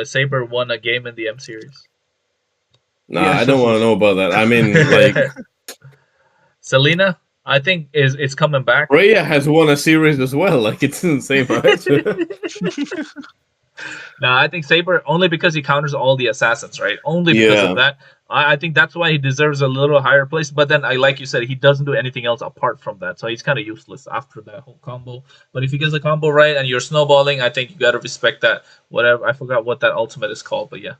Saber won a game in the M series. Nah, Yeah. I don't want to know about that. I mean, like Selena, I think is coming back. Rhea has won a series as well. Like it's insane, right? No, I think Saber only because he counters all the assassins, right? Only because Yeah. of that. I think that's why he deserves a little higher place. But then, like you said, he doesn't do anything else apart from that, so he's kind of useless after that whole combo. But if he gets the combo right and you're snowballing, I think you got to respect that. Whatever, I forgot what that ultimate is called, but yeah,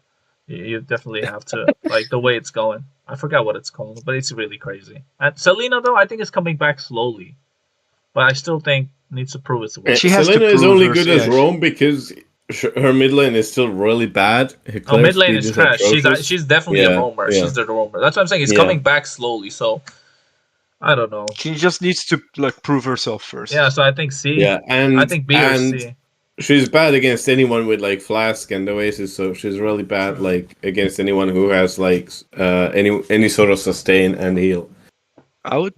you definitely have to like the way it's going. I forgot what it's called, but it's really crazy. And Selena, though, I think is coming back slowly, but I still think needs to prove its worth. She has to Selena is prove only her- good yeah, as she- Rome because her mid lane is still really bad. Her Oh, clear mid lane speed is trash. atrocious. She's definitely a Yeah, roamer. yeah. She's the roamer. That's what I'm saying. It's Yeah. coming back slowly. So I don't know. She just needs to prove herself first. Yeah. So I think C. Yeah, and I think B or and C. she's bad against anyone with like Flask and Oasis, so she's really bad like against anyone who has like any sort of sustain and heal. I would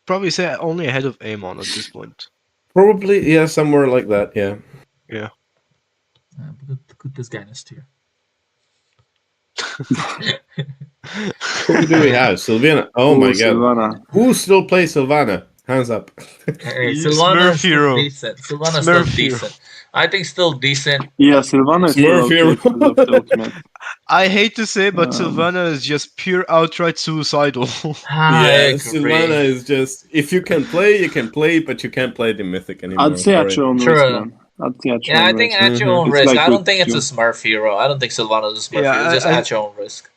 probably say only ahead of Amon at this point. Probably, yeah, somewhere like that. Yeah. Put this guy in his tier. Who do we have? Sylvana. Oh my god. Sylvana. Who still plays Sylvana? Hands up. Hey, You Sylvana Smurf is still hero. decent. Sylvana is still Smurf hero. decent. I think still decent. Yeah, Sylvana is Smurf still okay hero. because of the ultimate. I hate to say, but Um, Sylvana is just pure outright suicidal. I Yeah, agree. Sylvana is just if you can play, you can play, but you can't play the mythic anymore. I'd say Sorry. at your own True. risk, man. I'd say at your Yeah, I own think risk. at your own It's risk. like I don't with think it's a you. Smurf hero. I don't think Sylvana's a Smurf Yeah, hero. It's just I- at your own risk.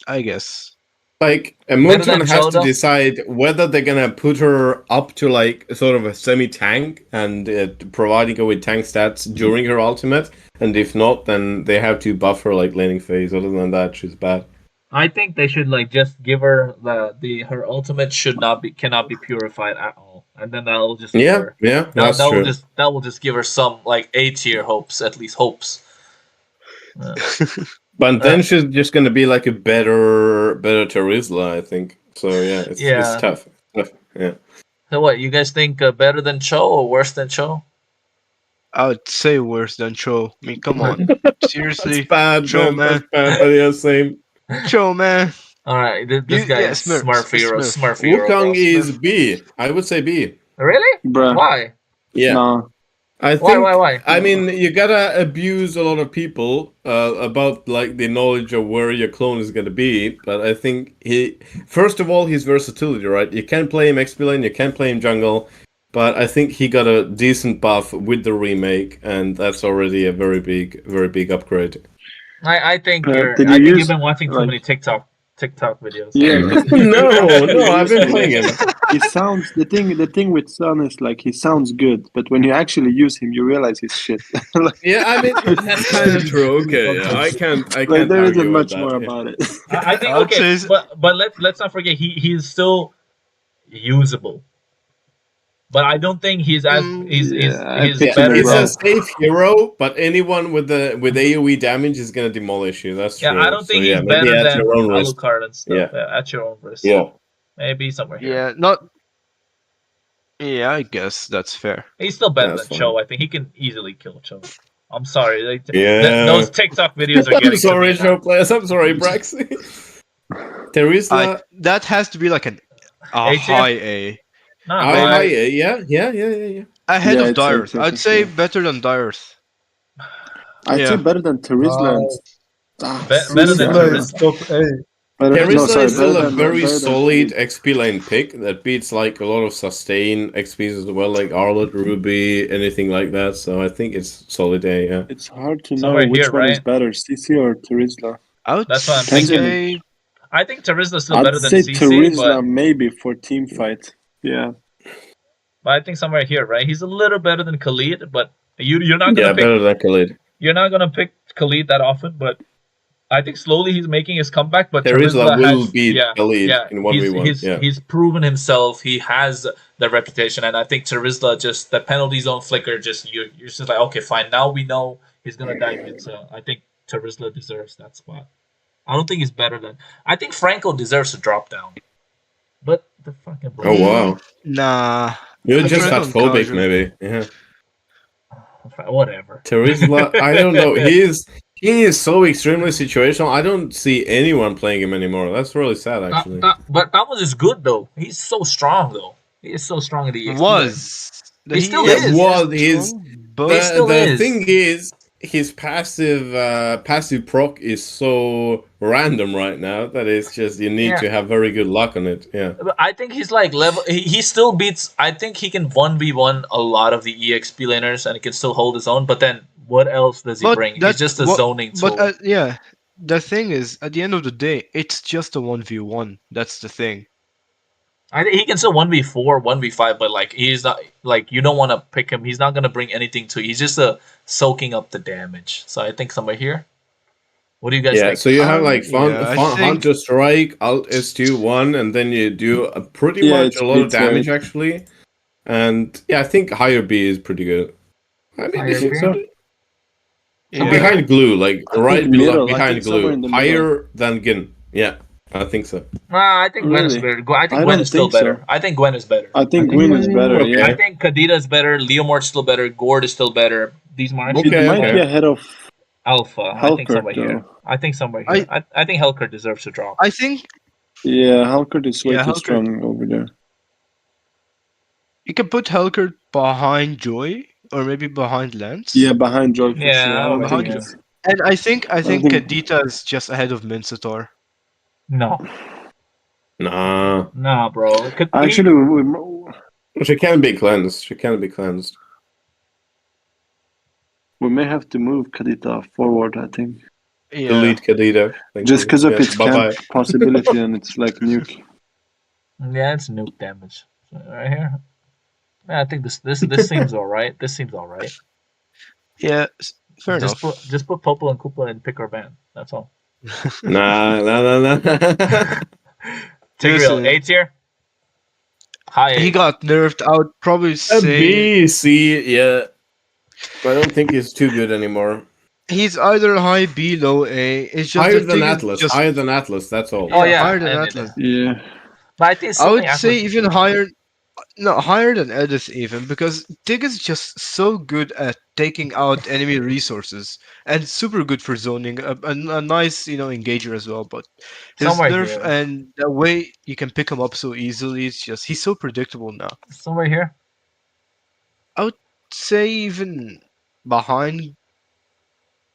I guess. Like Better Moonton than has to Shoto? decide whether they're gonna put her up to like sort of a semi-tank and providing her with tank stats during her ultimate, and if not, then they have to buff her like laning phase. Other than that, she's bad. I think they should like just give her her ultimate cannot be purified at all, and then that'll just give Yeah, her, yeah, that's that true. will just give her some like A tier hopes, at least hopes. But then she's just gonna be like a better Terizla, I think. So yeah, it's Yeah. tough. Yeah. So what you guys think better than Cho or worse than Cho? I would say worse than Cho. I mean, come on. Seriously. It's bad, Cho, man. That's bad, but yeah, same. Cho, man. All right, this guy yeah, is Smurf, Smurf hero. Smurf. Smurf hero. Wukong bro. is B. I would say B. Really? Bruh. Why? Yeah. Nah. I think. Why? I mean, you gotta abuse a lot of people about like the knowledge of where your clone is gonna be. But I think first of all, his versatility, right? You can play him XP lane, you can play him jungle, but I think he got a decent buff with the remake, and that's already a very big upgrade. I think Did you you've use, been watching too like- many TikTok videos. Yeah. no, I've been playing him. He sounds the thing with Sun is like he sounds good, but when you actually use him, you realize he's shit. Like, Yeah, I mean that's kind of true. Okay, yeah, I can't like there argue isn't with much that, more yeah. about it. I think I would okay, say- but let's not forget he's still usable. But I don't think he's as he's I he's picked better him It's than a safe hero, but anyone with AOE damage is gonna demolish you. That's yeah. true. I don't think so, yeah, he's maybe better at than your own risk. Alucard and stuff. Yeah. Yeah, at your own risk. Yeah. Maybe somewhere here. Yeah, not. Yeah, I guess that's fair. He's still better That's than fine. Cho. I think he can easily kill Cho. I'm sorry. Like, Yeah. those TikTok videos are getting I'm sorry, to me now. show players. I'm sorry, Braxy. Terizla. That has to be like a A tier? high A. Not I, high. yeah. Ahead Yeah, of it's Dirth. like I'd say yeah. better than Dirth. I'd Yeah. say better than Terizla. Wow. Ah, Better than Terizla Terizla. is top A. Better, no, Terizla sorry, is still better a than very better than solid Khalid. XP lane pick that beats like a lot of sustain XPs as well, like Arlott, Ruby, anything like that. So I think it's solid A. Yeah. It's hard to know Somewhere which here, one is right? better, CC or Terizla. I would That's what I'm Depends on thinking. say I think Terizla's still I'd better than say CC, Terizla maybe for team fight. Yeah. but I think somewhere here, right? He's a little better than Khalid, but you're not gonna Yeah, pick better than Khalid. you're not gonna pick Khalid that often, but I think slowly he's making his comeback. But Terizla Terizla will has, beat Khalid in 1v1. Yeah. he's proven himself. He has the reputation, and I think Terizla just the penalty zone flicker. Just you're just like, okay, fine. Now we know he's gonna dive mid. So I think Terizla deserves that spot. I don't think he's better than. I think Franco deserves to drop down, but the fucking Oh wow. nah. You're I just tried that on phobic, casual. maybe. Yeah. whatever. Terizla, I don't know. He is so extremely situational. I don't see anyone playing him anymore. That's really sad, actually. But that one is good though. He's so strong though. He is so strong in the EXP. Was. He still Yeah, is. was his strong, but He still the is. thing is his passive proc is so random right now that it's just you need Yeah. to have very good luck on it. Yeah. I think he's like level. He still beats. I think he can 1v1 a lot of the EXP laners and he can still hold his own. But then what else does he But bring? He's that- just a what- zoning tool. But yeah, the thing is, at the end of the day, it's just a 1v1. That's the thing. I think he can still 1v4, 1v5, but like he's not like you don't want to pick him. He's not gonna bring anything to you. He's just soaking up the damage. So I think somewhere here. What do you guys Yeah, think? so you have like I think- Hunter Strike, Alt S2 1, and then you do pretty Yeah, much it's a lot of pretty damage actually. And yeah, I think higher B is pretty good. I mean, Higher this is B? so- Yeah. behind glue, like I think right middle. I behind think somewhere in glue, the middle. higher than Gin. Yeah, I think so. I think Gwen is Really? better. I think I Gwen don't is still think so. better. I think Gwen is better. I think Gwyn is better, Okay. yeah. I think Kadita is better. Leomort's still better. Gord is still better. These marks. It Okay, might okay. be ahead of Alpha. I think Halkert, somewhere here. though. I think somewhere here. I think Helkert deserves to drop. I think Yeah, Halkert is way Yeah, too Halkert. strong over there. you can put Helkert behind Joy or maybe behind Lance. Yeah, behind Joy for Yeah, sure. I don't behind think you. it's And I think think- Kadita is just ahead of Mincetar. No, Nah, bro. actually she can be cleansed. She can be cleansed. we may have to move Kadita forward, I think. Yeah. Delete Kadita. Thank Just you. because of Yeah, its bye-bye. camp possibility and it's like nuke. Yeah, it's nuke damage. So right here. Yeah, I think this seems alright. This seems alright. Yeah, fair Just enough. put Popo and Koopa and pick our band. That's all. Nah. Tigreal, Listen. A tier. High. He got nerfed. I would probably A say B, C, yeah. I don't think he's too good anymore. he's either high B, low A. It's just Higher the than thing is Atlas. just- Higher than Atlas. That's all. Oh yeah, higher than and Atlas. Yeah. But I think I would something say Atlas- even higher. No, higher than Edith even because Tig is just so good at taking out enemy resources and super good for zoning. A nice engager as well. But his Somewhere nerf here. and the way you can pick him up so easily, it's just he's so predictable now. somewhere here. Say even behind.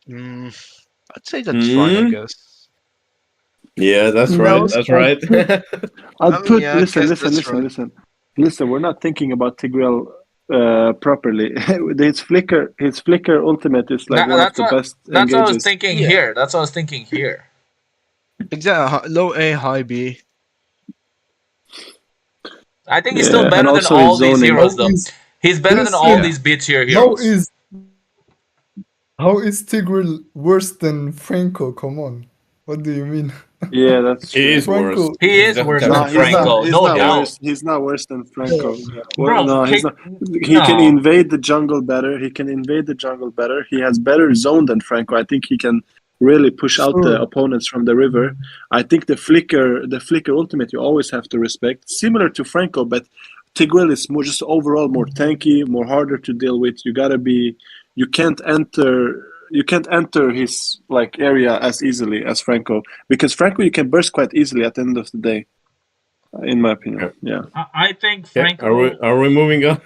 I'd say that's fine, I Hmm? guess. Yeah, that's No, right. it's That's fine. right. I'd put yeah, I listen, guess listen, that's listen, right. listen. We're not thinking about Tigreal properly. his flicker ultimate is like one of That's the what- best That's what I was engages. thinking Yeah. here. That's what I was thinking here. Exactly. Low A, high B. I think he's Yeah, still and better than also all his these zoning. heroes, though. He's better than all Yeah. these B tier How heroes. is Tigreal worse than Franco? Come on. What do you mean? Yeah, that's He true. is Franco- worse. He is worse definitely than No, he's Franco, not. He's no not doubt. worse. He's not worse than Franco. Yeah. Bro, no, he's not. He can invade the jungle better. He can invade the jungle better. He has better zone than Franco. I think he can really push out the Sure. opponents from the river. I think the flicker ultimate you always have to respect. Similar to Franco, but Tigreal is more just overall more tanky, more harder to deal with. You can't enter his like area as easily as Franco because Franco you can burst quite easily at the end of the day, in my opinion. Yeah. I think Yeah, Franco. are we moving on?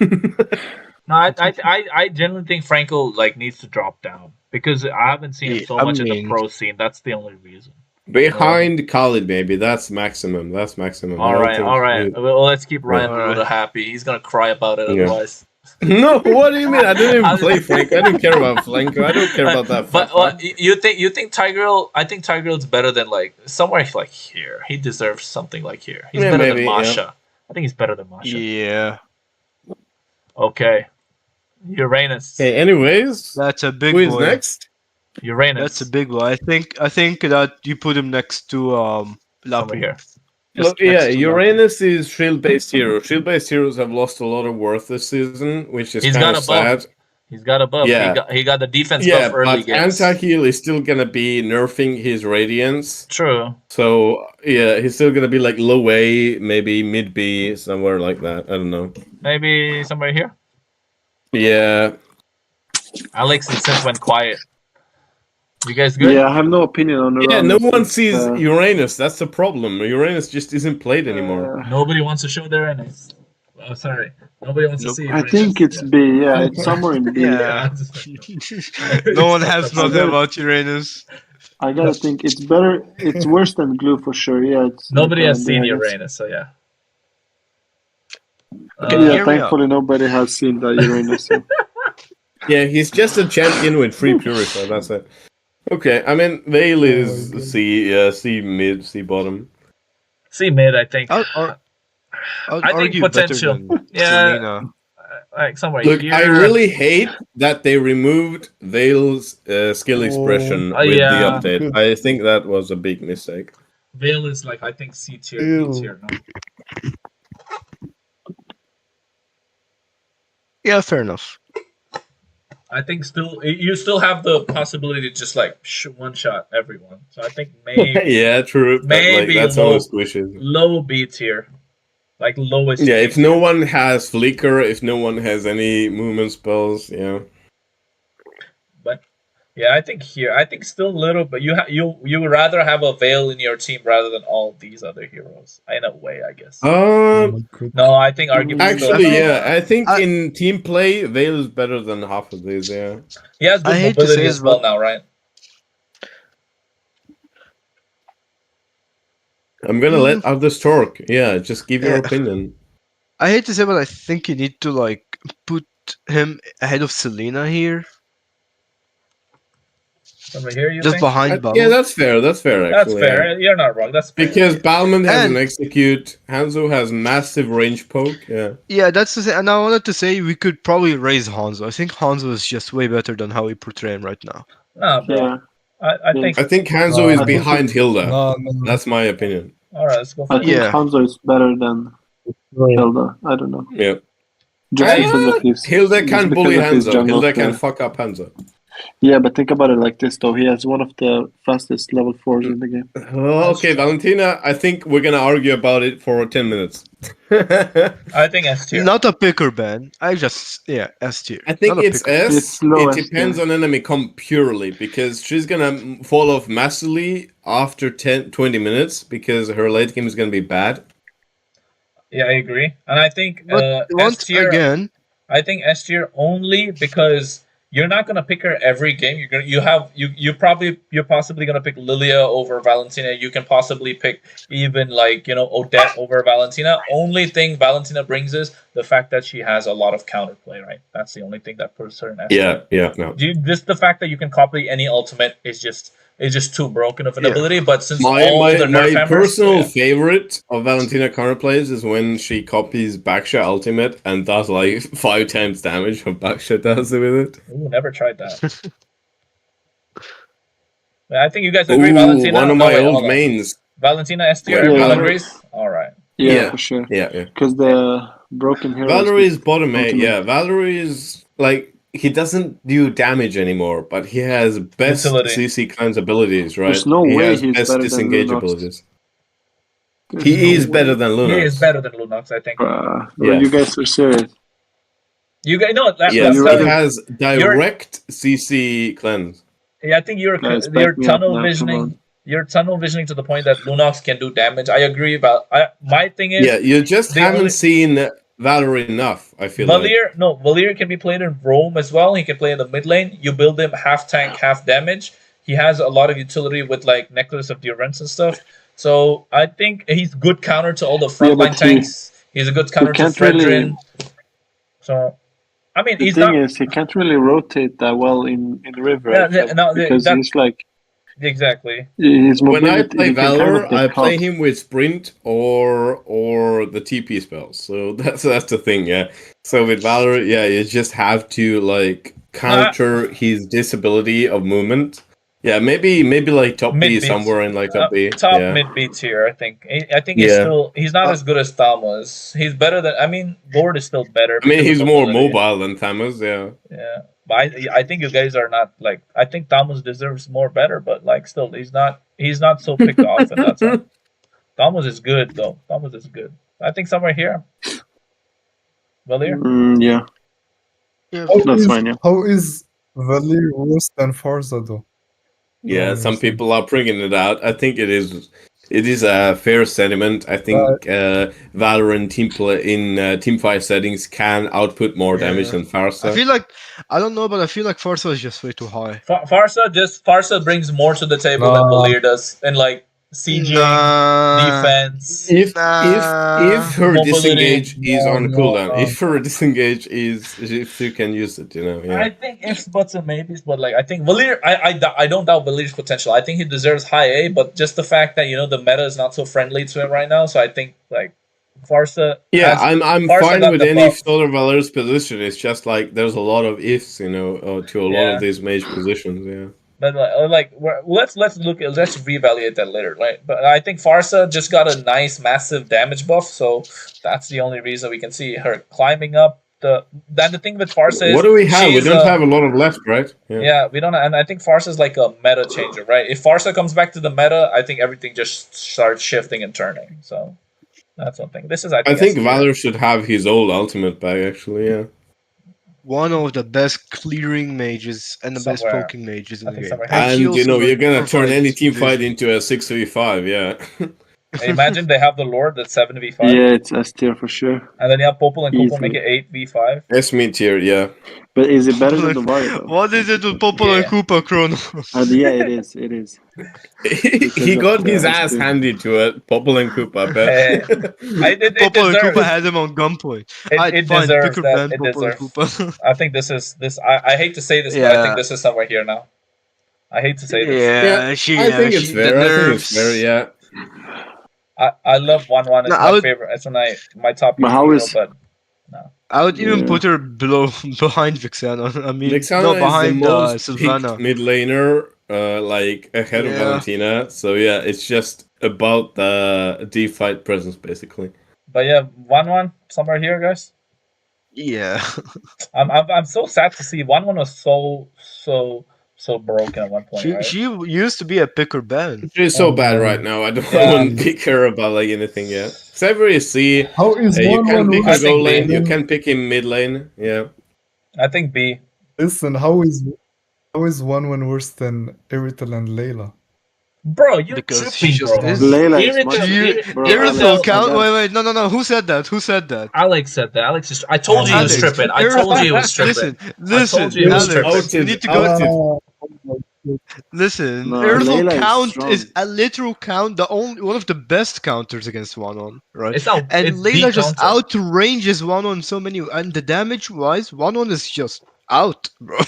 No, I genuinely think Franco like needs to drop down because I haven't seen him so I much in the mean- pro scene. That's the only reason. Behind Khalid, maybe. That's maximum. That's maximum. All I don't right, think all right. it- Well, let's keep Ryan Alright. Buda happy. He's gonna cry about it Yeah. otherwise. No, what do you mean? I didn't even I'm- play Frank. I don't care about Flanko. I don't care about that. But fuck. you think Tigreal? I think Tigreal's better than like somewhere like here. He deserves something like here. He's Yeah, better maybe, than yeah. Masha. I think he's better than Masha. Yeah, Okay, Uranus. Okay, anyways, that's a big who is boy. next? Uranus. That's a big one. I think that you put him next to over Lapu. here. Look, Just yeah, next to Lapu. Uranus is shield-based hero. Shield-based heroes have lost a lot of worth this season, which is He's kind got of a buff. sad. He's got a buff. Yeah. He got the defense Yeah, buff early but games. anti-heal is still gonna be nerfing his radiance. True. So yeah, he's still gonna be like low A, maybe mid B, somewhere like that. I don't know. Maybe somewhere here. Yeah, Alex and Seth went quiet. You guys good? Yeah, I have no opinion on yeah. No Uranus. one It's, sees Uranus. That's the problem. Uranus just isn't played anymore. Nobody wants to show their Uranus. Oh, sorry. Nobody wants Nope. to see I Uranus. think it's B. Yeah, it's somewhere in B. Yeah. No one has nothing about Uranus. I gotta think it's better. It's worse than Glue for sure. Yeah, it's Nobody has B, seen I guess. Uranus, so yeah. Okay, Yeah, here we are. thankfully nobody has seen the Uranus. So. Yeah, he's just a champion with free purify. That's it. Okay, I mean Vale is God. C mid, C bottom. See mid, I think. I'd I think argue better potential. than Yeah. Selena. Like somewhere Look, here. I really hate that they removed Vale's skill expression Oh, with yeah. the update. I think that was a big mistake. Vale is like I think C tier, Ew. B tier. No? Yeah, fair enough. I think still you still have the possibility to just like one shot everyone. So I think maybe Yeah, true. But, Maybe like, that's low. always squishes. low B tier, like lowest. Yeah, B if no one has flicker, if no one has any movement spells, yeah. But yeah, I think here, I think still little, but you would rather have a Vale in your team rather than all these other heroes. In a way, I guess. Oh my God. No, I think argument. Actually, yeah, I think I- in team play, Vale is better than half of these, yeah. he has good I hate to mobility say as this, well but- now, right? I'm gonna let others talk. Yeah, just give your Yeah. opinion. I hate to say, but I think you need to like put him ahead of Selena here, Over here, you just think? behind Bubble. Yeah, that's fair. That's fair, That's actually. fair. You're not wrong. That's fair. Because Balmond has And- an execute, Hanzo has massive range poke, yeah. Yeah, that's the thing. And I wanted to say we could probably raise Hanzo. I think Hanzo is just way better than how we portray him right now. Nah, bro. Yeah, I think. I think Hanzo No, is I think behind Hilda. No, no, no. That's my opinion. All right, let's go. For I it. think Yeah. Hanzo is better than Hilda. I don't know. Yeah. Just Hey, because of his, Hilda just can because bully of his Hanzo. jungle Hilda can skill. fuck up Hanzo. Yeah, but think about it like this though. He has one of the fastest level 4s in the game. Oh, okay, Valentina, I think we're gonna argue about it for 10 minutes. I think S tier. Not a picker ban. S tier. I think Not a it's picker. S. It's low It S, depends yeah. on enemy comp purely because she's gonna fall off massively after 20 minutes because her late game is gonna be bad. Yeah, I agree. And I think But S once tier. again, I think S tier only because you're not gonna pick her every game. You're possibly gonna pick Lilia over Valentina. You can possibly pick even like Odette over Valentina. Only thing Valentina brings is the fact that she has a lot of counterplay. Right, that's the only thing that puts her in S tier. Yeah, no. Just the fact that you can copy any ultimate is just too broken of an Yeah. ability. But since My all the nerf my hammers, personal yeah. favorite of Valentina counterplays is when she copies Baksha ultimate and does like 5 times damage what Baksha does with it. Ooh, never tried that. I think you guys agree, Ooh, Valentina. one of No, my wait, hold old on. mains. Valentina S tier. Yeah, Everyone Valerie- agrees. All right. Yeah, Yeah. for sure. Yeah. Because the broken hero. Valerie is bottom A. ultimate. Yeah, Valerie is like he doesn't do damage anymore, but he has best Utility. CC cleanse abilities, right? There's no he way has he's best better than disengage Lunox. abilities. There's He no is way. better than Lunox. He is better than Lunox, I think. Yeah. You guys are serious. You guys know that. Yeah, I'm you're he telling you. has direct CC cleanse. Yeah, I think you're Guys, back you're me up tunnel now, come visioning. on. You're tunnel visioning to the point that Lunox can do damage. I agree about. My thing is Yeah, you just the haven't only- seen Valerie enough, I feel like. Valier can be played in Rome as well. He can play in the mid lane. You build him half tank, half damage. he has a lot of utility with like Necklace of Durance and stuff. So I think he's good counter to all the frontline tanks. He's a good counter to can't really- Fredrin. So I mean, The he's thing not is, he can't really rotate that well in river. Yeah, I feel, no, because that- he's like exactly. his When I mobility. play he can kind Valor, of get I play caught. him with sprint or the TP spells. So that's the thing, yeah. So with Valor, yeah, you just have to like counter his disability of movement. Yeah, maybe like top B Mid-B. somewhere in like top B. Top yeah. mid-B tier, I think. I think Yeah. he's not as good as Thamus. He's better than. I mean, Lord is still better. I mean, because he's of more mobility. mobile than Thamus, yeah. Yeah, but I think you guys are not like. I think Thamus deserves more better, but like still, he's not so picked off in that sense. Thamus is good though. Thamus is good. I think somewhere here. Valir? Yeah, Yeah, that's fine. Yeah. How is Valir worse than Farza though? Yeah, No, some understand. people are bringing it out. I think it is a fair sentiment. I think Valorant in team fight settings can output more damage Yeah. than Farsa. I feel like I don't know, but I feel like Farsa is just way too high. Farsa brings more to the table than Nah. Valir does, and like sieging, defense. If her Mobility. disengage is on No, cooldown, no. if her disengage is if you can use it, yeah. I think ifs, buts, and maybes, but like I think Valir, I don't doubt Valir's potential. I think he deserves high A, but just the fact that the meta is not so friendly to him right now, so I think like Farsa. Yeah, has- I'm Farsa fine got with the any buff. sort of Valor's position. It's just like there's a lot of ifs, to a lot Yeah. of these mage positions. Yeah. But let's reevaluate that later, right? But I think Farsa just got a nice, massive damage buff, so that's the only reason we can see her climbing up. The thing with Farsa is What do we have? We she's, don't have a lot of left, right? Yeah, we don't, and I think Farsa is like a meta changer, right? If Farsa comes back to the meta, I think everything just starts shifting and turning. So that's one thing. This is I think S tier. Valor should have his old ultimate back, actually. Yeah. One of the best clearing mages and the best Somewhere. poking mages I in the think game. somewhere. And he also, you're gonna turn provides any team fight vision. into a 6v5, yeah. Imagine they have the Lord that's 7v5, Yeah, it's S tier for sure. and then you have Popol and Kupo Easily. make it 8v5. S mid tier, yeah. But is it better than the Vario? though? What is it with Popol and Yeah. Koopa, Chrono? Yeah, it is. It is. He of got the his S ass tier. handed to it, Popol and Koopa, I Hey. bet. It Popol and deserves. Koopa had him on gunpoint. It Fine, deserves pick or that. ban It Popol and deserves. Koopa. I think this is this. I hate to say this, but I Yeah. think this is somewhere here now. I hate to say this. Yeah, I think it's fair. I think it's fair, yeah. I love 1-1. It's No, I my would- favorite. It's my top But how hero, is- but I would even Yeah. put her behind Vixana. I mean, Vixana no, is behind the most Sylvana. picked mid laner, like ahead of Yeah. Valentina. So yeah, it's just about the D fight presence, basically. but yeah, 1-1 somewhere here, guys. Yeah. I'm so sad to see 1-1 was so broken at one point. She right? she used to be a pick or ban. She's so Oh, bad man. right now. I don't Yeah. want to pick her about like anything yet. Sever is C. How is You can 1-1 pick I her worse go think lane. than- You can pick him mid lane. Yeah. I think B. Listen, how is 1-1 worse than Irital and Layla? Bro, you're Because tripping, she just bro. is. Layla is Irrital- much Irrital- bro, Irrital Alex, count. I got- Wait, no. Who said that? Who said that? Alex said that. Alex is. I told you he was Alex, tripping. I told you he was tripping. Listen, told you he was Alex. tripping. You need to go. Outed. Listen, No, Irrital Layla is count strong. is a literal count. The only one of the best counters against 1-1, right? It's not. And it's Layla the just counter. outranges 1-1 so many, and the damage wise, 1-1 is just out, bro.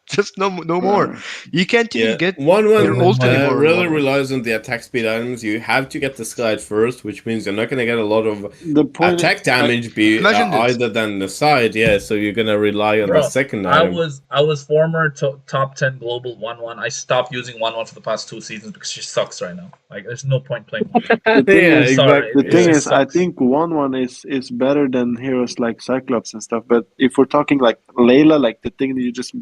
Just no more. You can't even Yeah. get 1-1 your ult anymore. really 1-1. relies on the attack speed items. You have to get the slide first, which means you're not gonna get a lot of The point. attack damage be Imagine this. either than the side. Yeah, so you're gonna rely on Bro, the second I item. was former top 10 global 1-1. I stopped using 1-1 for the past 2 seasons because she sucks right now. Like there's no point playing. The thing Yeah, is, sorry. the It thing just is, I sucks. think 1-1 is better than heroes like Cyclops and stuff. But if we're talking like Layla, like the thing that you just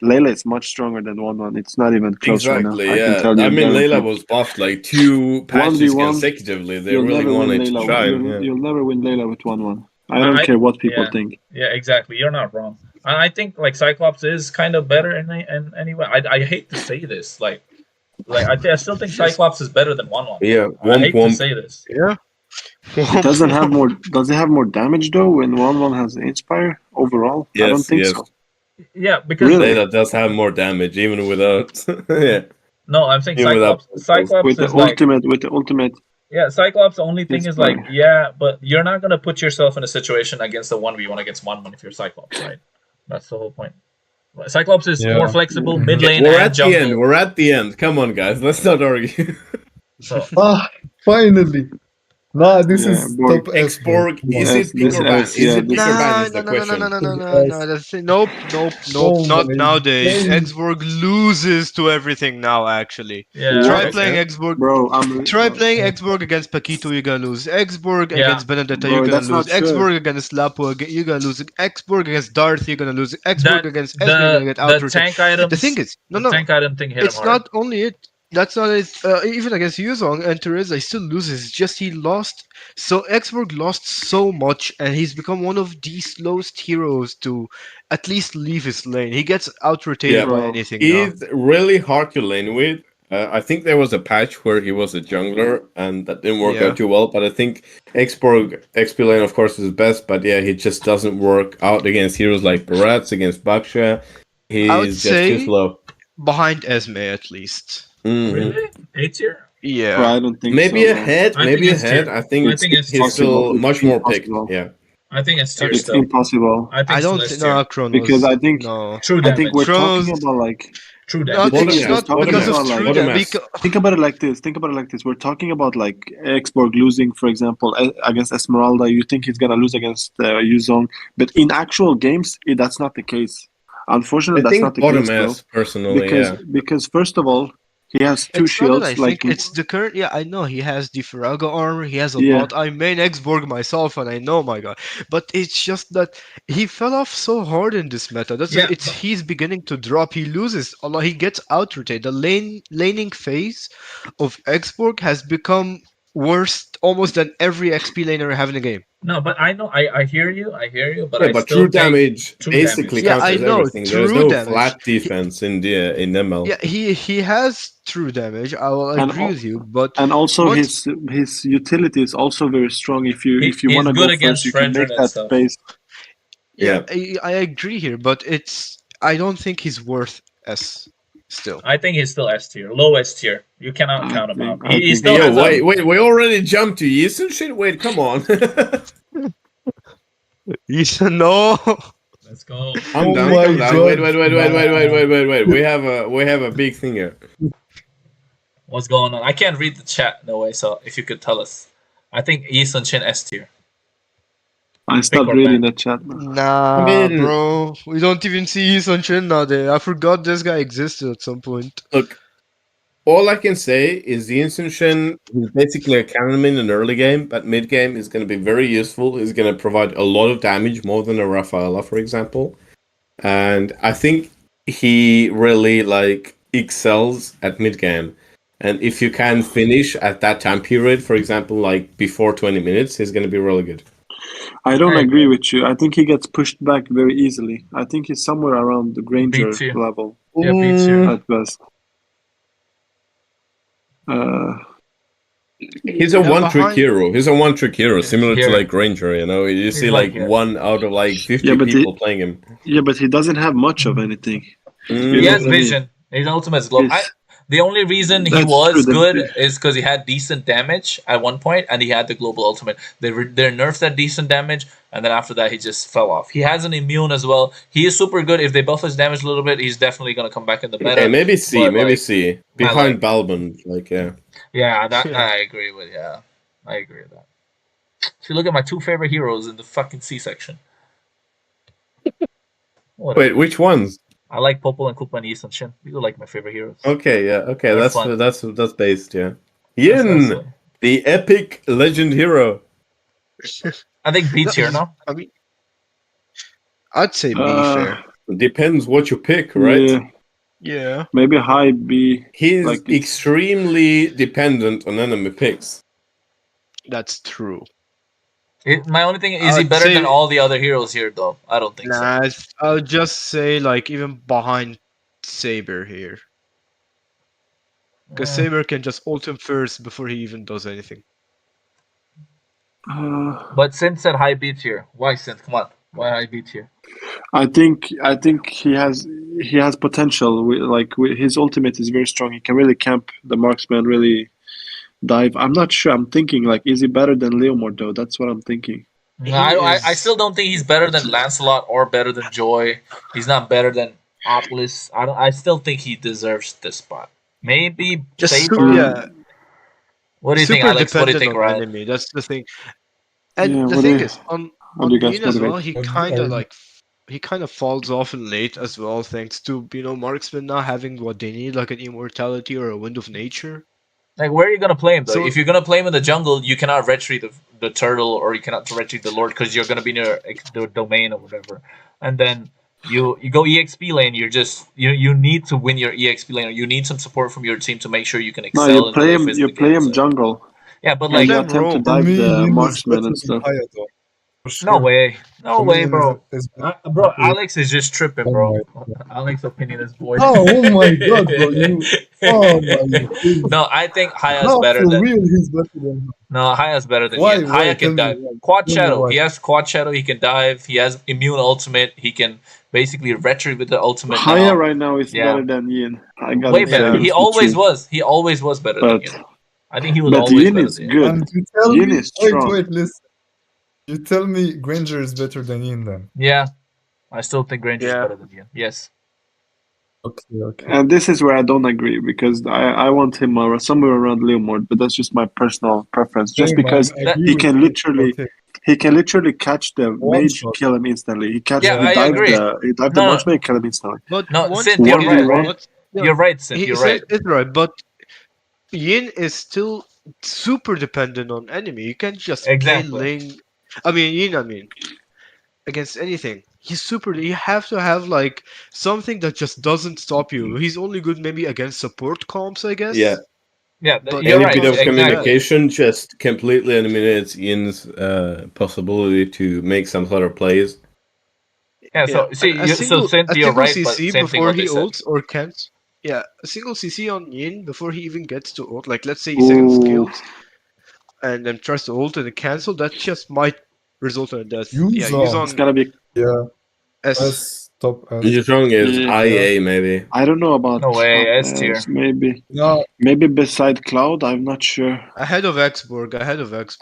Layla is much stronger than 1-1. It's not even close Exactly, right now. I yeah. can tell you. I mean, Layla guaranteed. was buffed like 2 patches 1v1, consecutively. They You'll really never win wanted to Layla. shine. You'll, Yeah. you'll never win Layla with 1-1. I don't care what people yeah. think. Yeah, exactly. You're not wrong. I think like Cyclops is kind of better in any way. I hate to say this, like I still think Cyclops is better than 1-1. Yeah, I hate to womp. say this. Yeah. It doesn't have more. Does it have more damage though when 1-1 has Inspire overall? I don't Yes, think yes. so. Yeah, because Really? Zeta does have more damage even without. Yeah. no, I'm saying Even without Cyclops. Cyclops With the is like ultimate, yeah, Cyclops. The only thing It's is like better. yeah, but you're not gonna put yourself in a situation against a 1v1 against 1 if you're Cyclops, right? That's the whole point. Cyclops is more Yeah. flexible, Mhm. mid lane We're and at the end. jungle. We're at the end. Come on, guys. Let's not argue. So Ah, finally. Nah, this Yeah, is Borg. top S, bro. Xborg, Come on. is S, it pick this or ban? S, Is yeah, it pick this or is. ban? Nah, Is no, the no, no, no, no, question. no, no, no, no. Yes. That's it. Nope, nope, nope. Oh Not my nowadays. days. Xborg loses to everything now. Actually, yeah, try What? playing Okay. Xborg. Bro, Try playing Xborg against Paquito, you're gonna lose. Xborg yeah. against Benedetta, you're bro, gonna that's lose. not true. Xborg against Lapo, you're gonna lose. Xborg against Darth, you're gonna lose. Xborg That against Esme, you're gonna get the out-rotated. tank The thing items, is, no, the no, tank item thing hit him it's hard. not only it. That's not it. Even against Yuzong and Teresa, he still loses. It's just he lost. So Xborg lost so much, and he's become one of the slowest heroes to at least leave his lane. He gets out-rotated Yeah. by Bro, anything now. He's really hard to lane with. I think there was a patch where he was a jungler, and that didn't work Yeah. out too well. But I think Xborg XP lane, of course, is best. But yeah, he just doesn't work out against heroes like Barats, against Baksha. I would He's just too say slow. behind Esme at least. Mhm. Really? A tier? bro, Yeah. I don't think Maybe so, bro. ahead, I maybe think S ahead. tier. I think I think S tier. he's still It's much more picked. impossible. Yeah. I think S tier It's still. impossible. I think I still don't S think tier. no Chronos. Because I think No. True I think damage. we're Chronos. talking about like True No, damage. the thing it's is we're not talking because of about like true bottom damage. S. think about it like this. Think about it like this. We're talking about like Xborg losing, for example, against Esmeralda. You think he's gonna lose against Yuzong, but in actual games, that's not the case. Unfortunately, I that's not think the bottom case, bro. S personally. Yeah. Because first of all, he has two It's not that I shields. Like think it's the current. Yeah, I know he has the Faraga armor. He has a yeah, lot. I main Xborg myself, and I know my god. But it's just that he fell off so hard in this meta. That's Yeah, it's he's beginning to drop. He loses a lot. He gets out rotated. The laning phase of Xborg has become worse almost than every XP laner I have in the game. no, but I know I hear you, but Yeah, I but still true think damage true basically damage. Yeah, I counters know everything. There's true no damage. flat defense in the in ML. Yeah, he has true damage. I will and agree with you, but and also what his utility is also very strong. If you He's want to good go against first, you can Fredrin make and that stuff. space. Yeah, Yeah. I agree here, but I don't think he's worth S still. I think he's still S tier, low S tier. You cannot count him out. I He think still Yo, has a wait, we already jumped to Yisun shit? Wait, come on. He's no. let's go. I'm Oh down, my calm down. God, Wait. We have a big thing here. What's going on? I can't read the chat no way, so if you could tell us. I think Yi Sun Shin S tier. I stopped or reading ban. the chat, man. Nah, I mean- bro. We don't even see Sunshin nowadays. I forgot this guy existed at some point. Look, all I can say is the Shin is basically a cannon in an early game, but mid game is going to be very useful. He's going to provide a lot of damage, more than a Rafaela, for example. And I think he really like excels at mid game. And if you can finish at that time period, for example, like before 20 minutes, he's going to be really good. I don't I agree agree. with you. I think he gets pushed back very easily. I think he's somewhere around the Granger B tier. level Yeah, B tier. at best. He's a Yeah, one-trick behind- hero. He's a one-trick hero, similar Here. to like Ranger. You know, you see like like here. 1 out of like 50 Yeah, but people playing him. Yeah, but he doesn't have much of anything. Mm. You He know has what I mean? vision. His ultimate is glow. Yes. The only reason he That's was true, good that's is because he had decent damage at one point, and he had the global ultimate. They nerfed that decent damage, and then after that he just fell off. He has an immune as well. He is super good. If they buff his damage a little bit, he's definitely gonna come back in the meta. Okay, maybe C, but, maybe like, C. Behind like- Balban, like, yeah. Yeah, that Yeah. I agree with. Yeah, I agree with that. See, look at my two favorite heroes in the fucking C section. Whatever. Wait, which ones? I like Popol and Kupa and Yi Sun Shin. These are like my favorite heroes. Okay, yeah, okay, They're fun. that's based, yeah. That's Yin, what- the epic legend hero. I think B No, tier, he's- no? I mean, I'd say B fair. Depends what you pick, right? Yeah, Yeah. maybe high B. He's Like it's- extremely dependent on enemy picks. That's true. My only thing is he I'd better say- than all the other heroes here, though? I don't think so. Nah, I would just say like even behind Saber here. Because Saber can just ult him first before he even does anything. Uh, But Synth said high B tier. Why Synth? Come on. Why high B tier? I think he has potential. His ultimate is very strong. He can really camp the marksman, really dive. I'm not sure. I'm thinking like, is he better than Leomord though? That's what I'm thinking. No, He I is still don't think he's better than Lancelot or better than Joy. He's not better than Atlas. I still think he deserves this spot. Maybe just Saber. What do you think, super Alex? What do you dependent think, on Ryan? enemy. That's the thing. Yeah. And the thing is, on What do you guys Yin as well, motivate? he kind of falls off in late as well, thanks to marksmen not having what they need, like an immortality or a wind of nature. Like, where are you gonna play him though? So If you're gonna play him in the jungle, you cannot retreat the turtle, or you cannot retreat the lord because you're gonna be near the domain or whatever. And then you go exp lane. You need to win your exp lane, or you need some support from your team to make sure you can No, excel in other phases you of the play game. him So, jungle, yeah, but you and like, you play him attempt to roam. For dive me, the Yin is marksman better and than stuff. Hayato. For no sure. way, no For me, way, Yin bro. is better Bro, than Hayato. Alex is just tripping, Oh bro. my god. Alex's opinion is void. Oh my god, bro. Oh my god. No, I think Haya's No, better for than. real, he's better than her. No, Haya's better than Why? Yin. Why? Haya can Tell me dive. why. Quad Tell me Shadow. why. He has Quad Shadow. He can dive. He has immune ultimate. He can basically retreat with the ultimate Haya now. right now is Yeah. better than Yin. I gotta Way say, better. Yeah. He it's the always truth. was. He always was better than But Yin. I think he was always Yin better is than Yin. good. And you tell Yin me, is strong. wait, listen. You tell me Granger is better than Yin then. Yeah, I still think Granger's Yeah. better than Yin. Yes. Okay. And this is where I don't agree, because I want him somewhere around Leomord, but that's just my personal preference. Just Same, because I That- agree he with can you. literally Okay. he can literally catch the One mage, shot. kill him instantly. Yeah, He I dived agree. the No, marksman, kill him instantly. But no, once Synth, you're right, again, 1v1. right? You're right, Synth. You're right. It's right, but Yin is still super dependent on enemy. You can't just play Exactly. Ling. I mean, against anything. He's super. You have to have like something that just doesn't stop you. He's only good maybe against support comps, I guess. Yeah. Yeah, But you're Any right. bit of Exactly. communication just completely eliminates Ian's possibility to make some sort of plays. Yeah. So Yeah, see, a single Synth, a you're single right, but CC same thing before what they he said. ults or can't. Yeah, a single CC on Yin before he even gets to ult. Like let's say he second Ooh. skills and then tries to ult and it cancel. That just might result in a death. Yeah, use Yuzong. on It's gonna be. Yeah. S. S. Top S. You're wrong is Yeah. IA maybe. I don't know about No way, top S tier. maybe No, beside Cloud. I'm not sure. Ahead of Xborg.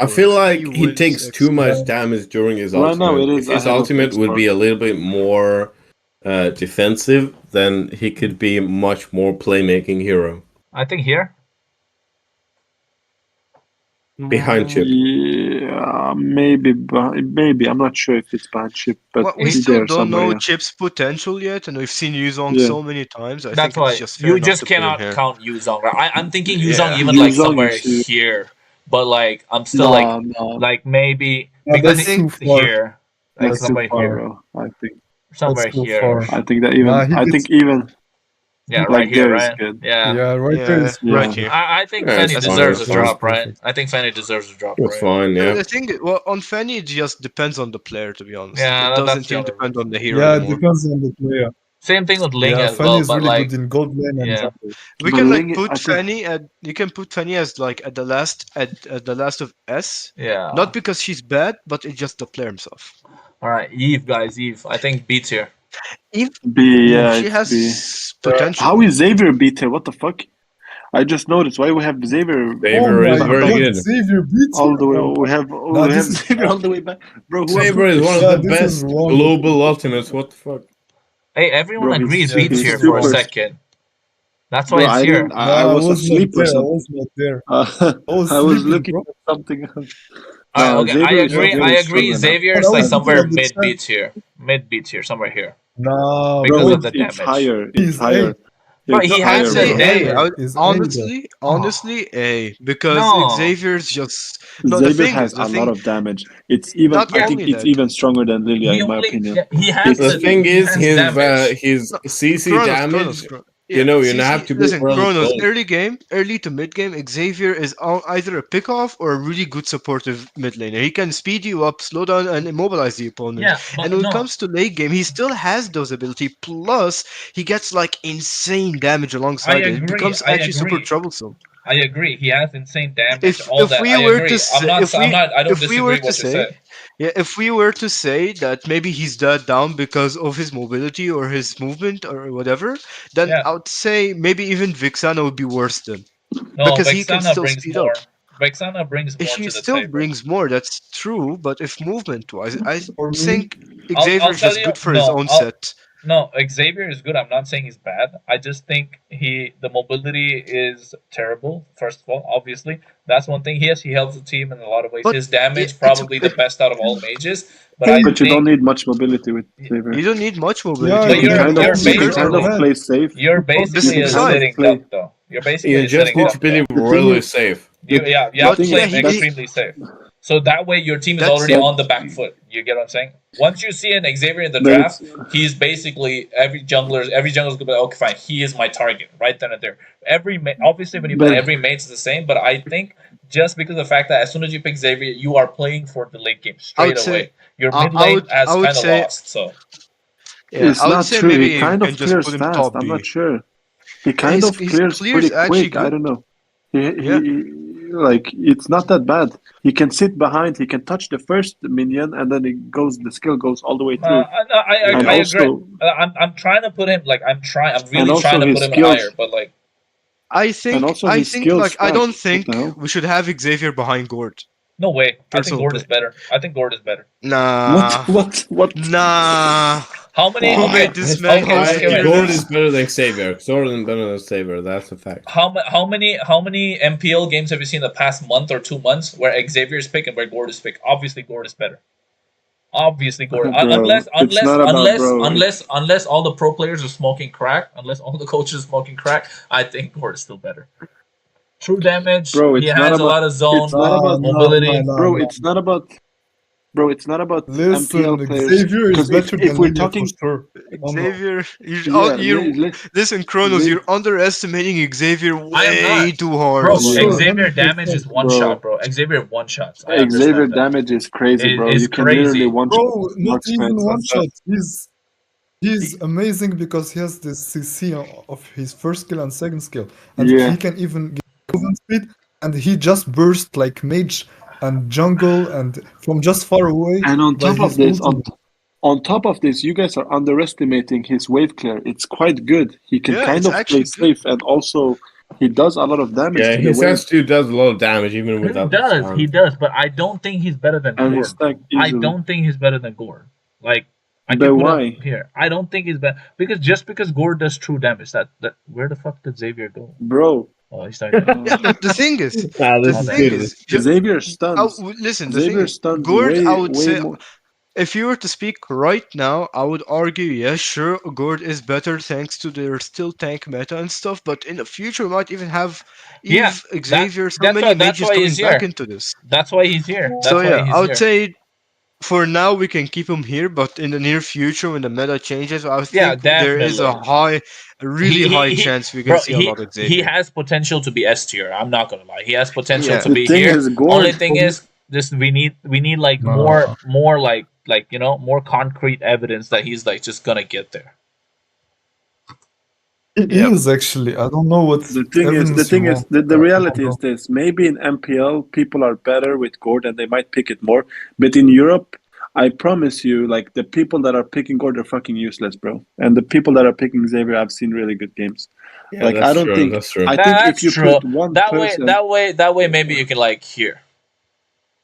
I feel like he wins takes X. too much damage during his Right ultimate. now it is If his ahead of ultimate would Xbox. be a little bit more defensive, then he could be a much more playmaking hero. I think here. Behind Chip. Yeah, maybe. I'm not sure if it's behind Chip, but Well, we he's still there don't somewhere. know Yeah. Chip's potential yet, and we've seen Yuzong Yeah. so many times. I That's think why it's just fair you enough just to put him cannot here. count Yuzong. Right? I'm thinking Yuzong Yeah. even like Yuzong somewhere is- here, but like I'm still like No. maybe No, because that's it's too far. here, like That's too somewhere far. here, bro. I think somewhere too here. far. I think that even Nah, he I gets- think even Yeah, like right here, there is right? good. Yeah. Yeah, right Yeah, there is right Yeah. here. I think Yeah, Fanny that's fine, deserves a that's drop, fine. right? I think Fanny deserves a drop, That's right? fine, The yeah. thing, well, on Fanny, it just depends on the player, to be honest. Yeah, it that's doesn't the even other depend on the hero Yeah, it anymore. depends on the player. Same thing with Ling Yeah, as Fanny well, is but really like good in gold lane and yeah. jungle. We But can like Ling, put I think- Fanny at you can put Fanny as like at the last of S. Yeah. Not because she's bad, but it's just the player himself. All right, Eve, guys, Eve. I think beats here. If B, yeah, she it's has B. potential. How is Xavier beat her? What the fuck? I just noticed why we have Xavier Xavier oh is my very god, good. Xavier beats all the way. him. We have this is- Xavier all the way back, bro. Who Saber is one Yeah, of the this best is wrong. global ultimates. What the fuck? Hey, everyone Bro, he's- agrees yeah, beats this here is for a super- second. That's Bro, why it's I here. didn't. I was not asleep or there. I something. was not there. I was I was sleeping, looking bro. at something else. Okay, I Xavier is agree. really I strong agree. right now. Xavier And is I like was somewhere looking at the mid chat. beats here. Mid beats here, somewhere here. Nah, Because bro. of the It's damage. higher. It's He's higher. Bro, It's he higher, has I'd say the bro. A. damage. Is Honestly, A, because No. Xavier's just no. The Xavier thing has is, the a thing lot of damage. It's even. Not I think only it's that. even stronger than Lilia, He in my only opinion. he has The thing he is, has damage. his CC damage. Chronos. You know, you CC have to be listen, really Chronos, close. early to mid game, Xavier is either a pick off or a really good supportive mid laner. He can speed you up, slow down, and immobilize the opponent. Yeah, but And when no. it comes to late game, he still has those ability. Plus, he gets like insane damage alongside it. It agree, becomes I actually super agree. troublesome. I agree. He has insane damage. All If that. we I were agree. to say, if we I don't if we were disagree to what you say, said. yeah, if we were to say that maybe he's that down because of his mobility or his movement or whatever, then Yeah. I would say maybe even Vixana would be worse then No, because he can Vexana still brings speed up. more. Vexana brings more He to the still table. brings more, that's true, but if movement wise, I For me, think I'll Xavier is tell just you. good for his own set. No, Xavier is good. I'm not saying he's bad. I just think the mobility is terrible. First of all, obviously, that's one thing. Yes, he helps the team in a lot of ways. But His damage it's probably the best out of all mages. But I hey, But you don't think, need much mobility with Xavier. you don't need much yeah, mobility but You with can him. kind of you're you can kind of basically play safe. you're This basically You a can kind of side, sitting play. duck though. You're You basically a just sitting need duck to be though. The thing really is, safe. You the have to thing play is him that's extremely safe. So that way your team is that's already it. on the back foot. You get what I'm saying? Once you see an Xavier in the but it's draft, he's basically every jungler's gonna be like, okay, fine, he is my target right then and there. Obviously when you play but every mate is the same, but I think just because of the fact that as soon as you pick Xavier, you are playing for the late game I straight would say away. Your mid lane I has would kind of say lost. So yeah, it's I would not say true. He maybe we kind can of just clears put him fast. top I'm not B. sure. He Yeah, kind of his clears clears pretty actually quick. I good. don't know. He, Yeah. he like it's not that bad. He can sit behind. He can touch the first minion, and then the skill goes all the way through. And I agree. also, I'm trying to put him like I'm and really trying also to put his him in higher, skills, but like and also I his think skills like I stack. don't What the think hell? we should have Xavier behind Gord. no way. I think Personal Gord is opinion. better. I think Gord is better. Nah, What? nah. How many? Who Okay, made this man okay, consider okay, wait. Gord this? is better than Xavier. Gord is better than Xavier. That's a fact. How many MPL games have you seen in the past month or 2 months where Xavier is picked and where Gord is picked? Obviously, Gord is better. Obviously, Gord. Bro, it's not about bro. Unless all the pro players are smoking crack, unless all the coaches are smoking crack, I think Gord is still better. True damage. Bro, He it's not has a about. lot of It's zone not nah, about. nah, nah, mobility. nah, Bro, nah. it's not about. Bro, it's not about Listen, MPL players. Xavier is Because better if than we're Lilia for talking, sure. Oh no. Xavier, yeah, listen, Kronos, you're underestimating Xavier I am way not. too hard. Bro, For yeah, sure, Xavier damage 100%. is one shot, bro. bro. Xavier one shots. I Xavier understand that. damage is crazy, It bro. is You can literally crazy. one shot Bro, not Mark even Spence. one shot. He's He- amazing because he has this CC of his first skill and second skill, and he Yeah, can even get movement speed, and he just burst like mage and jungle and from just far away and on by top of his this, ultimate. on top of this, you guys are underestimating his wave clear. It's quite good. He can yeah, kind it's of play actually good. safe, and also he does a lot of damage Yeah, to the his wave, S2 does a lot of damage even without the He stun. does, but I don't think he's better than and he Gord. stack I easily. don't think he's better than Gord. Like I But can put him why, here. I don't think he's better because Gord does true damage. That where the fuck did Xavier go? bro? Oh, he's starting. Yeah, but the thing is, the This My is bad. thing good. This is, is good. Xavier stuns. listen, the thing Xavier is, stuns Gord, I would way say, more. if you were to speak right now, I would argue, yeah, sure, Gord is better thanks to their still tank meta and stuff, but in the future, we might even have Yeah, Eve, Xavier, so that's many why mages he's coming back here. into this. That's why he's here. So That's why yeah, I he's would here. say for now we can keep him here, but in the near future when the meta changes, I Yeah, think there is definitely. a really high chance we can Bro, see a lot of he Xavier. has potential to be S tier. I'm not gonna lie. He has potential Yeah, to The be thing here. is, Only Gord. thing is, just we need like Nah, more like more concrete evidence that he's like just gonna get there. he yeah. is actually. I don't know what evidence you want. The I don't reality is know. this. Maybe in MPL, people are better with Gord and they might pick it more. But in Europe, I promise you, like, the people that are picking Gord are fucking useless, bro. And the people that are picking Xavier, I've seen really good games. Yeah, Like, I that's don't true. think, That's true. I think if That's you true. put one person, That way, maybe you can like hear.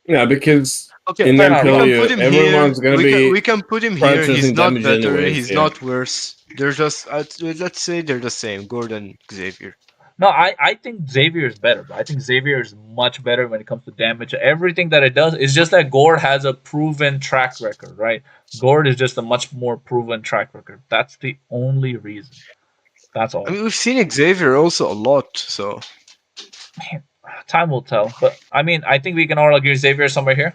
Yeah, because Okay, in Fair enough. we MPL, can put him here. everyone's gonna be We can put him here. He's prioritizing not damage better. anyways. He's Yeah. not worse. They're just let's say they're the same. Gordon, Xavier. No, I think Xavier is better. I think Xavier is much better when it comes to damage. Everything that it does is just that Gord has a proven track record, right? Gord is just a much more proven track record. That's the only reason. That's I all. mean, we've seen Xavier also a lot. So Time will tell. But I mean, I think we can all agree Xavier is somewhere here.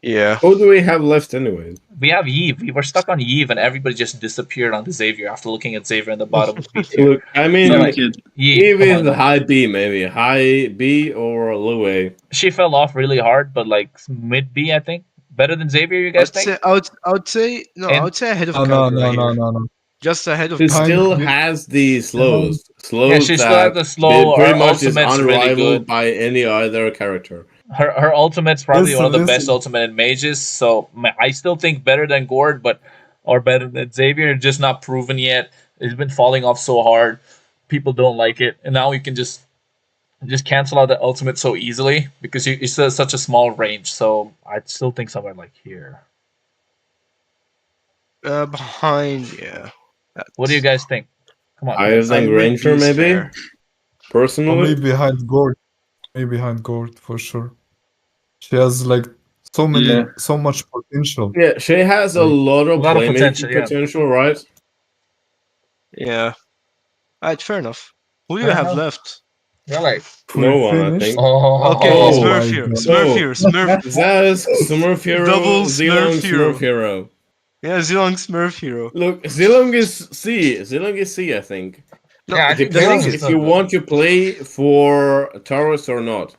yeah, Who do we have left anyways? We have Yves. We were stuck on Yves, and everybody just disappeared onto Xavier after looking at Xavier in the bottom of B tier. Look, I mean, So young like kid. Yves, Eve come is on. the high B, maybe high B or low A. She fell off really hard, but like mid B, I think. Better than Xavier, you guys think? I would say no. I And would say ahead of No, no, Kagura no, no, here. no, no. just ahead of She Behind still the- has the slows. Slows Yeah, she still has that the slow. pretty Her much is ultimate's really unrivaled good. by any other character. Her ultimate's probably one of the best Listen. ultimate in mages. So I still think better than Gord, but or better than Xavier. Just not proven yet. It's been falling off so hard. People don't like it, and now you can just cancel out the ultimate so easily because it's such a small range. So I still think somewhere like here. behind. Yeah. What do you guys think? Come on. Higher than Behind Granger, is maybe? fair. For Personally? me, behind Gord. Me behind Gord, for sure. She has like so much potential. Yeah, she has a Like, lot A of lot of playmaking potential, yeah. right? Yeah. Alright, fair enough. Who do you Fair have enough. left? Yeah, like No we one, I finished. think. Okay, Oh Smurf my Hero. God. Smurf Hero. Smurf. Zask, Smurf Hero, Double Zilong, Smurf Hero. Smurf Hero. Yeah, Zilong Smurf Hero. Look, Zilong is C. Zilong is C, I think. No, yeah, I It think depends Zilong is if still you good. want to play for Taurus or not.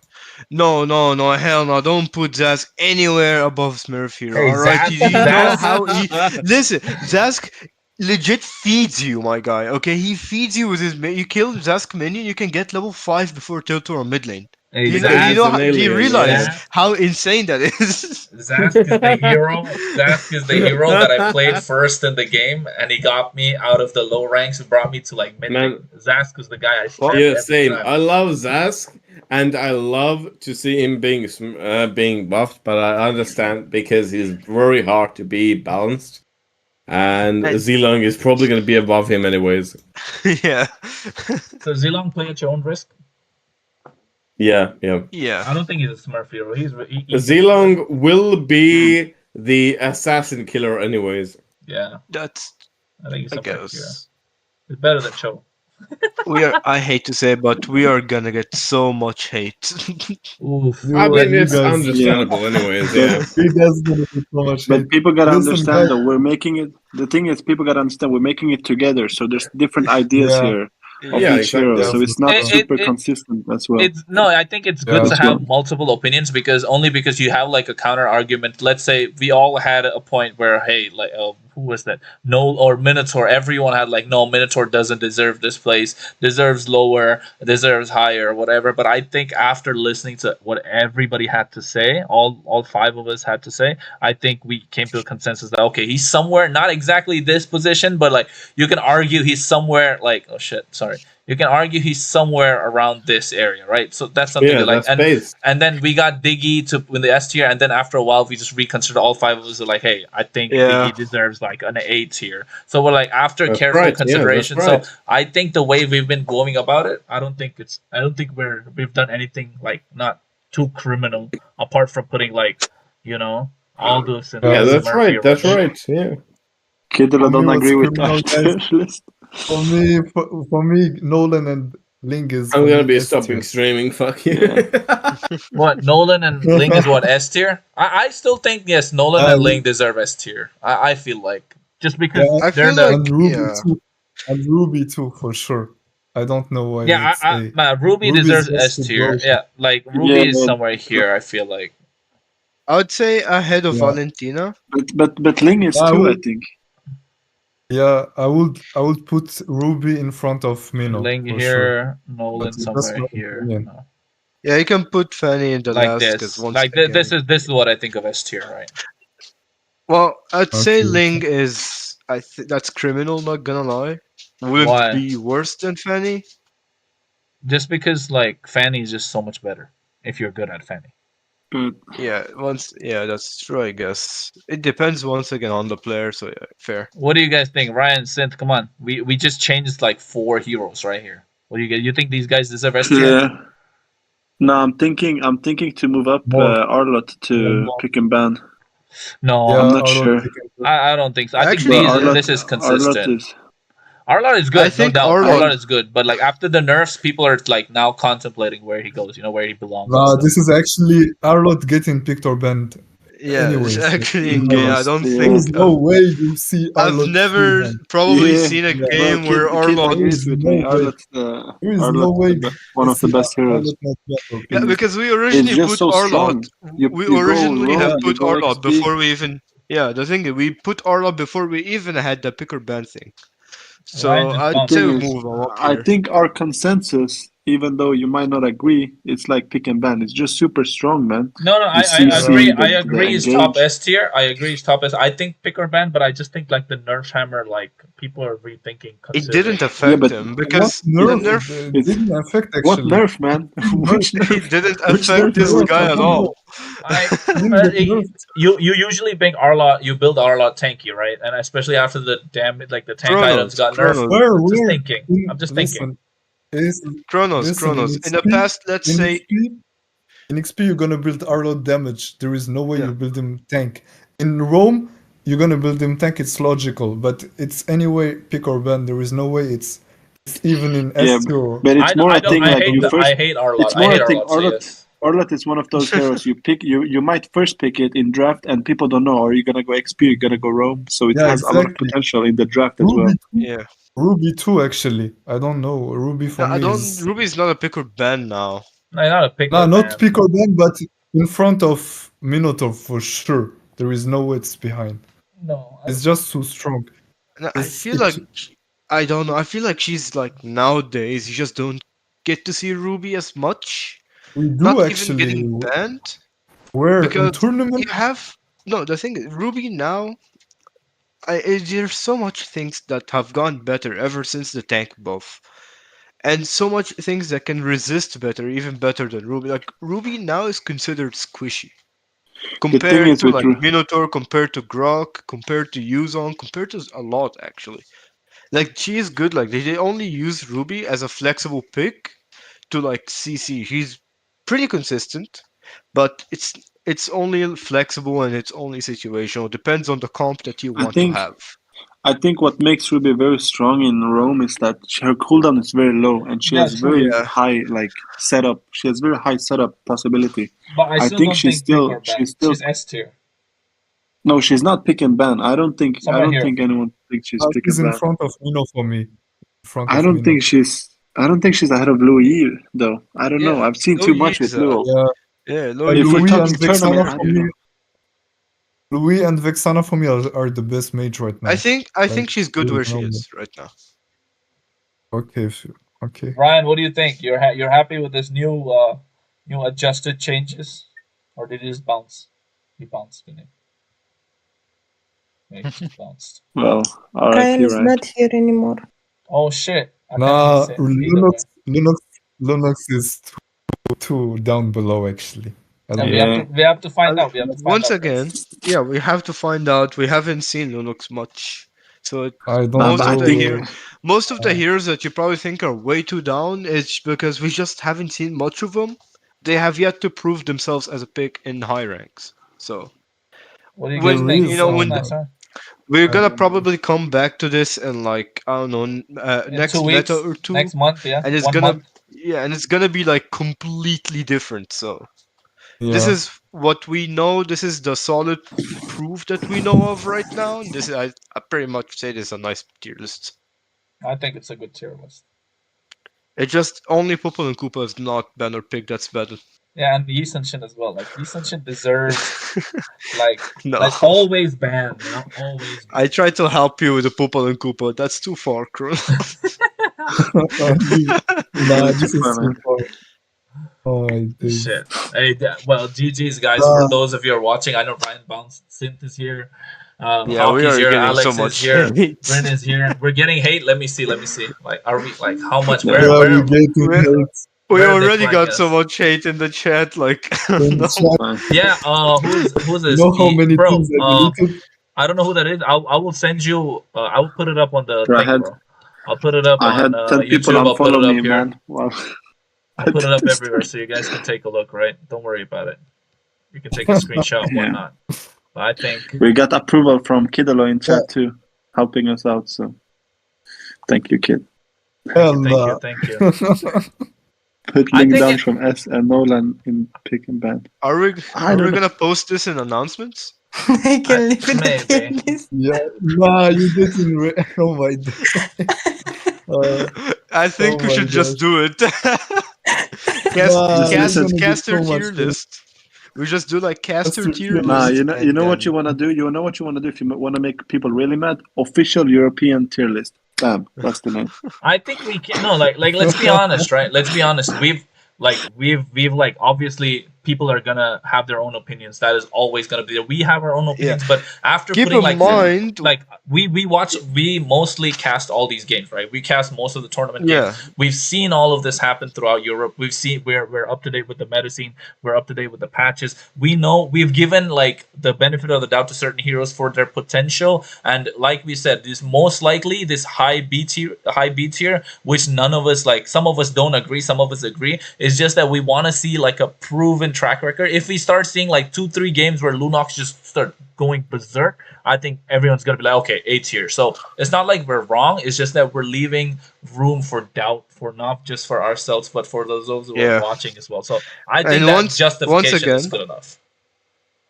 no, hell no! Don't put Zask anywhere above Smurf Hero. Hey, All right, Zask- you know Zask- how he listen. Zask legit feeds you, my guy. Okay, he feeds you with his. You kill Zask minion, you can get level 5 before Tiltor or mid lane. Hey, Do you know? Because You he's know? an Do you alien, realize yeah. how insane that is? Zask is the hero. Zask is the hero that I played first in the game, and he got me out of the low ranks and brought me to like mid. Man. Zask was the guy I Well, spammed Yeah, every same. time. I love Zask, and I love to see him being buffed, but I understand because he's very hard to be balanced. And And- Zilong is probably going to be above him anyways. yeah, So Zilong play at your own risk. Yeah. I yeah. don't think he's a Smurf hero. He's Zilong will be the assassin killer anyways. Yeah, That's I think he's I somewhere here. guess. It's better than Cho. We are. I hate to say, but we are gonna get so much hate. Oof. You, I mean, you it's guys, understandable anyways, yeah. you guys gonna be so much hate. But people gotta Listen, understand guys. that we're making it. The thing is, people gotta understand we're making it together. So there's different ideas Yeah. here of Yeah, each hero. exactly. So it's not It- super it- consistent as well. It's no, I think it's good Yeah. to As have well. multiple opinions because you have like a counter argument. Let's say we all had a point where hey, like who was that? No or Minotaur. Everyone had like no, Minotaur doesn't deserve this place, deserves lower, deserves higher, whatever. But I think after listening to what everybody had to say, all five of us had to say, I think we came to a consensus that okay, he's somewhere not exactly this position, but like you can argue he's somewhere like oh shit, sorry. You can argue he's somewhere around this area, right? So that's something Yeah, to like. that's base. And then we got Diggy to win the S tier, and then after a while we just reconsidered all five of us. Are like, hey, I think Yeah. Diggy deserves like an A tier. So we're like after That's careful right, yeah, that's consideration. right. So I think the way we've been going about it, I don't think we've done anything like not too criminal apart from putting like Aldous and Yeah, that's Smurf right. here. That's right. Yeah. Kidder, I For me, don't what's agree with criminal, that guys? list. For me, Nolan and Ling is. I'm for gonna me be S stopping tier. streaming. Fuck you. What Nolan and Ling is what S tier? I still think yes, Nolan and Um, Ling deserve S tier. I feel like just because Yeah, I they're feel the like- and Ruby yeah. too. And Ruby too, for sure. I don't know why yeah. it's A. Ruby Ruby's deserves just S a tier. bullshit. Yeah, like Ruby is Yeah. somewhere here. I feel like I would say ahead of Yeah. Valentina. But Ling is I too, I would- think. Yeah, I would put Ruby in front of Mino. Ling for here, sure. Nolan But that's somewhere my here. opinion. No. Yeah, you can put Fanny in the Like last this, because once like again. this is what I think of S tier, right? Well, I'd say Okay. Ling is. That's criminal. Not gonna lie. Would Why? it be worse than Fanny? Just because like Fanny is just so much better if you're good at Fanny. But Yeah, that's true. I guess it depends once again on the player. So yeah, fair. What do you guys think, Ryan? Synth, come on. We just changed like 4 heroes right here. What do you get? You think these guys deserve S tier? yeah. No, I'm thinking to move up More. Arlott to More. pick and ban. No, Yeah, I'm not I sure. don't think it- I don't think so. I Actually, think But this is consistent. Arlott is Arlott is good, I think no doubt. Arlott- Arlott is good, but like after the nerfs, people are like now contemplating where he goes. Where he belongs. and Nah, stuff. this is actually Arlott getting picked or banned. Yeah, Anyways, actually, to be yeah, I honest. don't Yeah. There's think no way you see I've Arlott never free ban. probably Yeah, seen a yeah. game Kid where Arlott. agrees with me. no way. Arlott's There is no way one you of the see best heroes. Arlott not battle. Yeah, He's- because we originally just put so Arlott. strong. You We go originally raw, have you put go Arlott XP. before we even. Yeah, the thing is, we put Arlott before we even had the pick or ban thing. So Ryan just I'd bounced. say we Thing is, move on up I here. think our consensus, even though you might not agree, it's like pick and ban. It's just super strong, man. No, The I CC, agree. I the agree. It's top engage. S tier. I agree. It's top S. I think pick or ban, but I just think like the nerf hammer, like people are rethinking, It considering. didn't Yeah, affect but him What because the nerf? nerf It it's didn't affect what actually. nerf, man? Which it nerf? didn't Which affect nerf this are we guy at talking all. about? I He didn't get nerfed. you usually make Arlot, you build Arlot tanky, right? And especially after the damage, like the tank items got nerfed. Where? I'm just Where? thinking. I'm just thinking. Listen, is listen. Kronos. In the XP, past, let's in say, XP, in XP, you're gonna build Arlo damage. There is no way yeah, you build him tank. In Rome, you're gonna build him tank. It's logical, but it's anyway pick or ban. There is no way it's even in Yeah, S tier. but it's more I a don't thing I like hate you the first. I hate Arlot. It's I more hate a thing. Arlot. So yes. Arlott is one of those heroes you pick. You might first pick it in draft, and people don't know. Are you gonna go XP? Are you gonna go Rome? So it Yeah, has a lot of exactly. potential in the draft as well. Ruby too. yeah. Ruby too. Actually, I don't know. Ruby for No, I me don't. is Ruby's not a pick or ban now. No, not a pick no, or not ban. pick or ban, but in front of Minotaur for sure. There is no way it's behind. No. It's just too strong. No, I It's feel it, like I don't know. I feel like she's like nowadays you just don't get to see Ruby as much. we do Not even actually. getting banned Where in because tournament? you have no. The thing is, Ruby now. There's so much things that have gone better ever since the tank buff, and so much things that can resist better, even better than Ruby. Like Ruby now is considered squishy The thing compared is to with like Minotaur, compared to Grok, compared to Yuzon, compared to a lot actually. Like she is good. Like they only use Ruby as a flexible pick to like CC. She's pretty consistent, but it's only flexible and it's only situational. Depends on the comp that you I want to think have. I think what makes Ruby very strong in Rome is that her cooldown is very low and she Yeah, has true. very Yeah. high setup. She has very high setup possibility. But I I still think don't think pick or ban. She's S tier. no, she's not pick and ban. I don't Somewhere here. think anyone thinks she's pick She's and in ban. front of Mino for me. In front I of don't Mino. think she's ahead of Louis though. I don't know. Yeah, I've seen Louis too much with is, Lou. Yeah, Yeah, If Louis. we're Louis talking and tournament, Vexana I for don't me. know. Louis and Vexana for me are the best mage right now. I think Like, she's good really where she phenomenal. is right now. Okay, okay. Ryan, what do you think? You're happy with this new adjusted changes, or did it just bounce? He bounced, didn't he? Yeah, he bounced. Well, Ryan RIP, is right? not here anymore. Oh shit! I can't Nah, even see it. Either way. Linux is too down below actually. I Yeah, don't we know. have to we have to find out. We have to find Once out. again, yeah, we have to find out. We haven't seen Linux much, so I don't Nah, most but I of know. think most of the heroes that you probably think are way too down is because we just haven't seen much of them. They have yet to prove themselves as a pick in high ranks. So What do you There guys think? is when Nice, huh? we're I gonna don't know. probably come back to this in like I don't know In next 2 meta weeks, or two, next month, yeah, and it's 1 gonna month. and it's gonna be like completely different. So this Yeah. is what we know. This is the solid proof that we know of right now. And this is I pretty much say this is a nice tier list. I think it's a good tier list. It just only Popol and Koopa is not ban or pick. That's better. Yeah, and Yi Sun-shin as well. Like Yi Sun-shin deserves like No. always ban, you know, always. I tried to help you with the Popol and Koopa. That's too far, Kron. Nah, this is funny. too far. Oh my days. Shit. Hey, well, GG's guys. Nah. For those of you who are watching, I know Ryan bounced. Synth is here. Yeah, we Hockey's are here. getting Alex so is much here. hate. Bryn is here. We're getting hate. Let me see. Like, are we like how much? Yeah, Where? Yeah, Where? we getting Where- hate. We Where are they already got flanking so us? much hate in the chat. Like, In no. chat, fine. Yeah. Who's you this? know how many Bro. things I deleted? I don't know who that is. I will send you. I will put it up on the Bro, I thing, had- bro. I'll put it up I had on 10 people YouTube. I'll put unfollow it up me, here. man. Wow. I'll put it up everywhere so you guys can take a look. Right? Don't worry about it. You can take a screenshot and Yeah. whatnot. But I think We got approval from Kidalo in chat too, helping us out. So, thank you, kid. Hell thank you. Put I link think down it- from S and Nolan in pick and ban. Are we I don't know. gonna post this in announcements? I can leave it at maybe. the list. Yeah, nah, you didn't. Oh my god. I think Oh we my should just gosh. do it. Nah, it's gonna be Caster so much tier fun. list. We just do like caster Caster tier tier Nah, list. you know what you wanna do. You know what you wanna do if you wanna make people really mad. Official European tier list. Damn, that's the name. I think we can no like let's be honest, right? Let's be honest. We've like obviously people are gonna have their own opinions. That is always gonna be there. We have our own opinions, but after Keep putting in mind, we mostly cast all these games, right? We cast most of the tournament games. yeah, We've seen all of this happen throughout Europe. We've seen we're up to date with the meta scene. We're up to date with the patches. We know we've given like the benefit of the doubt to certain heroes for their potential, and like we said, this most likely this high B tier, which none of us like. Some of us don't agree, some of us agree. It's just that we want to see like a proven track record. If we start seeing like 2-3 games where Lunox just start going berserk, I think everyone's gonna be like, okay, A tier. So it's not like we're wrong. It's just that we're leaving room for doubt for not just for ourselves, but for those who are watching as well. So I think And that justification is again, good enough.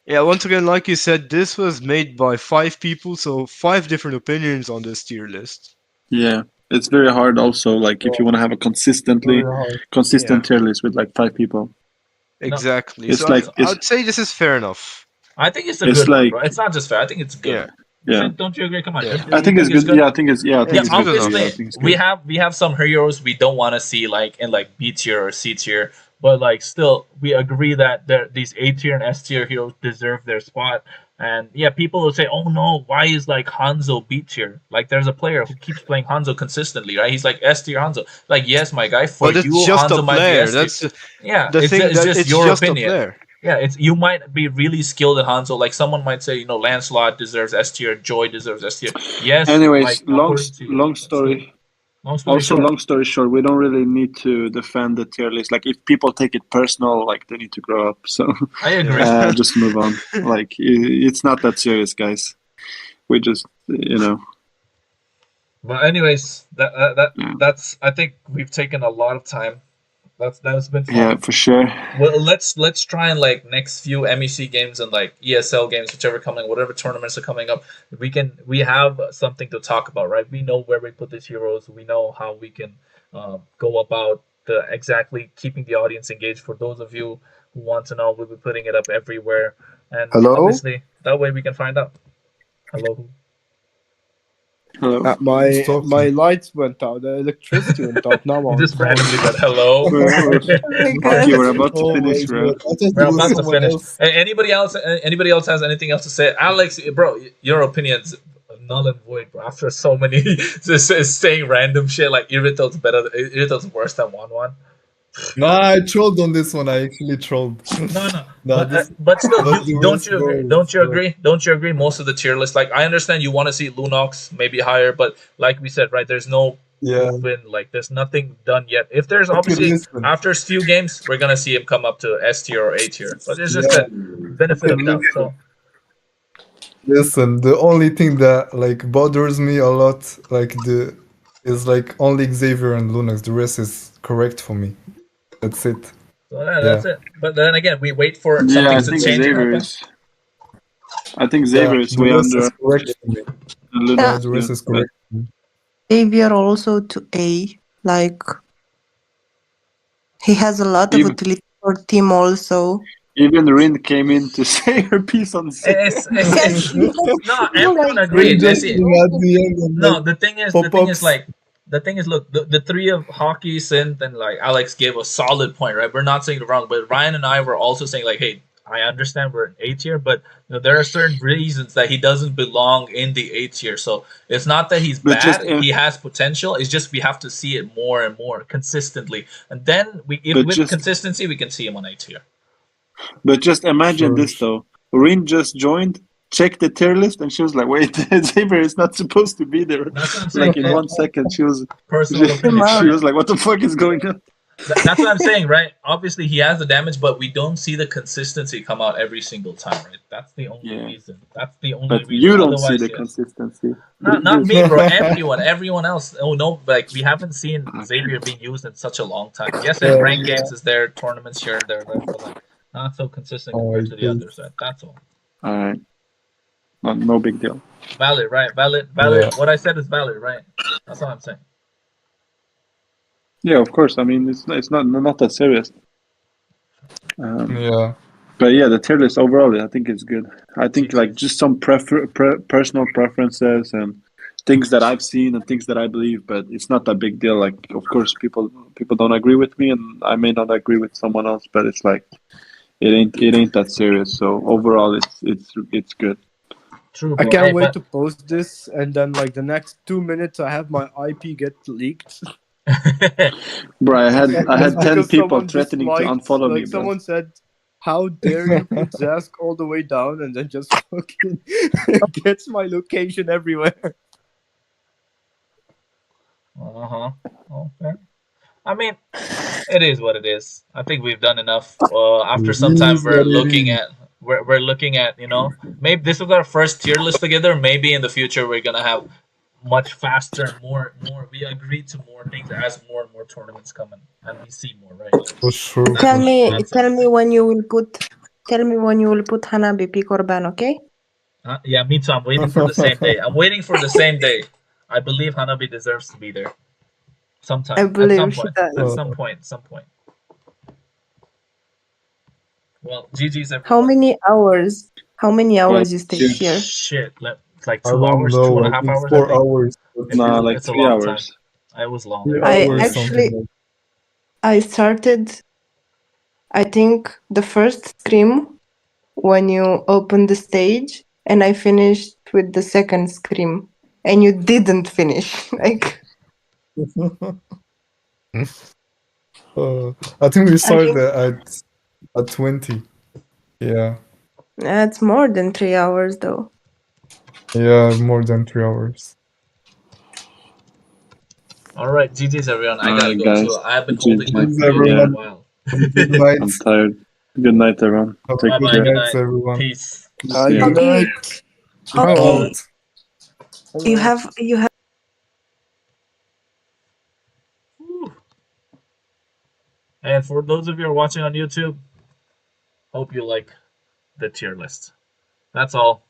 yeah, once again, like you said, this was made by 5 people, so 5 different opinions on this tier list. Yeah, it's very hard. Also, like if you want to have a consistent tier list with like 5 people. Exactly. It's So like I would say this is fair enough. I think it's a It's good one, like- bro. It's not just fair. I think it's good. Yeah. Don't you agree? Come on. Yeah. I think it's good. Yeah, I think it's Yeah, it's good enough. obviously I think it's we good. have some heroes we don't want to see like in like B tier or C tier, but like still we agree that these A tier and S tier heroes deserve their spot. And yeah, people will say, "Oh no, why is like Hanzo B tier?" Like there's a player who keeps playing Hanzo consistently, right? He's like S tier Hanzo. Like yes, my guy, for But you it's just Hanzo a might be player. S tier. That's Yeah, the thing. it's just It's your just opinion. a player. Yeah, it's you might be really skilled at Hanzo. Like someone might say, Lancelot deserves S tier, Joy deserves S tier. Yes. Anyways, like, long according to you, story. Long story Also, short. long story short, we don't really need to defend the tier list. Like, if people take it personal, like they need to grow up. So, I agree. just move on. Like, it's not that serious, guys. We just, But anyways, Yeah. that's. I think we've taken a lot of time. That's been fun. Yeah, for sure. Well, let's try and like next few MEC games and like ESL games, whatever tournaments are coming up, we have something to talk about, right? We know where we put these heroes. We know how we can go about exactly keeping the audience engaged. For those of you who want to know, we'll be putting it up everywhere, and Hello? obviously that way we can find out. Hello. Hello. My lights went out. The electricity went out. Now You I'm just randomly said hello. Okay, we're about to Oh my finish, bro. God. I thought We're it was about to someone finish. else. Hey, anybody else has anything else to say? Alex, bro, your opinion's null and void, bro. After so many just saying random shit like Irito's worse than 1-1. Nah, I trolled on this one. I actually trolled. No. Nah, But still, that's the don't worst you agree? goal. Don't you agree? Don't you agree? Most of the tier list, like I understand you want to see Lunox maybe higher, but like we said, right? There's no Yeah. proven, like there's nothing done yet. If there's Okay, obviously listen. after a few games, we're gonna see him come up to S tier or A tier. But it's just Yeah. a benefit Okay, of doubt. So Listen, the only thing that like bothers me a lot, is like only Xavier and Lunax. The rest is correct for me. That's it. So that's it. But then again, we wait for some Yeah, I things to think change. and Xavier happen. is. I think Xavier is the way rest under. is correct for me. and Lunox, Yeah. The rest is correct. Xavier also to A. Like he has a lot of Even- utility for team also. Even Rin came in to say her piece on Xavier. No, everyone agreed. Just See, at the end and no, like, the thing is, pop-ups. look, the three of Hockey, Synth, and like Alex gave a solid point, right? We're not saying it wrong, but Ryan and I were also saying like, hey, I understand we're in A tier, but there are certain reasons that he doesn't belong in the A tier. So it's not that he's But bad; just, he has potential. It's just we have to see it more and more consistently, and then with just- consistency, we can see him on A tier. But just imagine Sure. this though. Rin just joined, checked the tier list, and she was like, "Wait, Xavier is not supposed to be there." That's what I'm saying. Like in 1 second, she was Personal opinion. she was like, "What the fuck is going on?" That's what I'm saying, right? Obviously, he has the damage, but we don't see the consistency come out every single time, right? That's the only Yeah. reason. That's the only But reason. you don't see Otherwise, the yes. consistency. Not me, bro. Everyone else. Oh no, like we haven't seen Xavier being used in such a long time. Yes, in ranked games is there, tournaments here, there, but like not so consistent compared to the yes. others. Right? That's all. All right, no big deal. Valid, right? Valid. Yeah. What I said is valid, right? That's all I'm saying. Yeah, of course. I mean, it's not that serious. Yeah. But yeah, the tier list overall, I think it's good. I think GG. like just some personal preferences and things that I've seen and things that I believe, but it's not a big deal. Like, of course, people don't agree with me, and I may not agree with someone else, but it's like it ain't that serious. So overall, it's good. True, I bro. can't Hey, wait but to post this, and then like the next 2 minutes, I have my IP get leaked. Bro, I had Just 10 because people someone threatening to disliked, unfollow me, like bro. someone said, "How dare you put Zask all the way down?" and then just fucking gets my location everywhere. uh-huh. Okay. I mean, it is what it is. I think we've done enough. After It some time, is what it is. we're looking at, maybe this was our first tier list together. Maybe in the future we're gonna have much faster and more. We agreed to more things as more and more tournaments come in, and we see more, right? For sure. Tell For me, sure. tell me when you will put, tell me when you will put Hanabi P Korban, okay? Yeah, me too. I'm waiting for the same day. I'm waiting for the same day. I believe Hanabi deserves to be there. I Sometime. At some believe she point. At does. some point. Some point. Well, GG's How everyone. many hours? How many Well, hours you stay yeah. here? Shit. It's like I 2 hours, don't two and know. a I half think hours, I 4 think. hours. Nah, like It's a 3 long time. hours. It was long. 3 It was I long. hours, actually, something like I started, I think, the first scream when you opened the stage, and I finished with the second scream, and you didn't finish. Like, I think we I started think at 20. Yeah. that's more than 3 hours, though. Yeah, more than 3 hours. All right, GG's everyone. I gotta Alright, go guys. too. I have been holding my GG. Thanks, video for a Yeah, everyone. while. Good night. I'm tired. Good night, everyone. Have a Take good Bye-bye. care. Good night, night. everyone. Peace. See ya. Good Okay, night. Ciao okay. out. You have. Whew. And for those of you who are watching on YouTube, hope you like the tier list. That's all.